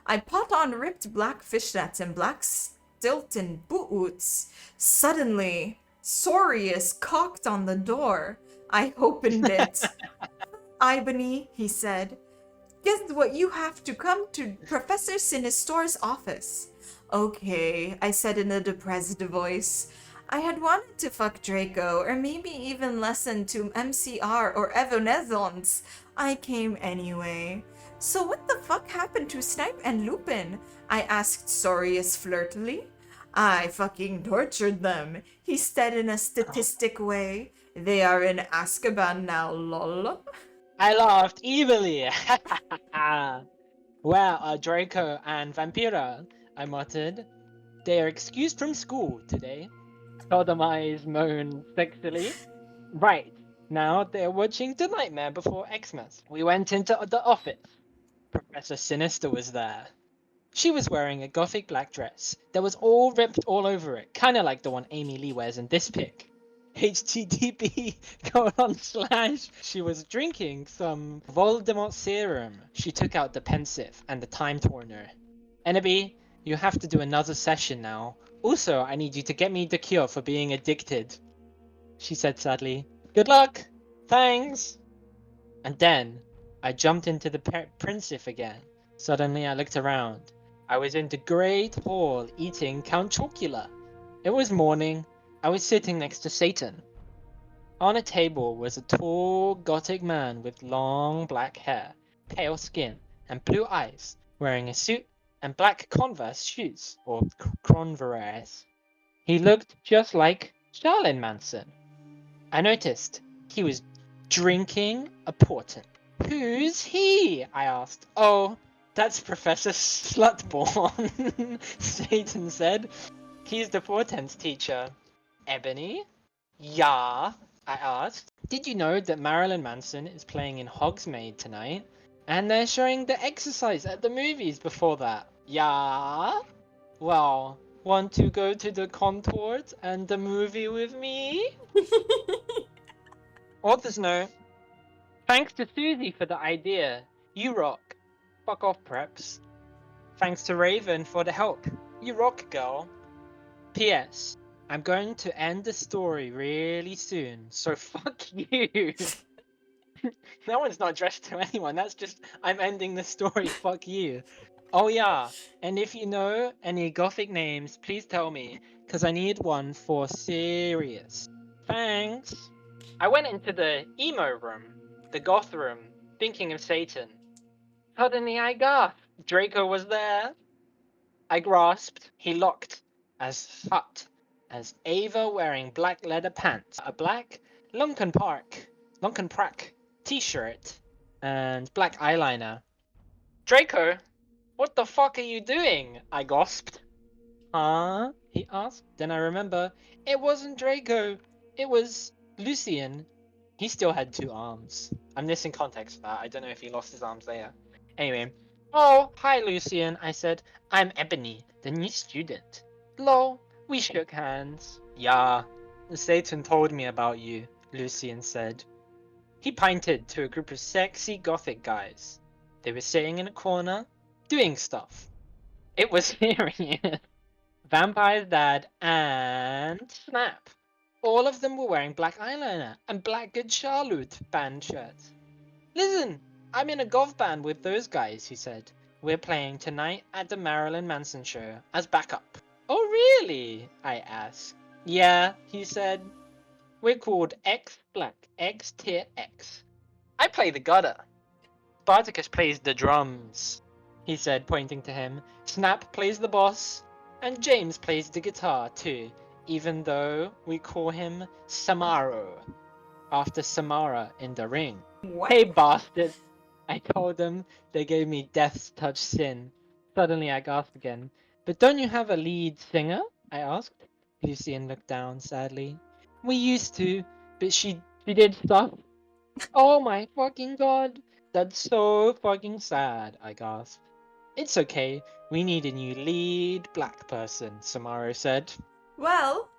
I put on ripped black fishnets and black Stilton boots. Suddenly, Sorius cocked on the door. I opened it. Ibony, he said, guess what, you have to come to Professor Sinistor's office. Okay, I said in a depressed voice. I had wanted to fuck Draco, or maybe even listen to MCR or Evanescence. I came anyway. So what the fuck happened to Snipe and Lupin? I asked Sorius flirtily. I fucking tortured them, he said in a statistic way. They are in Azkaban now, lol. I laughed evilly. Well, Draco and Vampira, I muttered. They are excused from school today. Sodomized moaned sexily. Right, now they're watching The Nightmare Before Xmas. We went into the office. Professor Sinister was there. She was wearing a gothic black dress that was all ripped all over it, kinda like the one Amy Lee wears in this pic. http:// she was drinking some Voldemort serum. She took out the pensive and the time turner. Enemy, you have to do another session now. Also, I need you to get me the cure for being addicted. She said sadly. Good luck! Thanks! And then, I jumped into the pensive again. Suddenly I looked around. I was in the great hall eating Count Chocula. It was morning. I was sitting next to Satan. On a table was a tall gothic man with long black hair, pale skin, and blue eyes, wearing a suit and black Converse shoes, or Converse. He looked just like Charlene Manson. I noticed he was drinking a portent. Who's he? I asked. Oh, that's Professor Slutborn, Satan said. He's the portents teacher. Ebony? Yeah, I asked. Did you know that Marilyn Manson is playing in Hogsmeade tonight? And they're showing The Exorcist at the movies before that. Yeah? Well, want to go to the contort and the movie with me? Author's note. Thanks to Susie for the idea. You rock. Fuck off, preps. Thanks to Raven for the help. You rock, girl. P.S. I'm going to end the story really soon, so fuck you. That one's not addressed to anyone, that's just, I'm ending the story, fuck you. Oh yeah, and if you know any gothic names, please tell me, because I need one for serious. Thanks. I went into the emo room, the goth room, thinking of Satan. Suddenly I gasped. Draco was there. I grasped. He looked as hot as Ava wearing black leather pants, a black Lunken Prack t-shirt, and black eyeliner. Draco, what the fuck are you doing? I gasped. Huh? He asked. Then I remember, it wasn't Draco, it was Lucien. He still had 2 arms. I'm missing context for that. I don't know if he lost his arms later. Anyway. Oh, hi Lucien, I said. I'm Ebony, the new student. Lol, we shook hands. Yeah, Satan told me about you, Lucien said. He pointed to a group of sexy gothic guys. They were sitting in a corner, doing stuff. It was serious. Vampire's Dad and Snap. All of them were wearing black eyeliner and black Good Charlotte band shirts. Listen, I'm in a goth band with those guys, he said. We're playing tonight at the Marilyn Manson show as backup. Oh really? I asked. Yeah, he said. We're called X Black, X Tier X. I play the gutter. Spartacus plays the drums, he said, pointing to him. Snap plays the boss, and James plays the guitar too, even though we call him Samaro, after Samara in the ring. What? Hey bastard! I told them. They gave me Death's Touch Sin. Suddenly I gasped again. But don't you have a lead singer? I asked. Lucian looked down sadly. We used to, but she did stuff. Oh my fucking god! That's so fucking sad, I gasped. It's okay, we need a new lead black person, Samaro said. Well,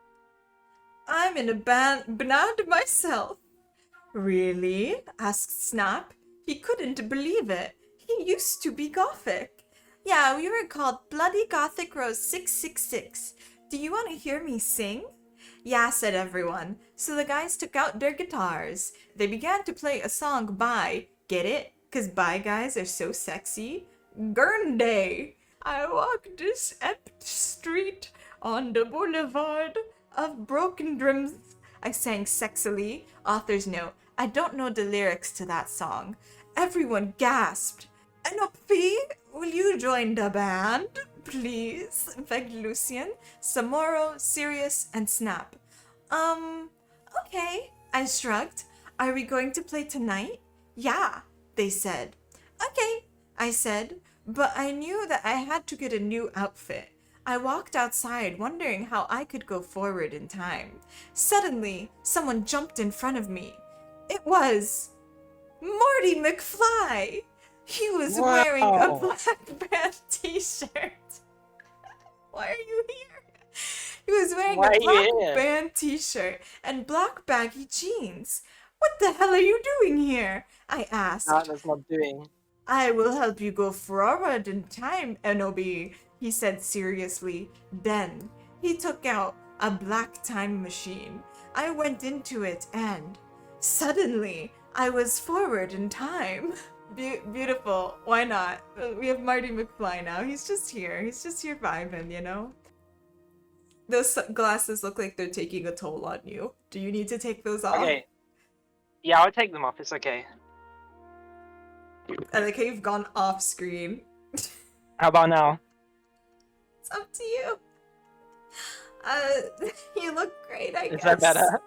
I'm in a band myself. Really? Asked Snap. He couldn't believe it. He used to be Gothic. Yeah, we were called Bloody Gothic Rose 666. Do you want to hear me sing? Yeah, said everyone. So the guys took out their guitars. They began to play a song by, get it? 'Cause by guys are so sexy. Gurnday. I walked this empty street on the boulevard of broken drums. I sang sexily. Author's note. I don't know the lyrics to that song. Everyone gasped. Enopi, will you join the band? Please, begged Lucian, Samoro, Sirius, and Snap. Okay, I shrugged. Are we going to play tonight? Yeah, they said. Okay, I said, but I knew that I had to get a new outfit. I walked outside, wondering how I could go forward in time. Suddenly, someone jumped in front of me. It was Morty McFly. He was wearing a Wow. black band t-shirt. Why are you here? He was wearing Why a are you black here? band t-shirt and black baggy jeans. What the hell are you doing here? I asked. That's not doing. I will help you go forward in time, Enobi, he said seriously. Then he took out a black time machine. I went into it and suddenly I was forward in time. Beautiful. Why not? We have Marty McFly now. He's just here. He's just here vibing, you know? Those glasses look like they're taking a toll on you. Do you need to take those off? Okay. Yeah, I'll take them off. It's okay. I like how you've gone off screen. How about now? It's up to you. You look great, I guess. Is that better?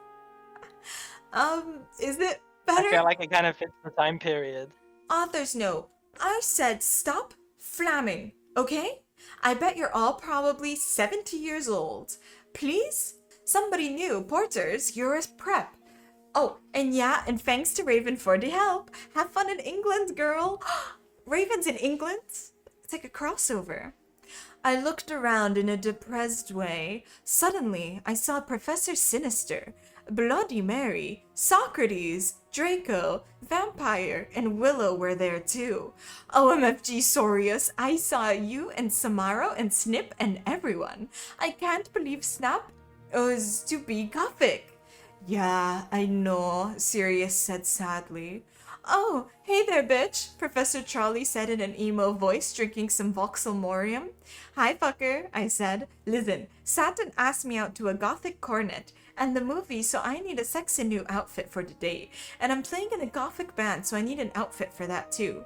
Is it better? I feel like it kind of fits the time period. Author's note. I said stop flamming, okay? I bet you're all probably 70 years old. Please? Somebody new. Porters, you're a prep. Oh, and yeah, and thanks to Raven for the help. Have fun in England, girl. Raven's in England? It's like a crossover. I looked around in a depressed way. Suddenly, I saw Professor Sinister, Bloody Mary, Socrates, Draco, Vampire, and Willow were there too. OMFG Sorius, I saw you and Samaro and Snip and everyone. I can't believe Snap was to be Gothic. Yeah, I know, Sirius said sadly. Oh, hey there, bitch, Professor Charlie said in an emo voice, drinking some Voxelmorium. Hi, fucker, I said. Listen, Saturn asked me out to a Gothic cornet and the movie, so I need a sexy new outfit for the day. And I'm playing in a Gothic band, so I need an outfit for that too.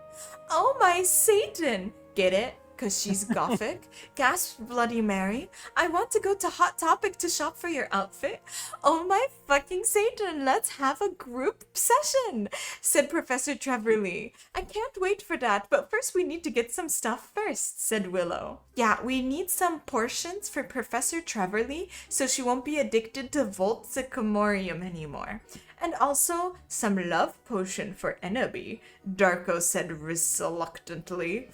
Oh my Satan! Get it? 'Cause she's Gothic? Gasped Bloody Mary. I want to go to Hot Topic to shop for your outfit. Oh my fucking Satan, let's have a group session, said Professor Trevor Lee. I can't wait for that, but first we need to get some stuff first, said Willow. Yeah, we need some portions for Professor Trevor Lee so she won't be addicted to Voltsicomorium anymore. And also some love potion for Enobi, Darko said reluctantly.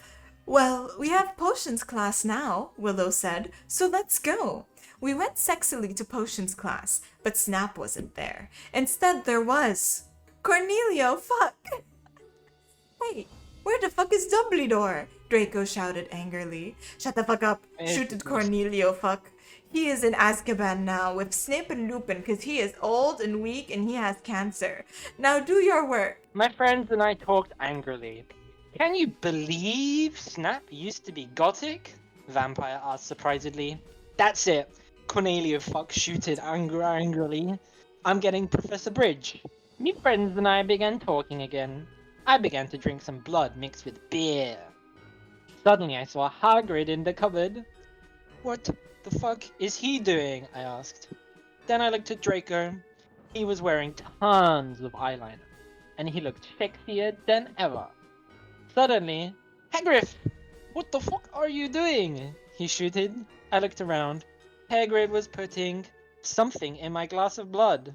Well, we have potions class now, Willow said, so let's go. We went sexily to potions class, but Snap wasn't there. Instead, there was Cornelio, fuck! Wait, where the fuck is Dumbledore? Draco shouted angrily. Shut the fuck up, shooted Cornelio, fuck. He is in Azkaban now with Snape and Lupin because he is old and weak and he has cancer. Now do your work. My friends and I talked angrily. Can you believe Snap used to be Gothic? Vampire asked surprisedly. That's it. Cornelio fuck shooted angrily. I'm getting Professor Bridge. Me friends and I began talking again. I began to drink some blood mixed with beer. Suddenly I saw Hagrid in the cupboard. What the fuck is he doing? I asked. Then I looked at Draco. He was wearing tons of eyeliner, and he looked sexier than ever. Suddenly, Hagrid! What the fuck are you doing? He shouted. I looked around. Hagrid was putting something in my glass of blood.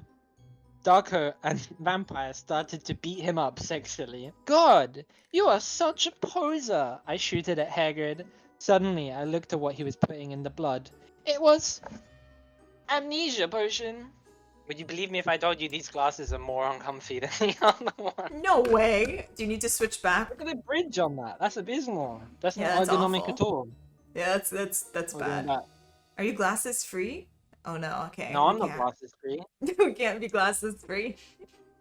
Darko and Vampire started to beat him up sexually. God, you are such a poser! I shouted at Hagrid. Suddenly, I looked at what he was putting in the blood. It was amnesia potion. Would you believe me if I told you these glasses are more uncomfy than the other one? No way. Do you need to switch back? Look at the bridge on that. That's abysmal. That's Yeah, not that's ergonomic awful. at all. Yeah, that's Look at bad. that. Are you glasses free? Oh no, okay. No, I'm we not can't. glasses free. We can't be glasses free.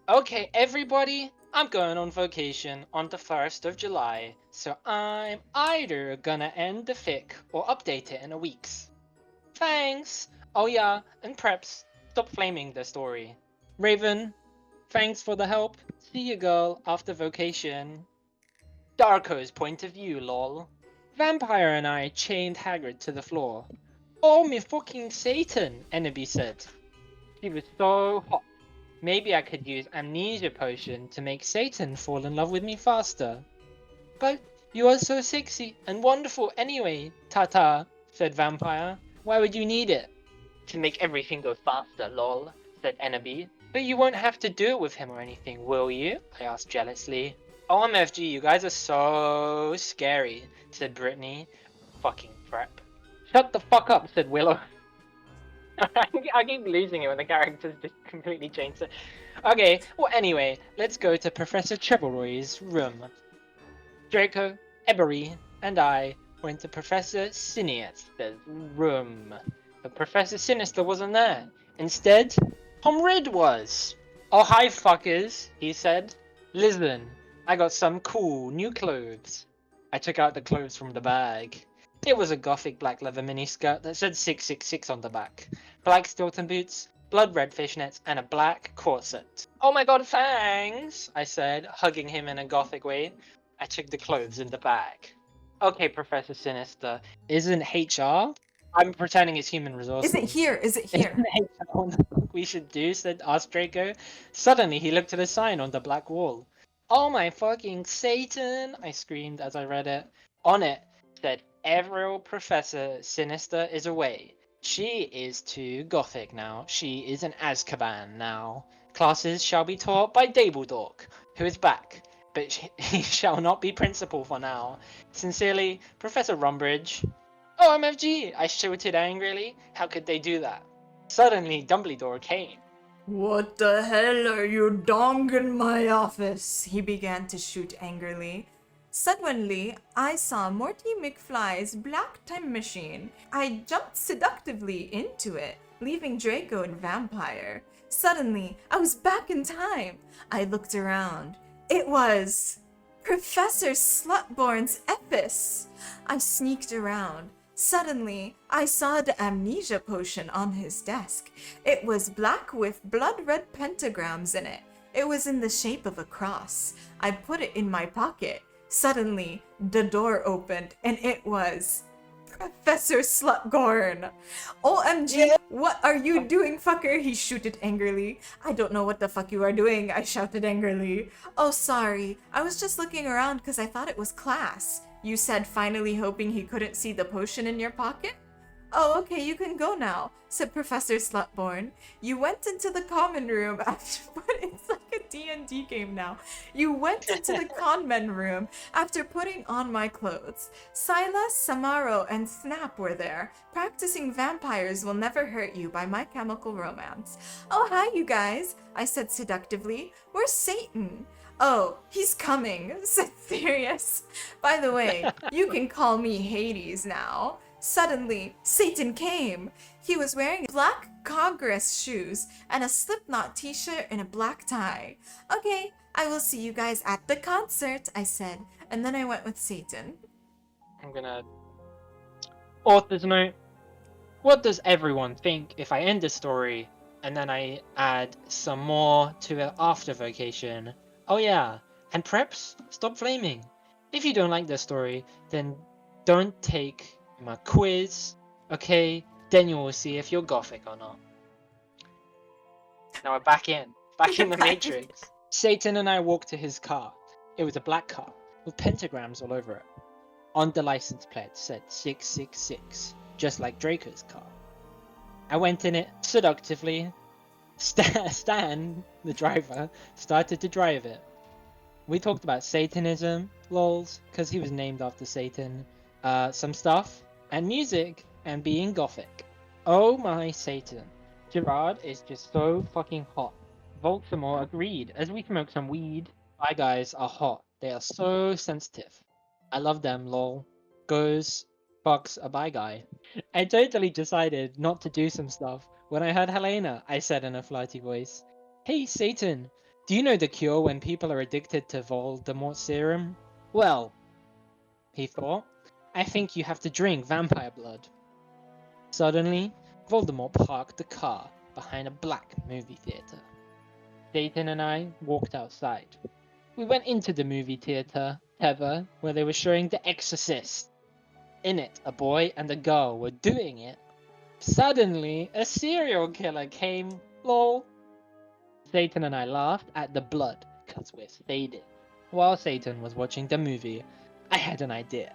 Okay, everybody, I'm going on vacation on the 1st of July, so I'm either gonna end the fic or update it in a week's. Thanks! Oh yeah, and Preps, stop flaming the story. Raven, thanks for the help. See you, girl, after vacation. Darko's point of view, lol. Vampire and I chained Hagrid to the floor. Oh, me fucking Satan, Enemy said. She was so hot. Maybe I could use amnesia potion to make Satan fall in love with me faster. But you are so sexy and wonderful anyway, Tata, said Vampire. Why would you need it? To make everything go faster, lol, said Enemy. But you won't have to do it with him or anything, will you? I asked jealously. OMFG, you guys are so scary, said Brittany. Fucking prep. Shut the fuck up, said Willow. I keep losing it when the characters just completely change. Okay, well anyway, let's go to Professor Trevelroy's room. Draco, Ebery, and I went to Professor Sinister's room. But Professor Sinister wasn't there. Instead, Tom Rid was. Oh hi fuckers, he said. Listen, I got some cool new clothes. I took out the clothes from the bag. It was a gothic black leather miniskirt that said 666 on the back, black Stilton boots, blood red fishnets, and a black corset. Oh my god, thanks, I said, hugging him in a gothic way. I took the clothes in the bag. Okay, Professor Sinister, isn't HR? I'm pretending it's human resources. Is it here? Is it here? Isn't HR what the fuck we should do, asked Draco. Suddenly he looked at a sign on the black wall. Oh my fucking Satan, I screamed as I read it. On it said, Avril Professor Sinister is away. She is too gothic now. She is in Azkaban now. Classes shall be taught by Dabledork, who is back, but he shall not be principal for now. Sincerely, Professor Rumbridge. Oh, MFG! I shouted angrily. How could they do that? Suddenly, Dumbledore came. What the hell are you doing in my office? He began to shoot angrily. Suddenly, I saw Morty McFly's black time machine. I jumped seductively into it, leaving Draco and Vampire. Suddenly, I was back in time. I looked around. It was Professor Slutborn's Epis. I sneaked around. Suddenly, I saw the amnesia potion on his desk. It was black with blood red pentagrams in it. It was in the shape of a cross. I put it in my pocket. Suddenly, the door opened and it was Professor Slutgorn. OMG, what are you doing, fucker? He shouted angrily. I don't know what the fuck you are doing, I shouted angrily. Oh, sorry. I was just looking around because I thought it was class. You said, finally hoping he couldn't see the potion in your pocket? Oh, okay, you can go now, said Professor Slutborn. You went into the common room after, but it's like a D&D game now. You went into the conmen room after putting on my clothes. Silas, Samaro, and Snap were there, practicing Vampires Will Never Hurt You by My Chemical Romance. Oh, hi, you guys, I said seductively. Where's Satan? Oh, he's coming, said Sirius. By the way, you can call me Hades now. Suddenly, Satan came. He was wearing black Congress shoes and a Slipknot t-shirt and a black tie. Okay, I will see you guys at the concert, I said, and then I went with Satan. I'm gonna... Author's note. What does everyone think if I end the story and then I add some more to it after vocation. Oh yeah, and preps, stop flaming. If you don't like the story, then don't take my quiz, okay? Then you will see if you're gothic or not. Now we're back in the Matrix. Satan and I walked to his car. It was a black car with pentagrams all over it. On the license plate said 666, just like Draco's car. I went in it seductively. Stan, the driver, started to drive it. We talked about Satanism, lols, because he was named after Satan, some stuff, and music, and being gothic. Oh my Satan. Gerard is just so fucking hot. Voltsamore agreed, as we smoke some weed. My guys are hot. They are so sensitive. I love them, lol. Goes, fucks a bye guy. I totally decided not to do some stuff when I heard Helena, I said in a flirty voice. Hey Satan, do you know the cure when people are addicted to Voldemort serum? Well, he thought, I think you have to drink vampire blood. Suddenly, Voldemort parked the car behind a black movie theater. Satan and I walked outside. We went into the movie theater, Heather, where they were showing The Exorcist. In it, a boy and a girl were doing it. Suddenly, a serial killer came, lol. Satan and I laughed at the blood, cause we're faded. While Satan was watching the movie, I had an idea.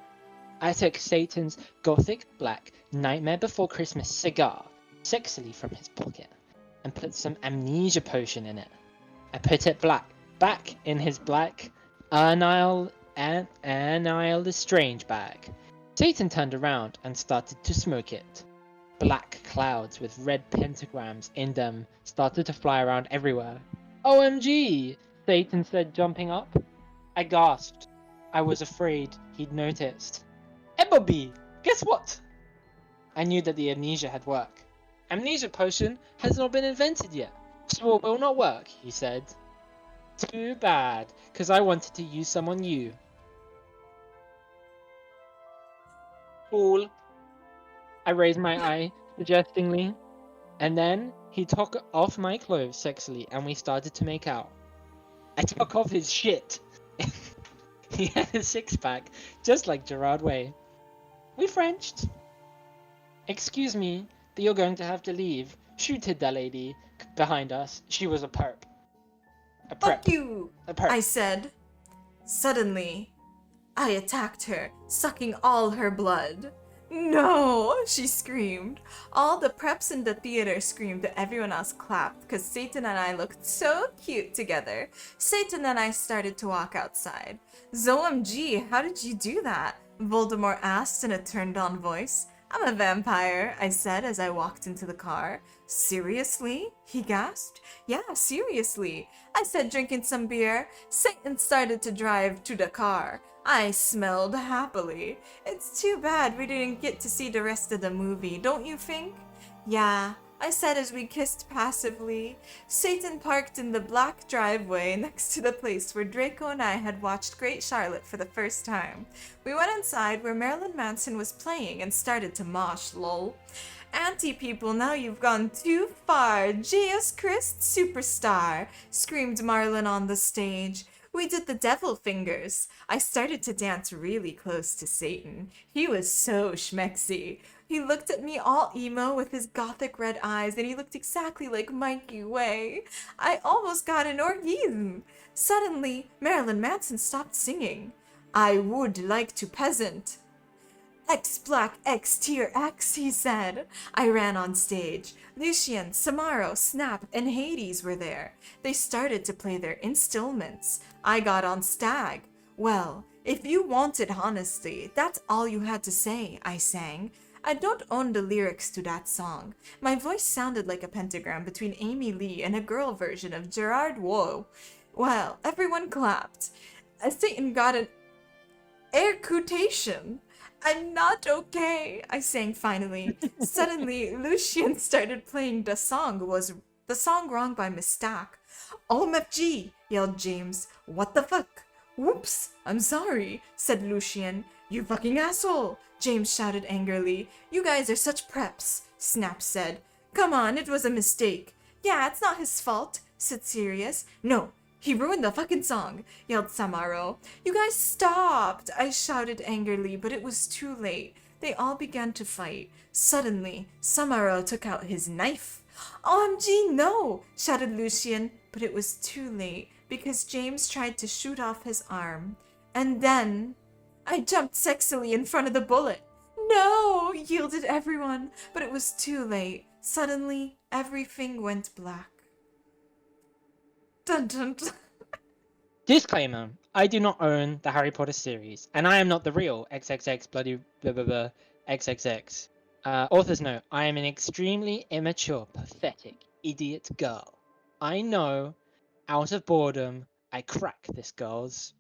I took Satan's gothic black Nightmare Before Christmas cigar sexily from his pocket and put some amnesia potion in it. I put it back in his black Annihil Strange bag. Satan turned around and started to smoke it. Black clouds with red pentagrams in them started to fly around everywhere. OMG! Satan said, jumping up. I gasped. I was afraid he'd noticed. Hey Bobby, guess what? I knew that the amnesia had worked. Amnesia potion has not been invented yet, so it will not work, he said. Too bad, because I wanted to use some on you. Fool. I raised my eye, suggestingly, and then he took off my clothes sexily and we started to make out. I took off his shit. He had a six-pack, just like Gerard Way. We Frenched. Excuse me, but you're going to have to leave. Shooted that lady behind us. She was a perp. A prep. Fuck you, A perp. I said. Suddenly, I attacked her, sucking all her blood. No, she screamed. All the preps in the theater screamed, but everyone else clapped because Satan and I looked so cute together. Satan and I started to walk outside. OMG, how did you do that? Voldemort asked in a turned-on voice. I'm a vampire, I said as I walked into the car. Seriously? He gasped. Yeah, seriously. I said, drinking some beer. Satan started to drive to the car. I smelled happily. It's too bad we didn't get to see the rest of the movie, don't you think? Yeah, I said as we kissed passively. Satan parked in the black driveway next to the place where Draco and I had watched Great Charlotte for the first time. We went inside where Marilyn Manson was playing and started to mosh, lol. Anti-people, now you've gone too far. Jesus Christ superstar, screamed Marlon on the stage. We did the devil fingers. I started to dance really close to Satan. He was so schmexy. He looked at me all emo with his gothic red eyes, and he looked exactly like Mikey Way. I almost got an orgasm. Suddenly, Marilyn Manson stopped singing. I would like to peasant. X Black X Tier X, he said. I ran on stage. Lucien, Samaro, Snap, and Hades were there. They started to play their instruments. I got on Stag. Well, if you wanted honesty, that's all you had to say, I sang. I don't own the lyrics to that song. My voice sounded like a pentagram between Amy Lee and a girl version of Gerard Way. Well, everyone clapped. Satan got an air quotation. I'm not okay, I sang finally. Suddenly, Lucien started playing the song wrong by mistake. OMFG, yelled James. What the fuck? Whoops, I'm sorry, said Lucien. You fucking asshole, James shouted angrily. You guys are such preps, Snap said. Come on, it was a mistake. Yeah, it's not his fault, said Sirius. No, he ruined the fucking song, yelled Samaro. You guys stopped, I shouted angrily, but it was too late. They all began to fight. Suddenly, Samaro took out his knife. OMG, no, shouted Lucian, but it was too late because James tried to shoot off his arm. And then I jumped sexily in front of the bullet. No, yielded everyone, but it was too late. Suddenly, everything went black. Dun dun dun. Disclaimer: I do not own the Harry Potter series, and I am not the real XXX bloody blah blah blah XXX. Author's note: I am an extremely immature, pathetic, idiot girl. I know, out of boredom, I crack this girl's.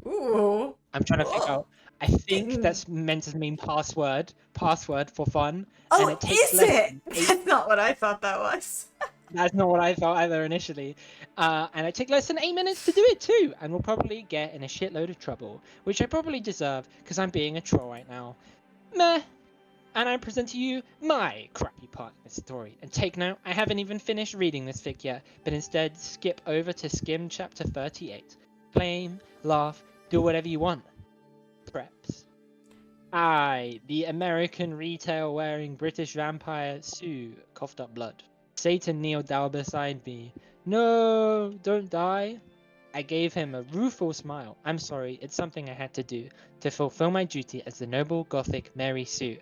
Ooh. I'm trying to figure out. I think that's meant to mean password for fun. Oh, and it takes is less it? than eight- That's not what I thought that was. That's not what I thought either initially. And it took less than 8 minutes to do it too, and we'll probably get in a shitload of trouble, which I probably deserve because I'm being a troll right now. Meh. And I present to you my crappy part in this story. And take note, I haven't even finished reading this fic yet, but instead skip over to skim chapter 38. Claim, laugh, do whatever you want. Preps. I, the American retail-wearing British vampire Sue, coughed up blood. Satan kneeled down beside me. No, don't die. I gave him a rueful smile. I'm sorry, it's something I had to do to fulfill my duty as the noble Gothic Mary Sue.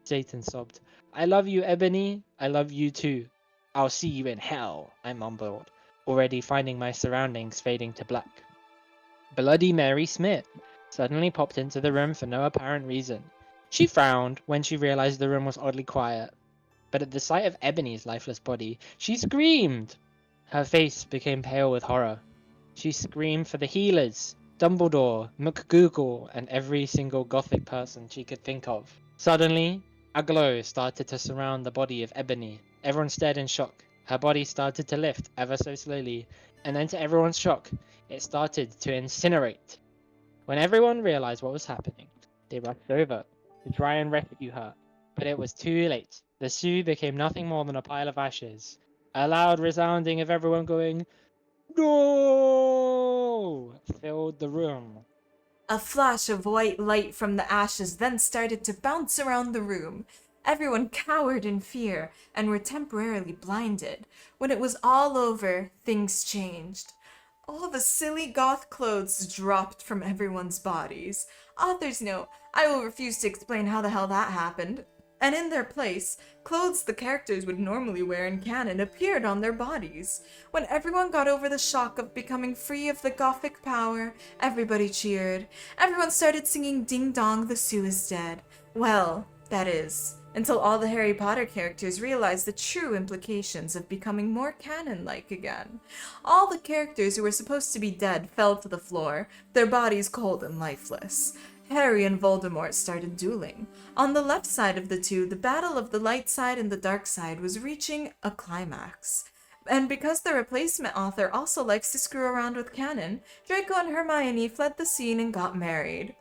Satan sobbed. I love you, Ebony. I love you too. I'll see you in hell, I mumbled, already finding my surroundings fading to black. Bloody Mary Smith suddenly popped into the room for no apparent reason. She frowned when she realized the room was oddly quiet, but at the sight of Ebony's lifeless body, she screamed. Her face became pale with horror. She screamed for the healers, Dumbledore, McGoogle, and every single Gothic person she could think of. Suddenly, a glow started to surround the body of Ebony. Everyone stared in shock. Her body started to lift ever so slowly, and then to everyone's shock, it started to incinerate. When everyone realized what was happening, they rushed over to try and rescue her, but it was too late. The Sue became nothing more than a pile of ashes. A loud resounding of everyone going, "No!" filled the room. A flash of white light from the ashes then started to bounce around the room. Everyone cowered in fear and were temporarily blinded. When it was all over, things changed. All the silly goth clothes dropped from everyone's bodies. Author's note: I will refuse to explain how the hell that happened. And in their place, clothes the characters would normally wear in canon appeared on their bodies. When everyone got over the shock of becoming free of the Gothic power, everybody cheered. Everyone started singing Ding Dong, the Sue is dead. Well, that is, until all the Harry Potter characters realized the true implications of becoming more canon-like again. All the characters who were supposed to be dead fell to the floor, their bodies cold and lifeless. Harry and Voldemort started dueling. On the left side of the two, the battle of the light side and the dark side was reaching a climax. And because the replacement author also likes to screw around with canon, Draco and Hermione fled the scene and got married.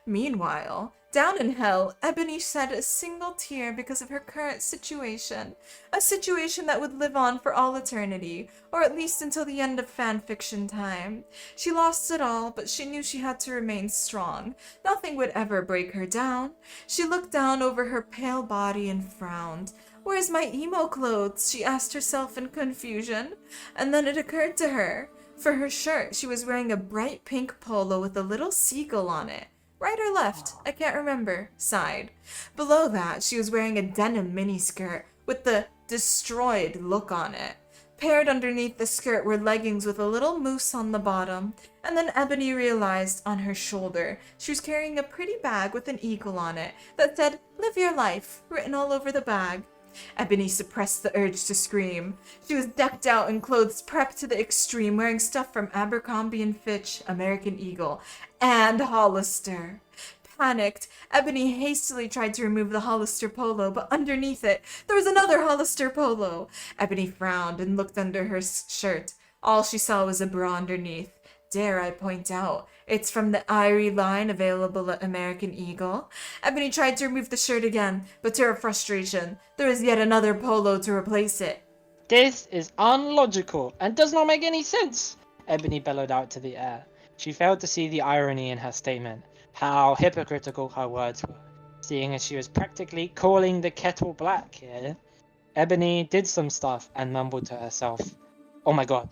Meanwhile, down in hell, Ebony shed a single tear because of her current situation. A situation that would live on for all eternity, or at least until the end of fanfiction time. She lost it all, but she knew she had to remain strong. Nothing would ever break her down. She looked down over her pale body and frowned. Where's my emo clothes? She asked herself in confusion. And then it occurred to her. For her shirt, she was wearing a bright pink polo with a little seagull on it. Right or left? I can't remember. Side. Below that, she was wearing a denim miniskirt with the destroyed look on it. Paired underneath the skirt were leggings with a little moose on the bottom. And then Ebony realized on her shoulder she was carrying a pretty bag with an eagle on it that said, "Live your life," written all over the bag. Ebony suppressed the urge to scream. She was decked out in clothes prepped to the extreme, wearing stuff from Abercrombie & Fitch, American Eagle, and Hollister. Panicked, Ebony hastily tried to remove the Hollister polo, but underneath it, there was another Hollister polo. Ebony frowned and looked under her shirt. All she saw was a bra underneath. Dare I point out, it's from the Irie line available at American Eagle. Ebony tried to remove the shirt again, but to her frustration, there was yet another polo to replace it. This is unlogical and does not make any sense, Ebony bellowed out to the air. She failed to see the irony in her statement, how hypocritical her words were, seeing as she was practically calling the kettle black here. Ebony did some stuff and mumbled to herself, "Oh my god.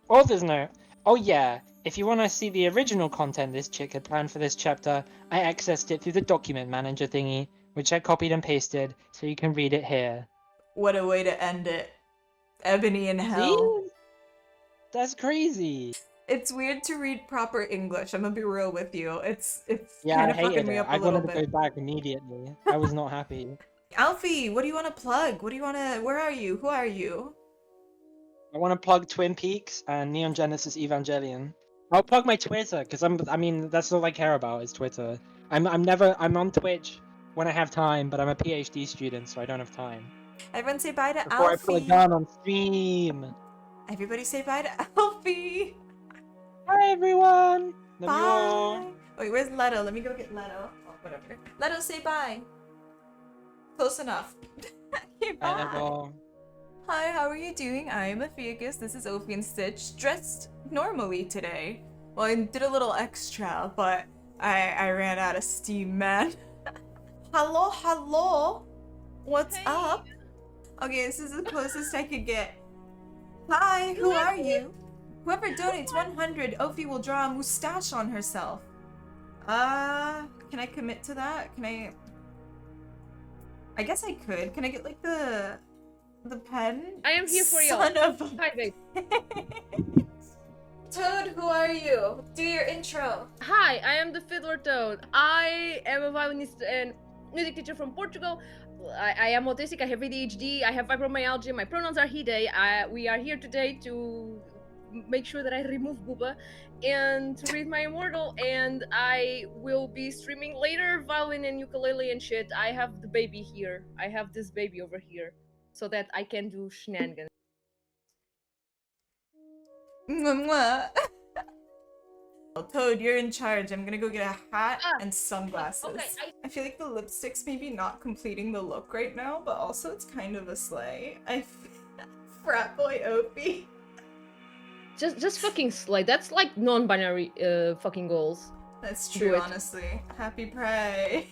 Author's note. Oh yeah, if you want to see the original content this chick had planned for this chapter, I accessed it through the document manager thingy, which I copied and pasted, so you can read it here." What a way to end it. Ebony in hell. See? That's crazy. It's weird to read proper English. I'm gonna be real with you. It's Yeah, kind I of fucking hated me it. up a I little wanted to bit. go back immediately. I was not happy. Alfie, what do you want to plug? What do you want to? Where are you? Who are you? I want to plug Twin Peaks and Neon Genesis Evangelion. I'll plug my Twitter because I mean, that's all I care about is Twitter. I'm on Twitch when I have time, but I'm a PhD student, so I don't have time. Everyone say bye to Before I pull a Alfie. gun on stream. Everybody say bye to Alfie. Hi everyone. Love you all. Bye. Wait, where's Leto? Let me go get Leto. Oh, whatever. Leto, say bye. Close enough. Okay, Bye, bye. Level. Hi, how are you doing? I am Ophiuchus. This is Ophi and Stitch, dressed normally today. Well, I did a little extra, but I ran out of steam, man. Hello, hello. What's up? Okay, this is the closest I could get. Hi, who are you? Whoever donates 100, Ophi will draw a mustache on herself. Can I commit to that? I guess I could. Can I get like the pen? I am here for you. Son of a... Hi, babe. Toad, who are you? Do your intro. Hi, I am the Fiddler Toad. I am a violinist and music teacher from Portugal. I am autistic. I have ADHD. I have fibromyalgia. My pronouns are he, they. We are here today to make sure that I remove Booba and to read My Immortal. And I will be streaming later violin and ukulele and shit. I have the baby here. I have this baby over here so that I can do shenanigans. Mwah. Toad, you're in charge. I'm gonna go get a hat and sunglasses. Okay, I feel like the lipstick's maybe not completing the look right now, but also it's kind of a sleigh. Frat boy Opie. Just fucking slay. That's like non-binary fucking goals. That's Do true, it. honestly. Happy Pride.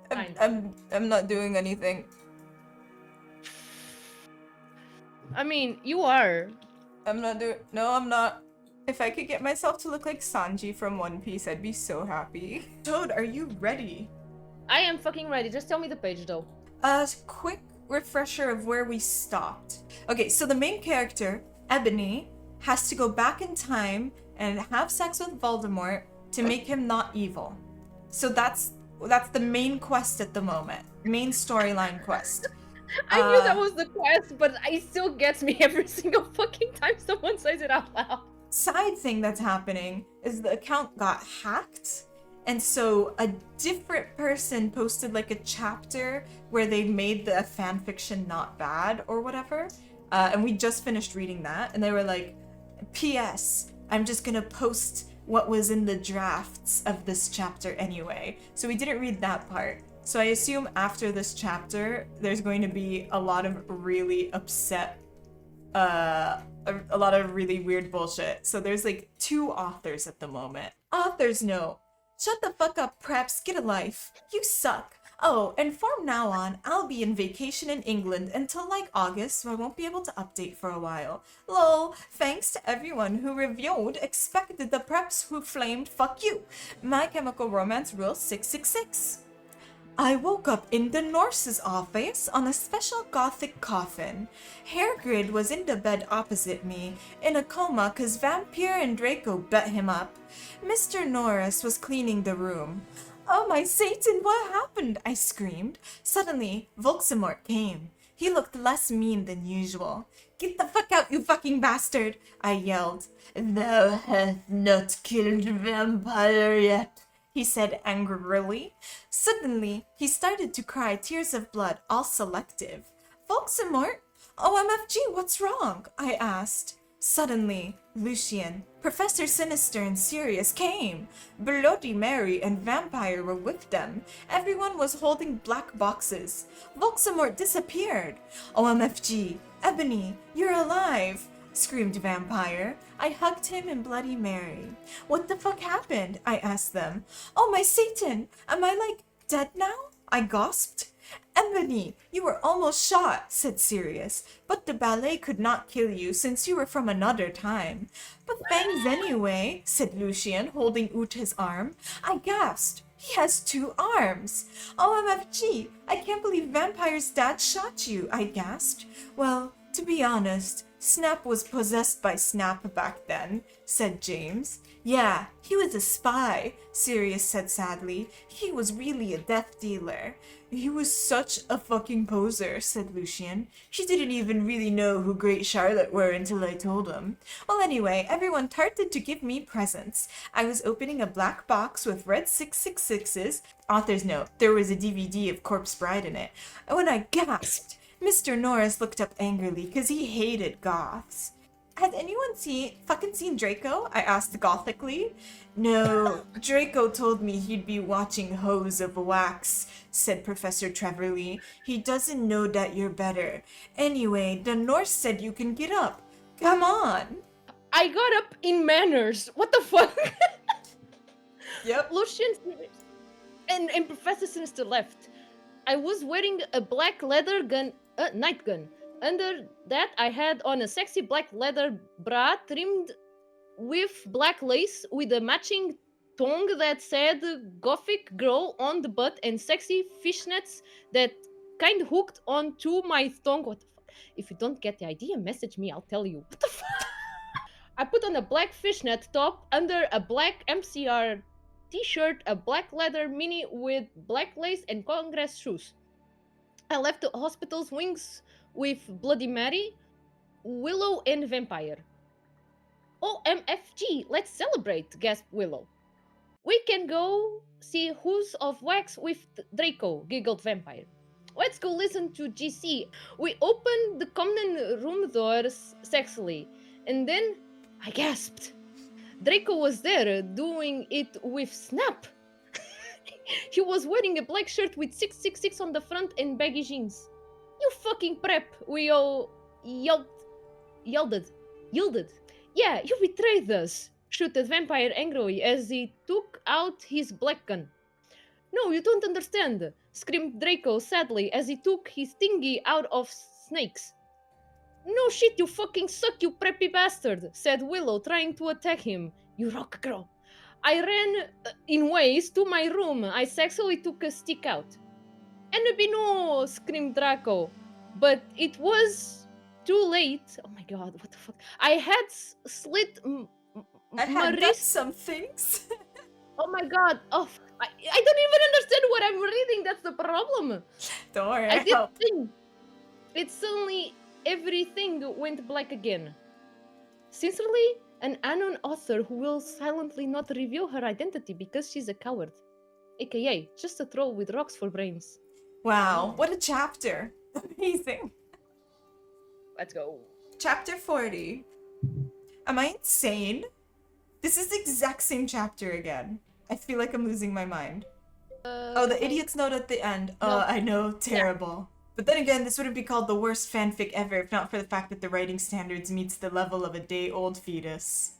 Fine. I'm not doing anything. I mean, you are. No, I'm not. If I could get myself to look like Sanji from One Piece, I'd be so happy. Toad, are you ready? I am fucking ready. Just tell me the page though. Quick refresher of where we stopped. Okay, so the main character, Ebony, has to go back in time and have sex with Voldemort to make him not evil. So that's the main quest at the moment. Main storyline quest. I knew that was the quest, but it still gets me every single fucking time someone says it out loud. Side thing that's happening is the account got hacked, and so a different person posted like a chapter where they made the fanfiction not bad or whatever, and we just finished reading that, and they were like, P.S. I'm just gonna post what was in the drafts of this chapter anyway. So we didn't read that part. So I assume after this chapter, there's going to be a lot of really upset, a lot of really weird bullshit. So there's like 2 authors at the moment. Author's note. Shut the fuck up, preps. Get a life. You suck. Oh, and from now on, I'll be in vacation in England until like August, so I won't be able to update for a while. Lol, thanks to everyone who reviewed expected the preps who flamed fuck you. My Chemical Romance Rule 666. I woke up in the Norse's office on a special gothic coffin. Hairgrid was in the bed opposite me, in a coma cause Vampire and Draco bet him up. Mr. Norris was cleaning the room. Oh my Satan, what happened? I screamed. Suddenly, Volksamort came. He looked less mean than usual. Get the fuck out, you fucking bastard! I yelled. Thou hast not killed vampire yet, he said angrily. Suddenly, he started to cry tears of blood, all selective. Volksamort? OMFG, what's wrong? I asked. Suddenly, Lucian, Professor Sinister and Sirius came. Bloody Mary and Vampire were with them. Everyone was holding black boxes. Volksamort disappeared. OMFG, Ebony, you're alive! Screamed Vampire. I hugged him in Bloody Mary. What the fuck happened? I asked them. Oh my Satan! Am I like dead now? I gasped. Ebony, you were almost shot, said Sirius, but the ballet could not kill you since you were from another time. But Fangs anyway, said Lucian, holding Uta's arm. I gasped. He has 2 arms. OMFG, I can't believe Vampire's dad shot you, I gasped. Well, to be honest, Snap was possessed by Snap back then, said James. Yeah, he was a spy, Sirius said sadly. He was really a death dealer. He was such a fucking poser, said Lucian. He didn't even really know who Great Charlotte were until I told him. Well, anyway, everyone started to give me presents. I was opening a black box with red 666s. Author's note, there was a DVD of Corpse Bride in it. When I gasped, Mr. Norris looked up angrily because he hated goths. Has anyone seen Draco? I asked gothically. No, Draco told me he'd be watching Hose of Wax, said Professor Trevorly. He doesn't know that you're better. Anyway, the Norse said you can get up. Come on. I got up in manners. What the fuck? Yep. Lucian and Professor Sinister left. I was wearing a black leather night gun. Under that, I had on a sexy black leather bra trimmed with black lace with a matching tongue that said Gothic Girl on the butt and sexy fishnets that kind of hooked onto my tongue. What the fuck? If you don't get the idea, message me, I'll tell you. What the fuck? I put on a black fishnet top under a black MCR t-shirt, a black leather mini with black lace and Congress shoes. I left the hospital's wings with Bloody Mary, Willow, and Vampire. OMFG, let's celebrate, gasped Willow. We can go see Who's of Wax with Draco, giggled Vampire. Let's go listen to GC. We opened the common room doors sexily, and then I gasped. Draco was there, doing it with Snap. He was wearing a black shirt with 666 on the front and baggy jeans. You fucking prep, we all yielded. Yeah, you betrayed us, shouted Vampire angrily as he took out his black gun. No, you don't understand, screamed Draco sadly as he took his thingy out of snakes. No shit, you fucking suck, you preppy bastard, said Willow, trying to attack him. You rock girl. I ran in ways to my room. I sexually took a stick out. No, screamed Draco. But it was too late. Oh my god, what the fuck? I had slit I had done some things. Oh my god. Oh, I don't even understand what I'm reading. That's the problem. Don't worry, I did help. think. It suddenly everything went black again. Sincerely, an unknown author who will silently not reveal her identity because she's a coward. AKA, just a troll with rocks for brains. Wow, what a chapter. Amazing. Let's go. Chapter 40. Am I insane? This is the exact same chapter again. I feel like I'm losing my mind. Oh, the idiot's note at the end. No. I know, terrible. But then again, this wouldn't be called the worst fanfic ever if not for the fact that the writing standards meets the level of a day-old fetus.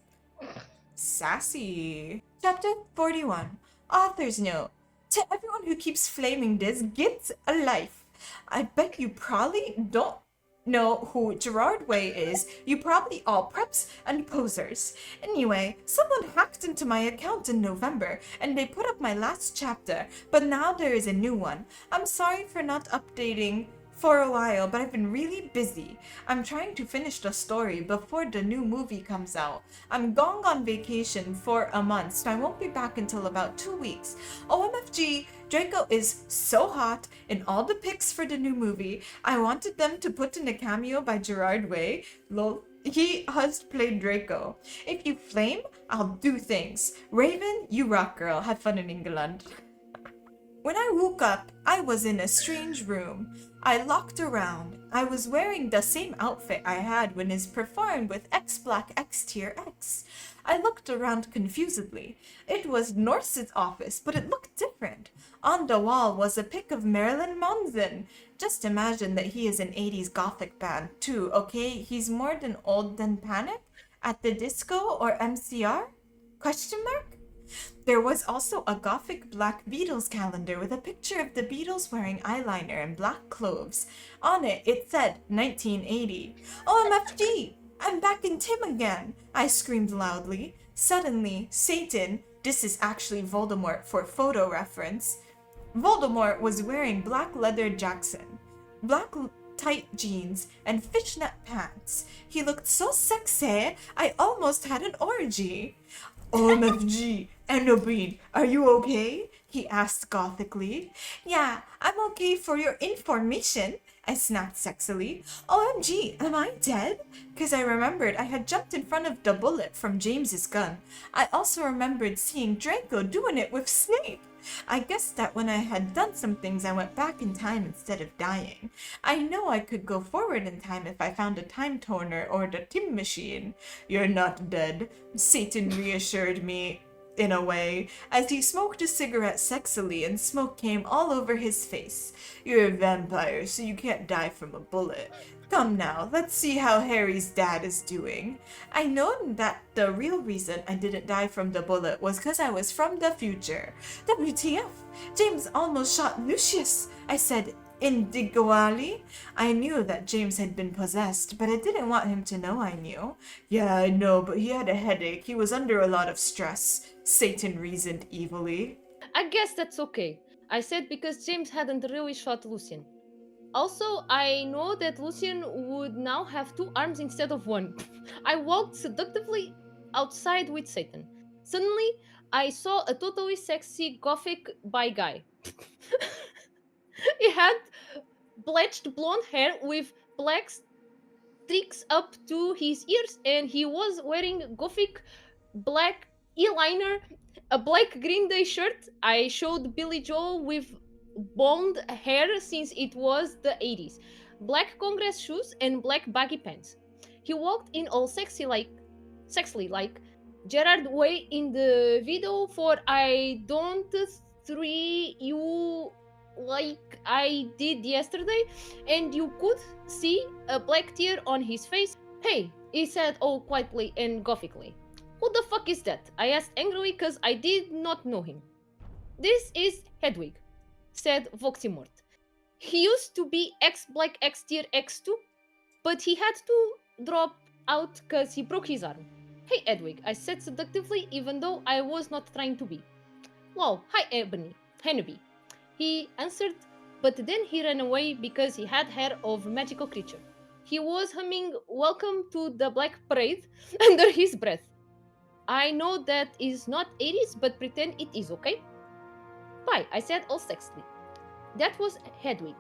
Sassy. Chapter 41. Author's note. To everyone who keeps flaming this, get a life. I bet you probably don't know who Gerard Way is. You probably all preps and posers. Anyway, someone hacked into my account in November and they put up my last chapter, but now there is a new one. I'm sorry for not updating for a while, but I've been really busy. I'm trying to finish the story before the new movie comes out. I'm going on vacation for a month, so I won't be back until about 2 weeks. OMFG, Draco is so hot in all the pics for the new movie. I wanted them to put in a cameo by Gerard Way. Lol. He has played Draco. If you flame, I'll do things. Raven, you rock girl. Have fun in England. When I woke up, I was in a strange room. I looked around. I was wearing the same outfit I had when is performed with X Black X Tier X. I looked around confusedly. It was Norse's office, but it looked different. On the wall was a pic of Marilyn Manson. Just imagine that he is an 80s gothic band too, okay? He's more than old than Panic? At the Disco or MCR? Question mark? There was also a gothic black Beatles calendar with a picture of the Beatles wearing eyeliner and black clothes. On it, it said 1980. OMFG! I'm back in Tim again! I screamed loudly. Suddenly, Satan, this is actually Voldemort for photo reference. Voldemort was wearing black leather Jackson, black tight jeans, and fishnet pants. He looked so sexy, I almost had an orgy. OMFG, Enobine, are you okay? He asked gothically. Yeah, I'm okay for your information, I snapped sexily. OMG, am I dead? Because I remembered I had jumped in front of the bullet from James's gun. I also remembered seeing Draco doing it with Snape. I guessed that when I had done some things, I went back in time instead of dying. I know I could go forward in time if I found a time turner or the Tim machine. You're not dead, Satan reassured me, in a way, as he smoked a cigarette sexily and smoke came all over his face. You're a vampire, so you can't die from a bullet. Come now, let's see how Harry's dad is doing. I know that the real reason I didn't die from the bullet was because I was from the future. WTF? James almost shot Lucius, I said indignantly. I knew that James had been possessed, but I didn't want him to know I knew. Yeah, I know, but he had a headache. He was under a lot of stress, Satan reasoned evilly. I guess that's okay, I said, because James hadn't really shot Lucian. Also, I know that Lucian would now have 2 arms instead of 1. I walked seductively outside with Satan. Suddenly, I saw a totally sexy gothic bi guy. He had bleached blonde hair with black streaks up to his ears, and he was wearing gothic black eyeliner, a black Green Day shirt. I showed Billy Joel with blonde hair since it was the 80s, black Congress shoes, and black baggy pants. He walked in all sexily like Gerard Way in the video for I Don't 3 You like I did yesterday, and you could see a black tear on his face. Hey, he said all quietly and gothically. Who the fuck is that? I asked angrily because I did not know him. This is Hedwig, said Voximort. He used to be X-Black X-Tier X2, but he had to drop out because he broke his arm. Hey Hedwig, I said seductively even though I was not trying to be. Wow, hi Henneby. He answered, but then he ran away because he had hair of a magical creature. He was humming Welcome to the Black Parade under his breath. I know that is not 80s, but pretend it is, okay? Bye, I said all sexily. That was Hedwig.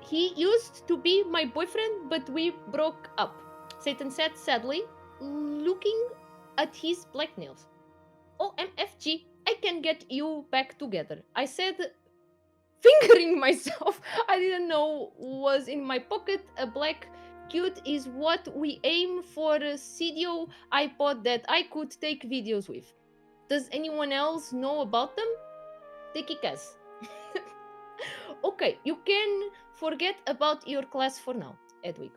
He used to be my boyfriend, but we broke up, Satan said sadly, looking at his black nails. OMFG, I can get you back together, I said, fingering myself. I didn't know was in my pocket. A black cute is what we aim for a CDO iPod that I could take videos with. Does anyone else know about them? They kick ass. Okay, you can forget about your class for now, Edwig.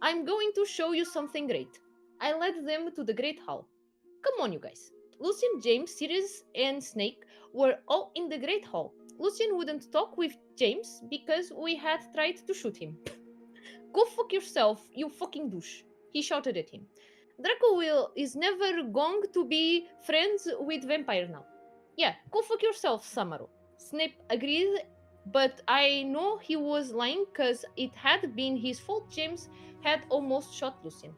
I'm going to show you something great. I led them to the Great Hall. Come on, you guys. Lucian, James, Sirius, and Snake were all in the Great Hall. Lucian wouldn't talk with James because we had tried to shoot him. Go fuck yourself, you fucking douche, he shouted at him. Draco is never going to be friends with vampire now. Yeah, go fuck yourself, Samaru. Snape agreed, but I know he was lying because it had been his fault James had almost shot Lucian.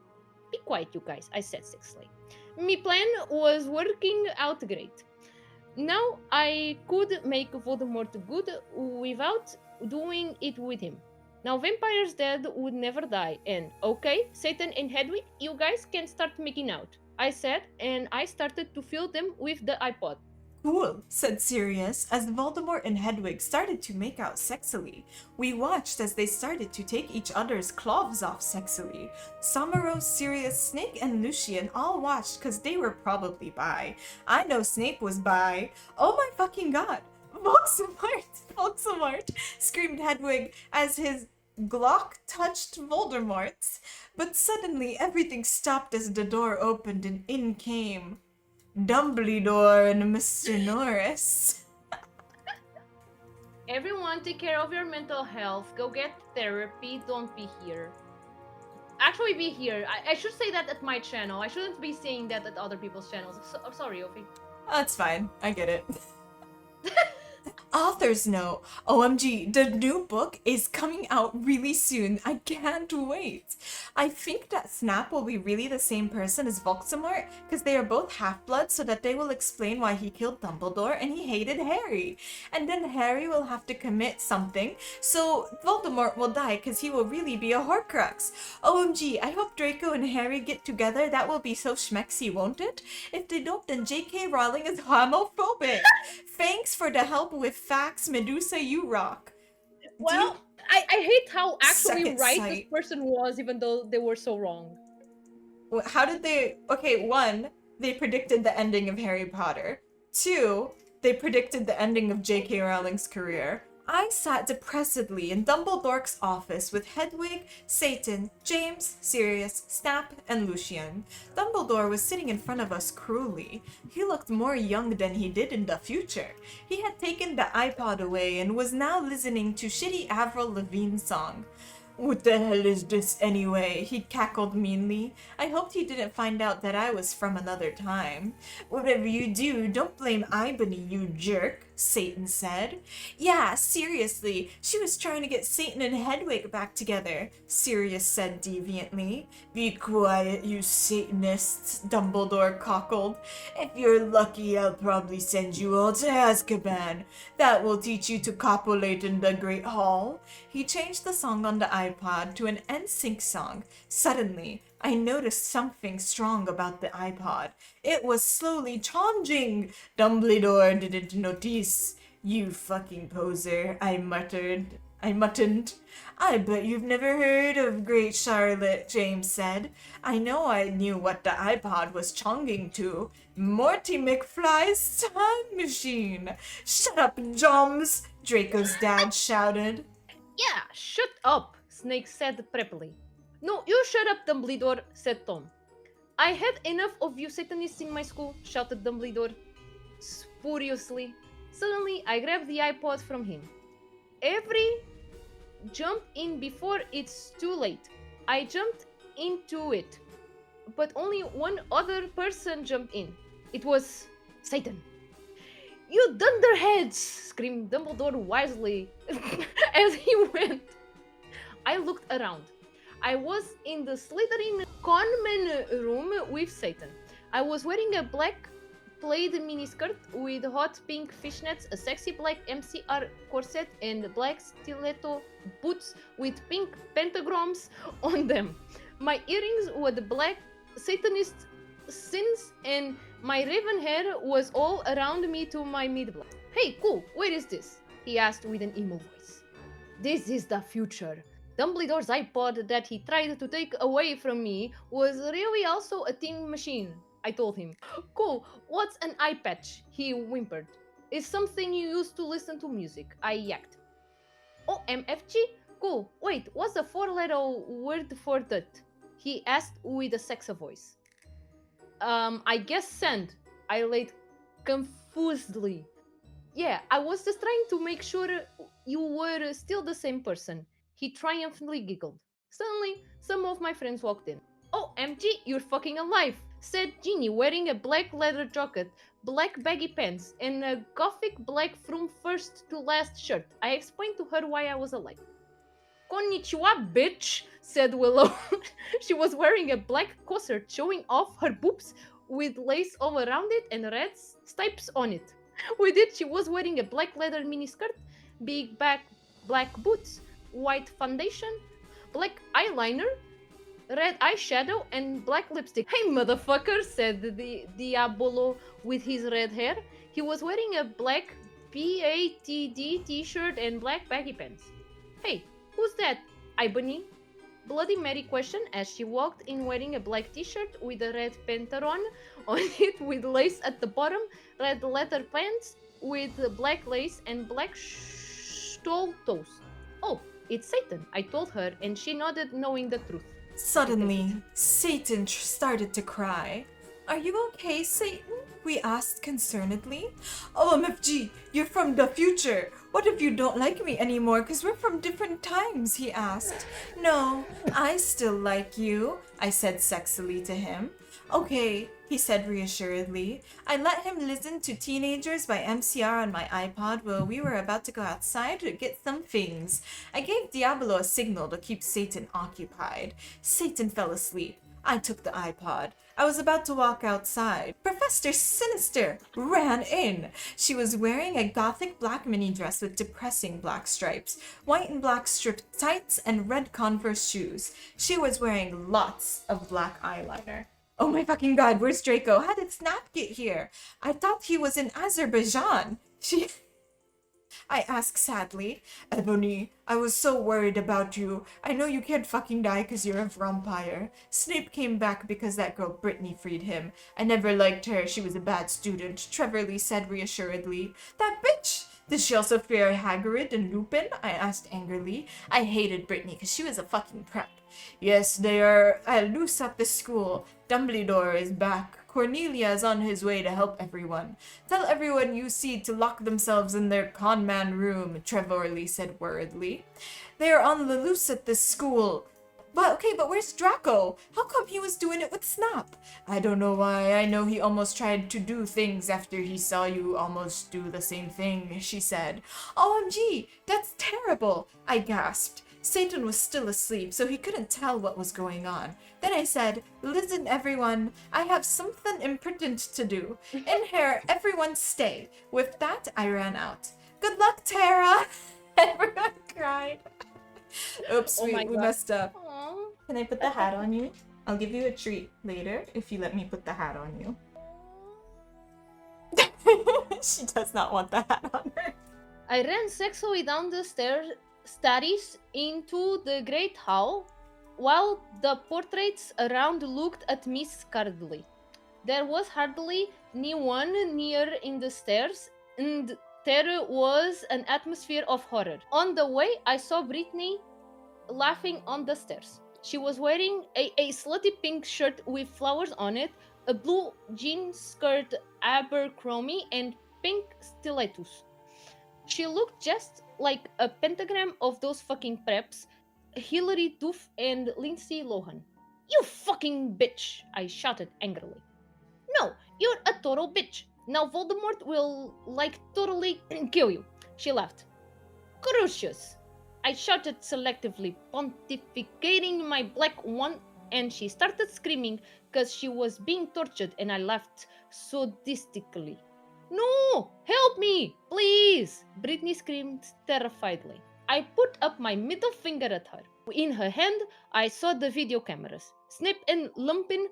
Be quiet, you guys, I said sexily. My plan was working out great. Now I could make Voldemort good without doing it with him. Now vampires dead would never die, and okay, Satan and Hedwig, you guys can start making out, I said, and I started to fill them with the iPod. Cool, said Sirius as Voldemort and Hedwig started to make out sexily. We watched as they started to take each other's cloths off sexily. Samuro, Sirius, Snake, and Lucian all watched because they were probably bi. I know Snape was bi. Oh my fucking god! Voldemort! Voldemort! Screamed Hedwig as his Glock touched Voldemort's. But suddenly everything stopped as the door opened and in came Dumbledore and Mr. Norris. Everyone, take care of your mental health. Go get therapy. Don't be here. Actually, be here. I should say that at my channel. I shouldn't be saying that at other people's channels. I'm sorry, Ophi. That's fine. I get it. Author's note. OMG, the new book is coming out really soon. I can't wait. I think that Snap will be really the same person as Voldemort because they are both half-blood, so that they will explain why he killed Dumbledore and he hated Harry. And then Harry will have to commit something, so Voldemort will die because he will really be a Horcrux. OMG, I hope Draco and Harry get together. That will be so schmexy, won't it? If they don't, then J.K. Rowling is homophobic. Thanks for the help with facts, Medusa, you rock. Well, I hate how actually Second right sight. this person was, even though they were so wrong. How did they... Okay, 1, they predicted the ending of Harry Potter. 2, they predicted the ending of J.K. Rowling's career. I sat depressedly in Dumbledore's office with Hedwig, Satan, James, Sirius, Snap, and Lucian. Dumbledore was sitting in front of us cruelly. He looked more young than he did in the future. He had taken the iPod away and was now listening to shitty Avril Lavigne's song. What the hell is this anyway? He cackled meanly. I hoped he didn't find out that I was from another time. Whatever you do, don't blame Ibony, you jerk, Satan said. Yeah, seriously, she was trying to get Satan and Hedwig back together, Sirius said deviantly. Be quiet, you Satanists, Dumbledore cockled. If you're lucky, I'll probably send you all to Azkaban. That will teach you to copulate in the Great Hall. He changed the song on the iPod to an NSYNC song. Suddenly, I noticed something strong about the iPod. It was slowly changing. Dumbledore didn't notice. You fucking poser, I muttered. I bet you've never heard of Great Charlotte, James said. I know I knew what the iPod was chonging to. Morty McFly's time machine. Shut up, Joms, Draco's dad shouted. Yeah, shut up, Snake said preppily. No, you shut up, Dumbledore, said Tom. I had enough of you Satanists in my school, shouted Dumbledore furiously. Suddenly, I grabbed the iPod from him. Every jump in before it's too late. I jumped into it, but only one other person jumped in. It was Satan. You dunderheads! Screamed Dumbledore wisely as he went. I looked around. I was in the Slytherin conman room with Satan. I was wearing a black plaid miniskirt with hot pink fishnets, a sexy black MCR corset, and black stiletto boots with pink pentagrams on them. My earrings were the black Satanist sins, and my raven hair was all around me to my mid-block. Hey, cool, where is this? He asked with an emo voice. This is the future. Dumbledore's iPod that he tried to take away from me was really also a thing machine, I told him. Cool, what's an eye patch? He whimpered. It's something you use to listen to music, I yacked. Oh, MFG? Cool, wait, what's the 4-letter word for that? He asked with a sexy voice. I guess send, I laid confusedly. Yeah, I was just trying to make sure you were still the same person. He triumphantly giggled. Suddenly, some of my friends walked in. Oh, MG, you're fucking alive, said Ginny, wearing a black leather jacket, black baggy pants, and a gothic black from first to last shirt. I explained to her why I was alive. Konnichiwa, bitch, said Willow. She was wearing a black corset showing off her boobs with lace all around it and red stripes on it. With it, she was wearing a black leather miniskirt, big black boots, white foundation, black eyeliner, red eyeshadow, and black lipstick. Hey, motherfucker, said the Diabolo with his red hair. He was wearing a black BATD t-shirt and black baggy pants. Hey, who's that? Ebony? Bloody Mary questioned as she walked in wearing a black t-shirt with a red penteron on it with lace at the bottom, red leather pants with black lace and black stole toes. Oh, it's Satan, I told her, and she nodded knowing the truth. Suddenly, Satan started to cry. Are you okay, Satan? We asked concernedly. OMFG, you're from the future. What if you don't like me anymore because we're from different times, he asked. No, I still like you, I said sexily to him. Okay, he said reassuredly. I let him listen to Teenagers by MCR on my iPod while we were about to go outside to get some things. I gave Diablo a signal to keep Satan occupied. Satan fell asleep. I took the iPod. I was about to walk outside. Professor Sinister ran in. She was wearing a gothic black mini dress with depressing black stripes, white and black striped tights, and red Converse shoes. She was wearing lots of black eyeliner. Oh my fucking god, where's Draco? How did Snap get here? I thought he was in Azerbaijan. I asked sadly. Ebony, I was so worried about you. I know you can't fucking die because you're a vampire. Snape came back because that girl Brittany freed him. I never liked her. She was a bad student, Trevor Lee said reassuredly. That bitch! Did she also fear Hagrid and Lupin? I asked angrily. I hated Brittany because she was a fucking prep. Yes, they are loose at the school. Dumbledore is back. Cornelia is on his way to help everyone. Tell everyone you see to lock themselves in their con man room, Trevor Lee said worriedly. They are on the loose at this school. But where's Draco? How come he was doing it with Snap? I don't know why. I know he almost tried to do things after he saw you almost do the same thing, she said. OMG, that's terrible, I gasped. Satan was still asleep, so he couldn't tell what was going on. Then I said, listen everyone, I have something important to do. In here, everyone stay. With that, I ran out. Good luck, Tara! Everyone cried. Oops, Oh we my God. messed up. Aww. Can I put the hat on you? I'll give you a treat later if you let me put the hat on you. She does not want the hat on her. I ran sexily down the stairs into the great hall, while the portraits around looked at me scaredly. There was hardly anyone near in the stairs, and there was an atmosphere of horror. On the way, I saw Brittany laughing on the stairs. She was wearing a slutty pink shirt with flowers on it, a blue jean skirt Abercrombie, and pink stilettos. She looked just like a pentagram of those fucking preps, Hilary Duff and Lindsay Lohan. You fucking bitch! I shouted angrily. No, you're a total bitch. Now Voldemort will, totally kill you. She laughed. Crucius! I shouted selectively, pontificating my black wand, and she started screaming because she was being tortured, and I laughed sadistically. No! Help me! Please! Brittany screamed terrifiedly. I put up my middle finger at her. In her hand, I saw the video cameras. Snip and Lumpin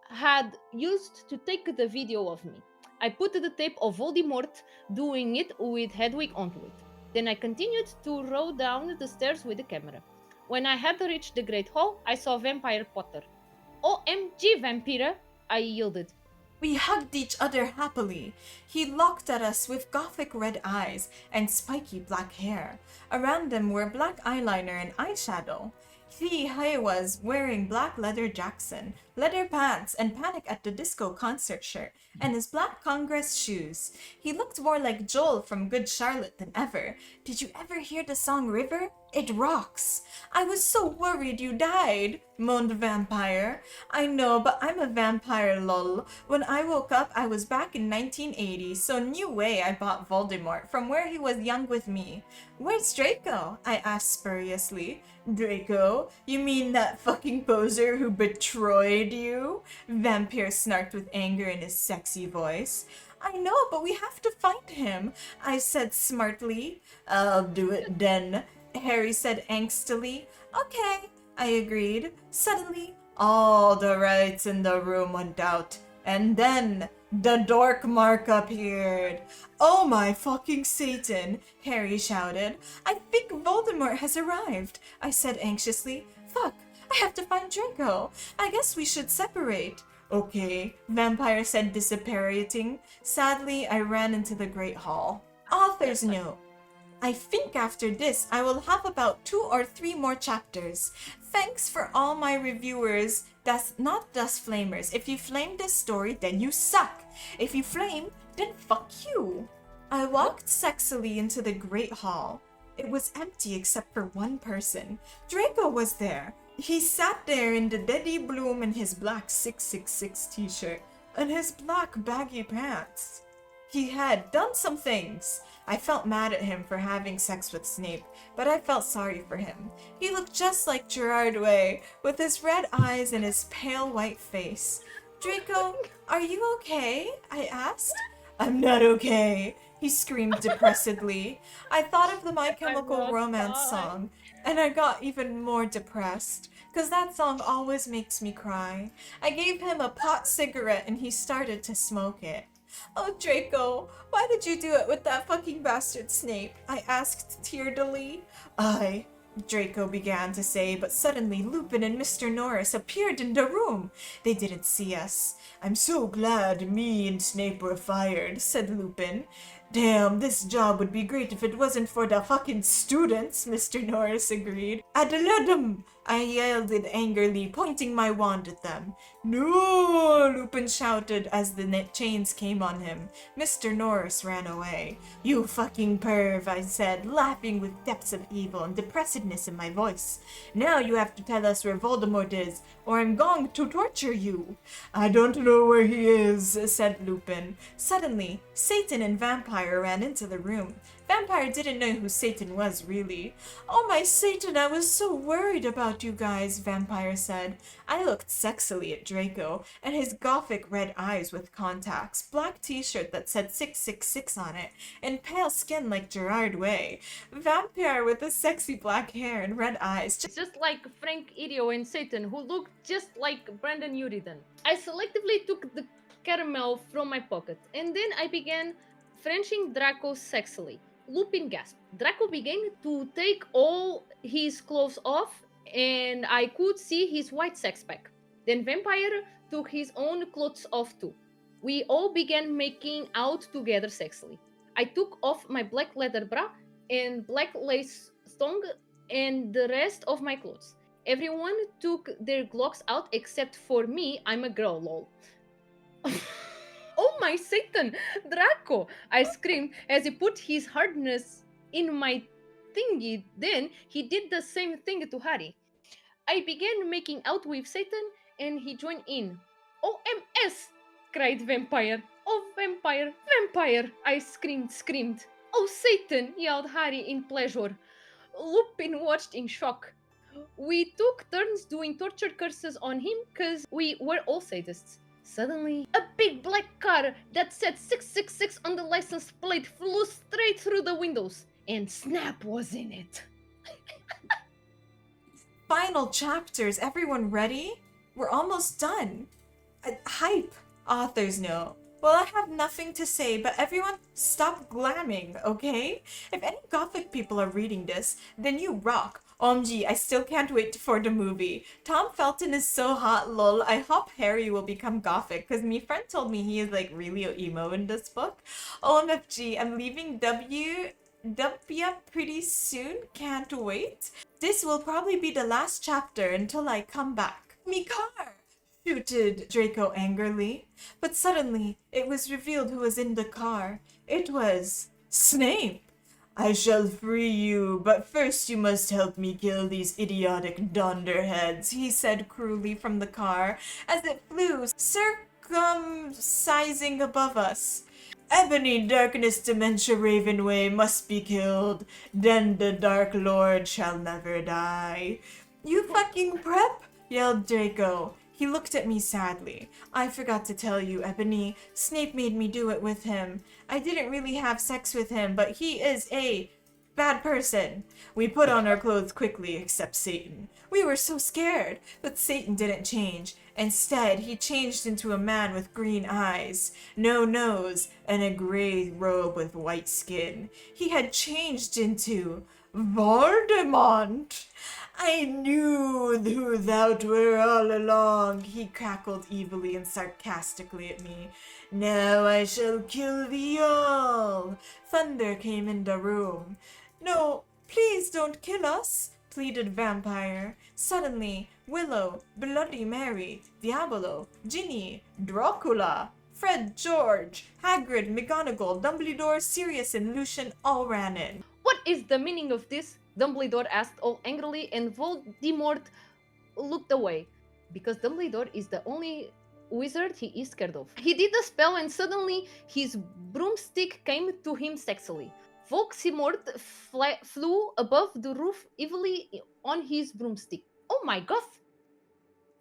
had used to take the video of me. I put the tape of Voldemort doing it with Hedwig onto it. Then I continued to row down the stairs with the camera. When I had reached the Great Hall, I saw Vampire Potter. OMG, Vampire! I yielded. We hugged each other happily. He looked at us with gothic red eyes and spiky black hair. Around them were black eyeliner and eyeshadow. He was wearing black leather Jackson, leather pants, and Panic at the Disco concert shirt, and his black Congress shoes. He looked more like Joel from Good Charlotte than ever. Did you ever hear the song River? It rocks. I was so worried you died, moaned the vampire. I know, but I'm a vampire, lol. When I woke up, I was back in 1980, so new way I bought Voldemort from where he was young with me. Where's Draco? I asked spuriously. Draco? You mean that fucking poser who betrayed you? Vampire snarked with anger in his sexy voice. I know, but we have to find him, I said smartly. I'll do it then, Harry said angstily. Okay, I agreed. Suddenly, all the lights in the room went out, and then The dork mark appeared. Oh my fucking Satan, Harry shouted. I think Voldemort has arrived, I said anxiously. Fuck, I have to find Draco. I guess we should separate. Okay, Vampire said, disapparating. Sadly, I ran into the Great Hall. Author's note. I think after this, I will have about 2 or 3 more chapters. Thanks for all my reviewers. That's not dust flamers. If you flame this story, then you suck. If you flame, then fuck you. I walked sexily into the Great Hall. It was empty except for one person. Draco was there. He sat there in the Daddy Bloom in his black 666 t-shirt and his black baggy pants. He had done some things. I felt mad at him for having sex with Snape, but I felt sorry for him. He looked just like Gerard Way, with his red eyes and his pale white face. Draco, are you okay? I asked. I'm not okay, he screamed depressedly. I thought of the My Chemical Romance song, and I got even more depressed, because that song always makes me cry. I gave him a pot cigarette and he started to smoke it. Oh, Draco, why did you do it with that fucking bastard Snape? I asked tearfully. Draco began to say, but suddenly Lupin and Mr. Norris appeared in the room. They didn't see us. I'm so glad me and Snape were fired, said Lupin. Damn, this job would be great if it wasn't for the fucking students, Mr. Norris agreed. Adeladum! I yelled it angrily, pointing my wand at them. No! Lupin shouted as the chains came on him. Mr. Norris ran away. You fucking perv, I said, laughing with depths of evil and depressedness in my voice. Now you have to tell us where Voldemort is, or I'm going to torture you. I don't know where he is, said Lupin. Suddenly, Satan and Vampire ran into the room. Vampire didn't know who Satan was, really. Oh my Satan, I was so worried about you guys, Vampire said. I looked sexily at Draco, and his gothic red eyes with contacts, black t-shirt that said 666 on it, and pale skin like Gerard Way. Vampire with the sexy black hair and red eyes. Just like Frank Idio and Satan, who looked just like Brandon Uridan. I selectively took the caramel from my pocket, and then I began Frenching Draco sexily. Lupin gasped. Draco began to take all his clothes off, and I could see his white sex-pack. Then Vampire took his own clothes off too. We all began making out together sexily. I took off my black leather bra and black lace thong and the rest of my clothes. Everyone took their Glocks out except for me. I'm a girl, lol. Oh my Satan, Draco! I screamed as he put his hardness in my thingy. Then he did the same thing to Harry. I began making out with Satan and he joined in. OMS! Cried Vampire. Oh, Vampire, Vampire! I screamed. Oh, Satan! Yelled Harry in pleasure. Lupin watched in shock. We took turns doing torture curses on him because we were all sadists. Suddenly, a big black car that said 666 on the license plate flew straight through the windows, and Snap was in it. Final chapters, everyone ready? We're almost done. Hype. Author's note. Well, I have nothing to say, but everyone stop glamming, okay? If any gothic people are reading this, then you rock. OMG, I still can't wait for the movie. Tom Felton is so hot, lol. I hope Harry will become gothic, because my friend told me he is like really emo in this book. OMFG, I'm leaving W pretty soon, can't wait. This will probably be the last chapter until I come back. Me car! Shooted Draco angrily. But suddenly, it was revealed who was in the car. It was Snape. I shall free you, but first you must help me kill these idiotic dunderheads, he said cruelly from the car as it flew circumcising above us. Ebony Darkness Dementia Ravenway must be killed, then the Dark Lord shall never die. You fucking prep? Yelled Draco. He looked at me sadly. I forgot to tell you, Ebony. Snape made me do it with him. I didn't really have sex with him, but he is a bad person. We put on our clothes quickly, except Satan. We were so scared, but Satan didn't change. Instead, he changed into a man with green eyes, no nose, and a gray robe with white skin. He had changed into Voldemort. I knew who thou were all along, he cackled evilly and sarcastically at me. Now I shall kill thee all. Thunder came in the room. No, please don't kill us, pleaded Vampire. Suddenly, Willow, Bloody Mary, Diabolo, Ginny, Dracula, Fred George, Hagrid, McGonagall, Dumbledore, Sirius, and Lucian all ran in. What is the meaning of this? Dumbledore asked all angrily, and Voldemort looked away. Because Dumbledore is the only wizard he is scared of. He did the spell, and suddenly his broomstick came to him sexily. Voldemort flew above the roof evilly on his broomstick. Oh my god!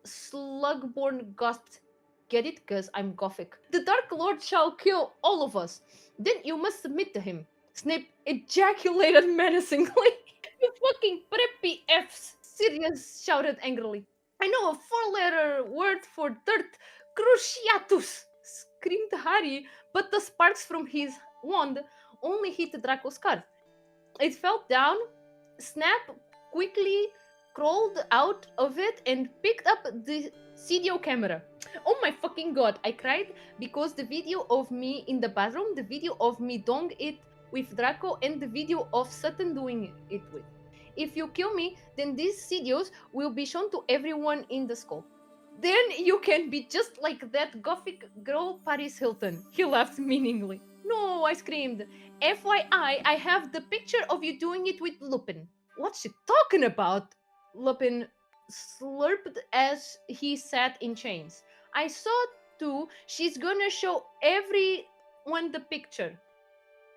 Slugborn gasped. Get it? Cause I'm gothic. The Dark Lord shall kill all of us. Then you must submit to him. Snape ejaculated menacingly. You fucking preppy Fs! Sirius shouted angrily. I know a 4-letter word for dirt. Cruciatus! Screamed Harry, but the sparks from his wand only hit Draco's card. It fell down. Snap quickly crawled out of it and picked up the video camera. Oh my fucking god, I cried because the video of me in the bathroom, the video of me doing it with Draco, and the video of Sutton doing it with. If you kill me, then these videos will be shown to everyone in the school. Then you can be just like that gothic girl Paris Hilton. He laughed meaningly. No, I screamed. FYI, I have the picture of you doing it with Lupin. What's she talking about? Lupin slurped as he sat in chains. I saw too. She's gonna show everyone the picture.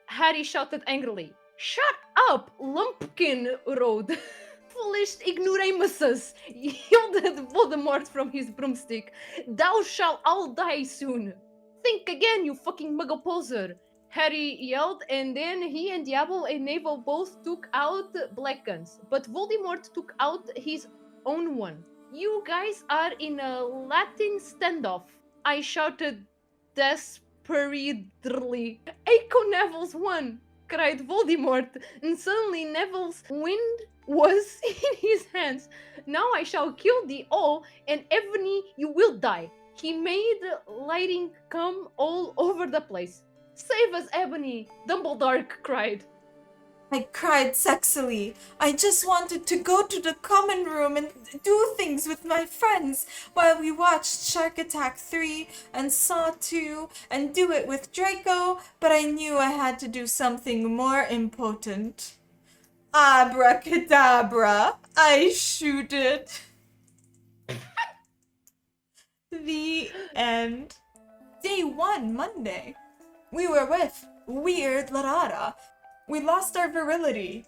Harry shouted angrily. Shut up, Lumpkin Road. Foolish ignoramuses, yielded Voldemort from his broomstick. Thou shalt all die soon. Think again, you fucking muggle poser. Harry yelled, and then he and Diablo and Neville both took out black guns. But Voldemort took out his own one. You guys are in a Latin standoff, I shouted desperately. Echo Neville's one, cried Voldemort, and suddenly Neville's wind was in his hands. Now I shall kill thee all, and Ebony, you will die. He made lighting come all over the place. Save us, Ebony! Dumbledore cried. I cried sexily. I just wanted to go to the common room and do things with my friends while we watched Shark Attack 3 and Saw 2 and do it with Draco, but I knew I had to do something more important. Abracadabra! I shooted. The end. Day 1, Monday. We were with Weird Larara. We lost our virility.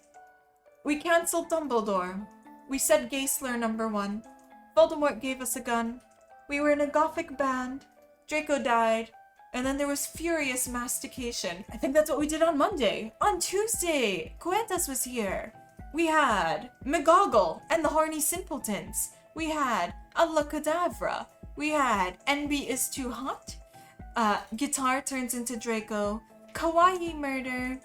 We cancelled Dumbledore. We said gay slur number 1. Voldemort gave us a gun. We were in a gothic band. Draco died. And then there was furious mastication. I think that's what we did on Monday. On Tuesday, Kowetas was here. We had McGoggle and the Horny Simpletons. We had Abracadabra. We had Envy is Too Hot. Guitar turns into Draco. Kawaii murder.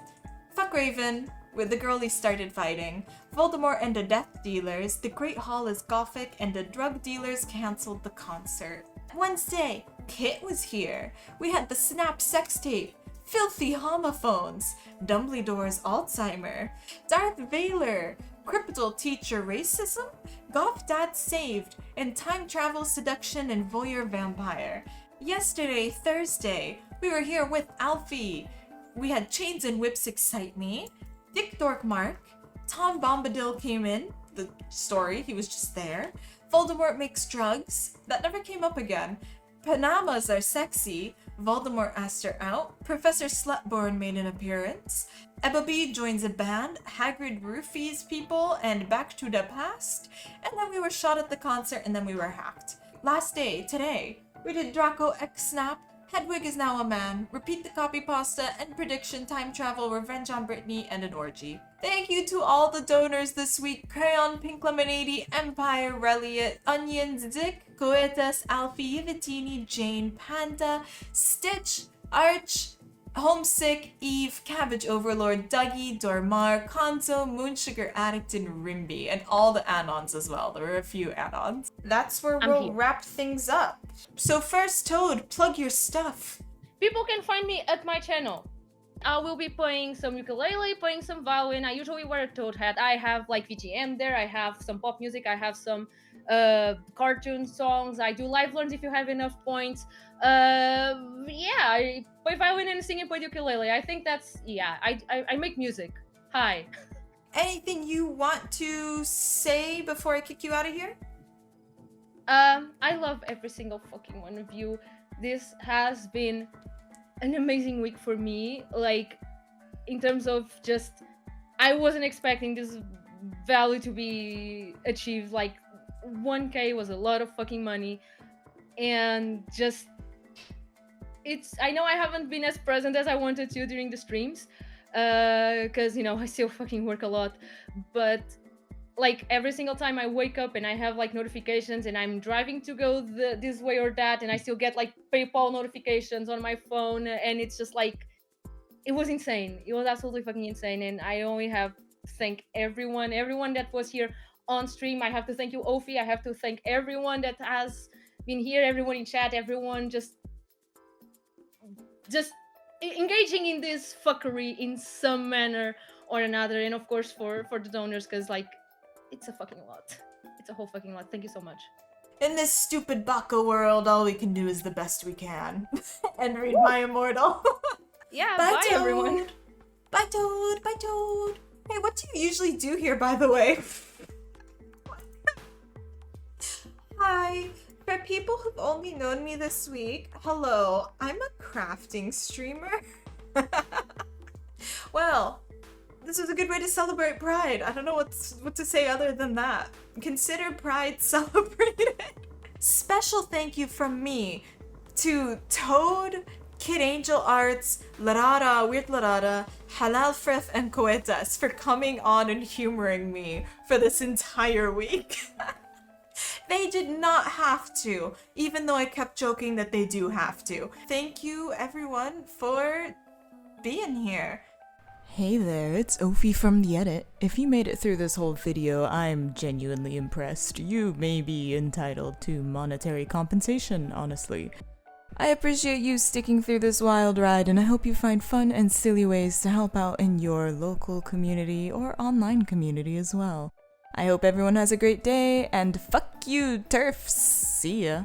Fuck Raven, with the girlies started fighting. Voldemort and the Death Dealers, the Great Hall is Gothic, and the drug dealers cancelled the concert. Wednesday, Kit was here. We had the Snap sex tape, filthy homophones, Dumbledore's Alzheimer, Darth Vader, Cryptal teacher racism, Goth dad saved, and time travel seduction and voyeur vampire. Yesterday, Thursday, we were here with Alfie. We had Chains and Whips Excite Me, Dick Dork Mark, Tom Bombadil came in, the story, he was just there, Voldemort makes drugs, that never came up again, Panamas are sexy, Voldemort asked her out, Professor Slutborn made an appearance, Ebba joins a band, Hagrid roofies people, and Back to the Past, and then we were shot at the concert and then we were hacked. Last day, today, we did Draco X Snap, Hedwig is now a man. Repeat the copy pasta and prediction time travel, revenge on Brittany, and an orgy. Thank you to all the donors this week: Crayon, Pink Lemonade, Empire, Reliot, Onions, Dick, Kowetas, Alfie, Yvetini, Jane, Panda, Stitch, Arch, Homesick, Eve, Cabbage Overlord, Dougie, Dormar, Konzo, Moonsugar Addict, and Rimby, and all the add-ons as well. There were a few add-ons. That's where I'm we'll here. wrap things up. So first, Toad, plug your stuff. People can find me at my channel. I will be playing some ukulele, playing some violin. I usually wear a Toad hat. I have like VGM there. I have some pop music. I have some cartoon songs. I do live learns if you have enough points. Yeah, I play violin and sing and play ukulele. I think that's, yeah, I make music. Hi. Anything you want to say before I kick you out of here? I love every single fucking one of you. This has been an amazing week for me. Like, in terms of just, I wasn't expecting this value to be achieved. Like, 1K was a lot of fucking money. And just, I know I haven't been as present as I wanted to during the streams. Because, you know, I still fucking work a lot. But like every single time I wake up and I have like notifications and I'm driving to go this way or that, and I still get like PayPal notifications on my phone, and it's just like, it was insane. It was absolutely fucking insane. And I only have to thank everyone that was here on stream. I have to thank you, Ophi. I have to thank everyone that has been here, everyone in chat, everyone just engaging in this fuckery in some manner or another. And of course for the donors, because like, it's a fucking lot. It's a whole fucking lot. Thank you so much. In this stupid baka world, all we can do is the best we can. And read My Immortal. Yeah, Bye, bye Toad. everyone. Bye, Toad. Bye, Toad. Hey, what do you usually do here, by the way? Hi. For people who've only known me this week, hello. I'm a crafting streamer. Well, this is a good way to celebrate Pride. I don't know what to say other than that. Consider Pride celebrated. Special thank you from me to Toad, Kitangel Arts, Larara, Weird Larara, Alfref, and Kowetas for coming on and humoring me for this entire week. They did not have to, even though I kept joking that they do have to. Thank you, everyone, for being here. Hey there, it's Ophi from The Edit. If you made it through this whole video, I'm genuinely impressed. You may be entitled to monetary compensation, honestly. I appreciate you sticking through this wild ride, and I hope you find fun and silly ways to help out in your local community or online community as well. I hope everyone has a great day, and fuck you, TERFs! See ya!